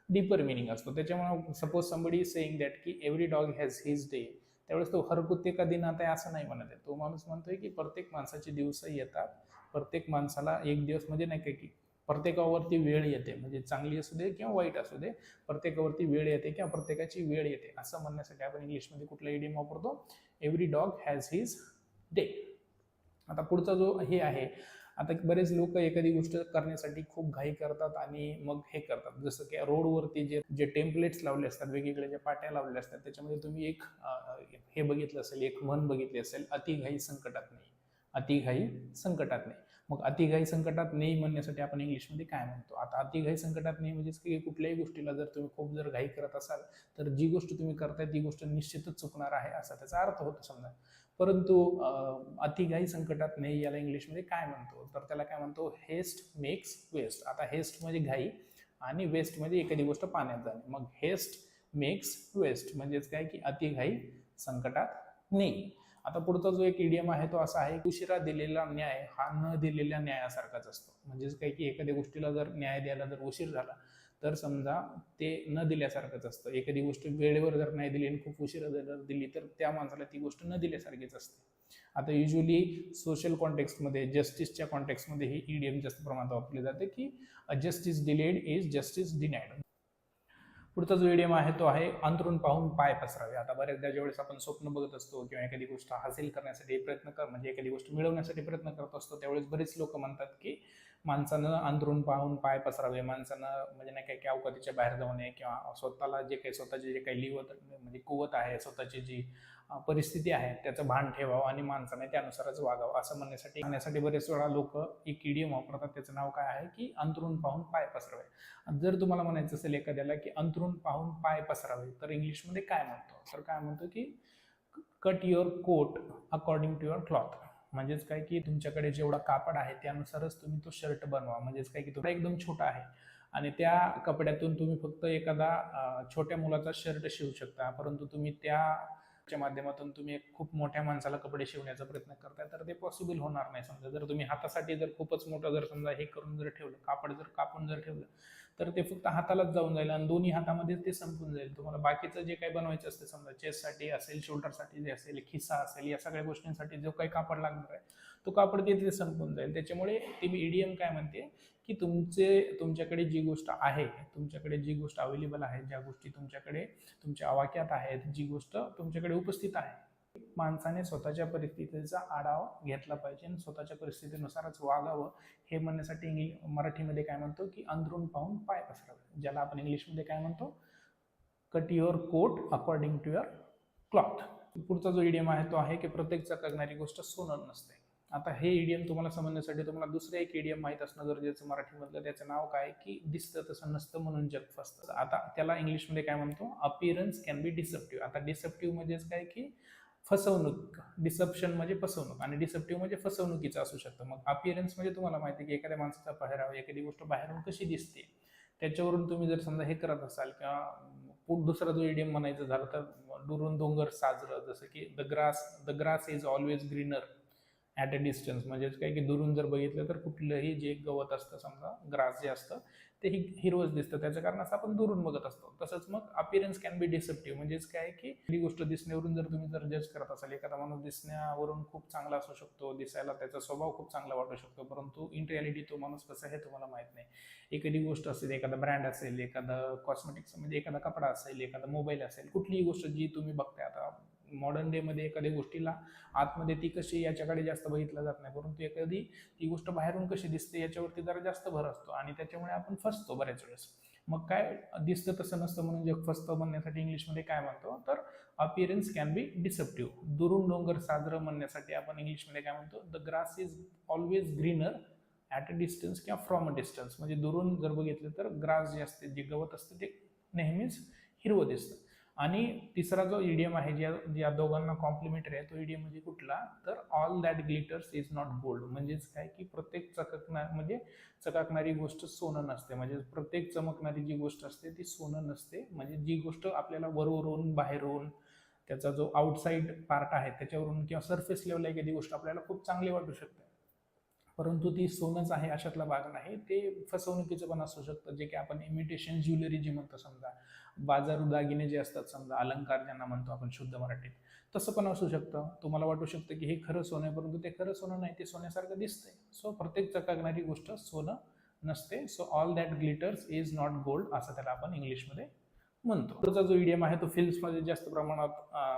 डीपर मिनिंग असतो. त्याच्यामुळे suppose somebody is saying that की every dog has his day, त्यावेळेस तो हर कुत्ते का दिन आता आहे असं नाही म्हणत आहे. तो माणूस म्हणतोय की प्रत्येक माणसाचे दिवस येतात, प्रत्येक माणसाला एक दिवस म्हणजे नाही काय की प्रत्येकावरती वेळ येते, म्हणजे चांगली असू दे किंवा वाईट असू दे, प्रत्येकावरती वेळ येते किंवा प्रत्येकाची वेळ येते असं म्हणण्यासाठी आपण इंग्लिशमध्ये कुठला इडियम वापरतो, every dog has his day. आता पुढचा जो हे आहे, आता बरेच लोक एखादी गोष्ट करण्यासाठी खूप घाई करतात आणि मग हे करतात. जसं की रोडवरती जे टेम्पलेट्स लावले असतात, वेगवेगळ्या ज्या पाट्या लावलेल्या असतात, त्याच्यामध्ये तुम्ही एक हे बघितलं असेल, एक म्हण बघितली असेल, अतिघाई संकटात नाही. अतिघाई संकटात नाही. मग अतिघाई संकटात नाही म्हणण्यासाठी आपण इंग्लिशमध्ये काय म्हणतो. आता अतिघाई संकटात नाही म्हणजेच की कुठल्याही गोष्टीला जर तुम्ही खूप जर घाई करत असाल तर जी गोष्ट तुम्ही करताय ती गोष्ट निश्चितच चुकणार आहे असा त्याचा अर्थ होतो समजा. परंतु अतिघाई संकटात नाही याला इंग्लिशमध्ये काय म्हणतो, तर त्याला काय म्हणतो, हेस्ट मेक्स वेस्ट. आता हेस्ट म्हणजे घाई आणि वेस्ट म्हणजे एखादी गोष्ट पाण्यात जाणे. मग हेस्ट मेक्स वेस्ट म्हणजेच काय की अतिघाई संकटात नाही. आता पुढचा जो एक इडियम आहे तो असा आहे, उशिरा दिलेला न्याय हा न दिलेल्या न्यायासारखाच असतो. म्हणजेच काय की एखाद्या गोष्टीला जर न्याय द्यायला जर उशीर झाला तर समजा ते न दिल्यासारखंच असतं. एखादी गोष्ट वेळेवर जर नाही दिली आणि खूप उशिरा जर दिली तर त्या माणसाला ती गोष्ट न दिल्यासारखीच असते. आता युजली सोशल कॉन्टेक्स्टमध्ये, जस्टिसच्या कॉन्टेक्स्टमध्ये ही ईडीएम जास्त प्रमाणात वापरली जाते की justice delayed is justice denied. पुढचा जो इडियम आहे तो आहे अंतरून पाहून पाय पसरावे. आता बऱ्याचदा ज्यावेळेस आपण स्वप्न बघत असतो किंवा एखादी गोष्ट हासिल करण्यासाठी म्हणजे एखादी गोष्ट मिळवण्यासाठी प्रयत्न करत असतो, त्यावेळेस बरेच लोक म्हणतात की माणसानं अंतरून पाहून पाय पसरावे, माणसानं म्हणजे नाही काही अवकातीच्या बाहेर जाऊ नये किंवा स्वतःला स्वतःचे जे काही म्हणजे कुवत आहे, स्वतःची जी परिस्थिती आहे त्याचं भान ठेवावं आणि माणसाने त्यानुसारच वागावं असं म्हणण्यासाठी बरेच वेळा लोक एक इडियम वापरतात. त्याचं नाव काय आहे की अंतरून पाहून पाय पसरावे. जर तुम्हाला म्हणायचं असेल एखाद्याला की अंतरून पाहून पाय पसरावे तर इंग्लिशमध्ये काय म्हणतो, तर काय म्हणतो की cut your coat according to your cloth. म्हणजेच काय की तुमच्याकडे जेवढा कापड आहे त्यानुसारच तुम्ही तो शर्ट बनवा. म्हणजेच काय की तो एकदम छोटा आहे आणि त्या कपड्यातून तुम्ही फक्त एखादा छोट्या मुलाचा शर्ट शिवू शकता, परंतु तुम्ही त्या माध्यमातून तुम्ही एक खूप मोठ्या माणसाला कपडे शिवण्याचा प्रयत्न करताय तर ते पॉसिबल होणार नाही. समजा जर तुम्ही हातासाठी जर खूपच मोठं जर समजा हे करून जर ठेवलं, कापड जर कापून जर ठेवलं तर ते फक्त हातालाच जाऊन जाईल आणि दोन्ही हातामध्ये ते संपून जाईल. तुम्हाला बाकीचं जे काही बनवायचं असते, समजा चेस्टसाठी असेल, शोल्डरसाठी जे असेल, खिसा असेल, या सगळ्या गोष्टींसाठी जो काही कापड लागणार आहे तो कापड तिथे संपून जाईल. त्याच्यामुळे ती ईडीएम काय म्हणते की तुमच्याकडे जी गोष्ट आहे, तुमच्याकडे जी गोष्ट अवेलेबल आहे, ज्या गोष्टी तुमच्याकडे तुमच्या आवाक्यात आहेत, जी गोष्ट तुमच्याकडे उपस्थित आहे, माणसाने स्वतःच्या परिस्थितीचा आढावा घेतला पाहिजे आणि स्वतःच्या परिस्थितीनुसारच वागावं. हे म्हणण्यासाठी मराठीमध्ये काय म्हणतो की अंतरून पाहून पाय पसरावे, ज्याला आपण इंग्लिशमध्ये काय म्हणतो cut your coat according to your cloth. पुढचा जो इडियम आहे तो आहे की प्रत्येक चकाकणारी गोष्ट सोनं नसते. आता हे इडियम तुम्हाला समजण्यासाठी तुम्हाला दुसरं एक इडियम माहीत असणं गरजेचं मराठीमधलं. त्याचं नाव काय की दिसतं तसं नसतं म्हणून जग फसतं. आता त्याला इंग्लिशमध्ये काय म्हणतो, अपीअरन्स कॅन बी डिसेप्टिव्ह. आता डिसेप्टिव्ह म्हणजेच काय की फसवणूक. डिसेप्शन म्हणजे फसवणूक आणि डिसेप्टिव्ह म्हणजे फसवणुकीचं असू शकतं. मग अपीअरन्स म्हणजे तुम्हाला माहिती आहे की एखाद्या माणसाचा पेहराव, एखादी गोष्ट बाहेरून कशी दिसते त्याच्यावरून तुम्ही जर समजा हे करत असाल किंवा दुसरा जो इडियम म्हणायचं झालं तर दुरून डोंगर साजरं. जसं की the grass is always greener at a distance. म्हणजेच काय की दुरून जर बघितलं तर कुठलंही जे गवत असतं, समजा ग्रास जे असतं ते हिरवंच दिसतं, त्याच्या कारण असं आपण दुरून बघत असतो. तसंच मग अपीअरन्स कॅन बी डिसेप्टिव्ह. म्हणजेच काय की ही गोष्ट दिसण्यावरून जर तुम्ही जर जज करत असाल, एखादा माणूस दिसण्यावरून खूप चांगला असू शकतो, दिसायला त्याचा स्वभाव खूप चांगला वाटू शकतो, परंतु इन रियालिटी तो माणूस कसा आहे तुम्हाला माहित नाही. एखादी गोष्ट असेल, एखादा ब्रँड असेल, एखादा कॉस्मेटिक्स म्हणजे एखादा कपडा असेल, एखादा मोबाईल असेल, कुठलीही गोष्ट जी तुम्ही बघताय आता मॉडर्न डे मध्ये एखाद्या गोष्टीला आतमध्ये ती कशी याच्याकडे जास्त बघितलं जात नाही, परंतु एखादी ती गोष्ट बाहेरून कशी दिसते याच्यावरती जरा जास्त भर असतो आणि त्याच्यामुळे आपण फसतो बऱ्याच वेळेस. मग काय दिसतं तसं नसतं म्हणून जग फसतं म्हणण्यासाठी इंग्लिशमध्ये काय म्हणतो तर अपीअरन्स कॅन बी डिसेप्टिव्ह. दुरून डोंगर साजरं म्हणण्यासाठी आपण इंग्लिशमध्ये काय म्हणतो, the grass is always greener at a distance किंवा फ्रॉम अ डिस्टन्स. म्हणजे दुरून जर बघितलं तर ग्रास जे असते, जे गवत असतं ते नेहमीच हिरवं दिसतं. आणि तिसरा जो इडियम आहे ज्या दोघांना कॉम्प्लिमेंटरी आहे तो इडियम म्हणजे कुठला तर all that glitters is not gold. म्हणजेच काय की प्रत्येक चकाकणारी गोष्ट सोनं नसते. म्हणजे प्रत्येक चमकणारी जी गोष्ट असते ती सोनं नसते. म्हणजे जी गोष्ट आपल्याला वरून बाहेरून त्याचा जो आउटसाईड पार्ट आहे त्याच्यावरून किंवा सरफेस लेवलला एखादी गोष्ट आपल्याला खूप चांगली वाटू शकते, परंतु ती सोनंच आहे अशातला भाग नाही. ते फसवणुकीचं पण असू शकतं, जे की आपण इमिटेशन ज्वेलरी जी म्हणतो, समजा बाजारू दागिने जे असतात, समजा अलंकार ज्यांना म्हणतो आपण शुद्ध मराठीत, तसं पण असू शकतं. तुम्हाला वाटू शकतं की हे खरं सोनं आहे, परंतु ते खरं सोनं नाही, ते सोन्यासारखं दिसतंय. सो प्रत्येक चकाकणारी गोष्ट सोनं नसते. So all that glitters is not gold असं त्याला आपण इंग्लिशमध्ये म्हणतो. पुढचा जो इडियम आहे तो फिल्म्समध्ये जास्त प्रमाणात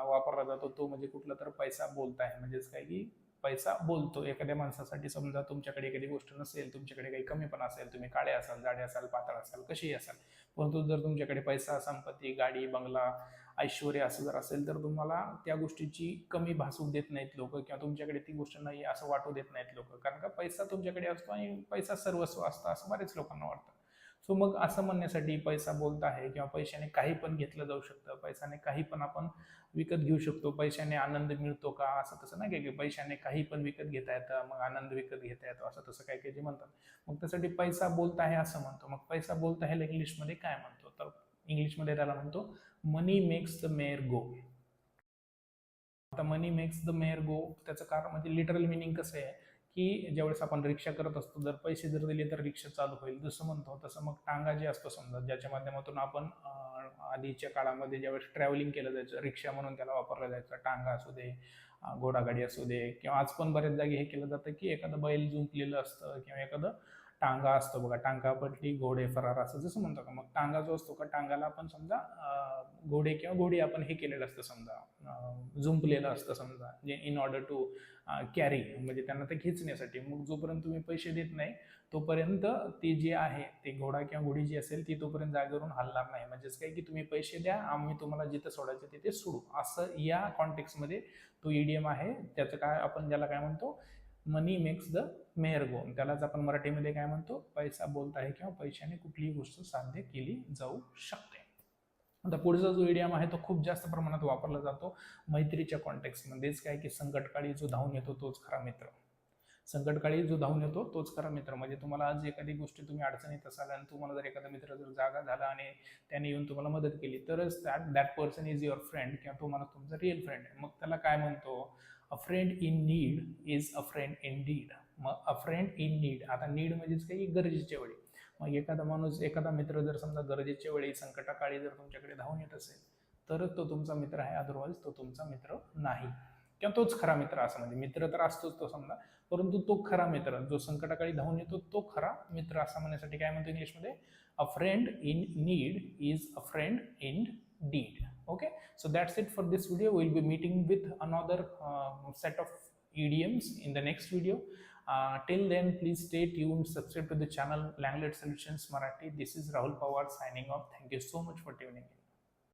वापरला जातो. तो म्हणजे कुठला तर पैसा बोलता आहे. म्हणजेच काय की पैसा बोलतो एखाद्या माणसासाठी. समजा तुमच्याकडे एखादी गोष्ट नसेल, तुमच्याकडे काही कमीपणा असेल, तुम्ही काळे असाल, जाडे असाल, पातळ असाल, कशीही असाल, परंतु जर तुमच्याकडे पैसा, संपत्ती, गाडी, बंगला, ऐश्वर्य असं जर असेल तर तुम्हाला त्या गोष्टीची कमी भासू देत नाहीत लोक, किंवा तुमच्याकडे ती गोष्ट नाही असं वाटू देत नाहीत लोक, कारण का पैसा तुमच्याकडे असतो आणि पैसा सर्वस्व असतं असं बरेच लोकांना वाटतं. सो मग असं म्हणण्यासाठी पैसा बोलत आहे किंवा पैशाने काही पण घेतलं जाऊ शकतं, पैशाने काही पण आपण विकत घेऊ शकतो. पैशाने आनंद मिळतो का, असं तसं नाही की पैशाने काही पण विकत घेता येतं मग आनंद विकत घेता येतो असं तसं काही काही जे म्हणतात. मग त्यासाठी पैसा बोलत आहे असं म्हणतो. मग पैसा बोलत आहे इंग्लिशमध्ये काय म्हणतो तर इंग्लिशमध्ये त्याला म्हणतो मनी मेक्स द मेअर गो. आता मनी मेक्स द मेअर गो त्याचं कारण म्हणजे लिटरल मिनिंग कसं आहे की ज्यावेळेस आपण रिक्षा करत असतो, जर पैसे जर दिले तर रिक्षा चालू होईल जसं म्हणतो, तसं मग टांगा जे असतो समजा, ज्याच्या माध्यमातून आपण आधीच्या काळामध्ये ज्यावेळेस ट्रॅव्हलिंग केलं जायचं, रिक्षा म्हणून त्याला वापरलं जायचं, टांगा असू दे, घोडागाडी असू दे, किंवा आज पण बरेच जागी हे केलं जातं की एखादं बैल जुंपलेलं असतं किंवा एखादं टांगा असतो बघा, टांगा पटली घोडे फरार असं जसं म्हणतो का, मग टांगा जो असतो का, टांगाला आपण समजा घोडे किंवा घोडी आपण हे केलेलं असतं समजा, जुंपलेलं असतं समजा, जे इन ऑर्डर टू कॅरी, म्हणजे त्यांना ते खेचण्यासाठी. मग जोपर्यंत तुम्ही पैसे देत नाही तोपर्यंत ती जी आहे ते घोडा किंवा घोडी जी असेल ती तोपर्यंत जागेवरून हलणार नाही. म्हणजेच काय की तुम्ही पैसे द्या, आम्ही तुम्हाला जिथं सोडायचं तिथे सोडू, असं या कॉन्टेक्स्टमध्ये तो इडियम आहे. त्याचं काय आपण ज्याला काय म्हणतो, मनी मेक्स द मेअर गो, त्यालाच आपण मराठीमध्ये काय म्हणतो, पैसा बोलत आहे किंवा पैशाने कुठलीही गोष्ट साध्य केली जाऊ शकते. आता पुढचा जो इडियम आहे तो खूप जास्त प्रमाणात वापरला जातो मैत्रीच्या कॉन्टेक्स्टमध्येच, काय की संकटकाळी जो धावून येतो तोच खरा मित्र. संकटकाळी जो धावून येतो तोच खरा मित्र. म्हणजे तुम्हाला आज एखादी गोष्टी तुम्ही अडचणीत असाल आणि तुम्हाला जर एखादा मित्र जर जागा झाला आणि त्याने येऊन तुम्हाला मदत केली, तरच that person is your friend किंवा तो माणूस तुमचा रिअल फ्रेंड आहे. मग त्याला काय म्हणतो, अ friend in need is a friend in deed. मग अ फ्रेंड इन नीड, आता नीड म्हणजेच काही गरजेच्या वेळी. मग एखादा माणूस, एखादा मित्र जर समजा गरजेच्या वेळी संकटाकाळी जर तुमच्याकडे धावून येत असेल तरच तो तुमचा मित्र आहे, अदरवाईज तो तुमचा मित्र नाही, किंवा तोच खरा मित्र. असं म्हणजे मित्र तर असतोच तो समजा, परंतु तो खरा मित्र जो संकटाकाळी धावून येतो तो खरा मित्र. असं म्हणण्यासाठी काय म्हणतो इंग्लिशमध्ये, अ friend in need is a friend in deed. Okay, so that's it for this video. We'll be meeting with another set of idioms in the next video. Till then, please stay tuned, subscribe to the channel Langlet Solutions Marathi. This is Rahul Pawar signing off. Thank you so much for tuning in.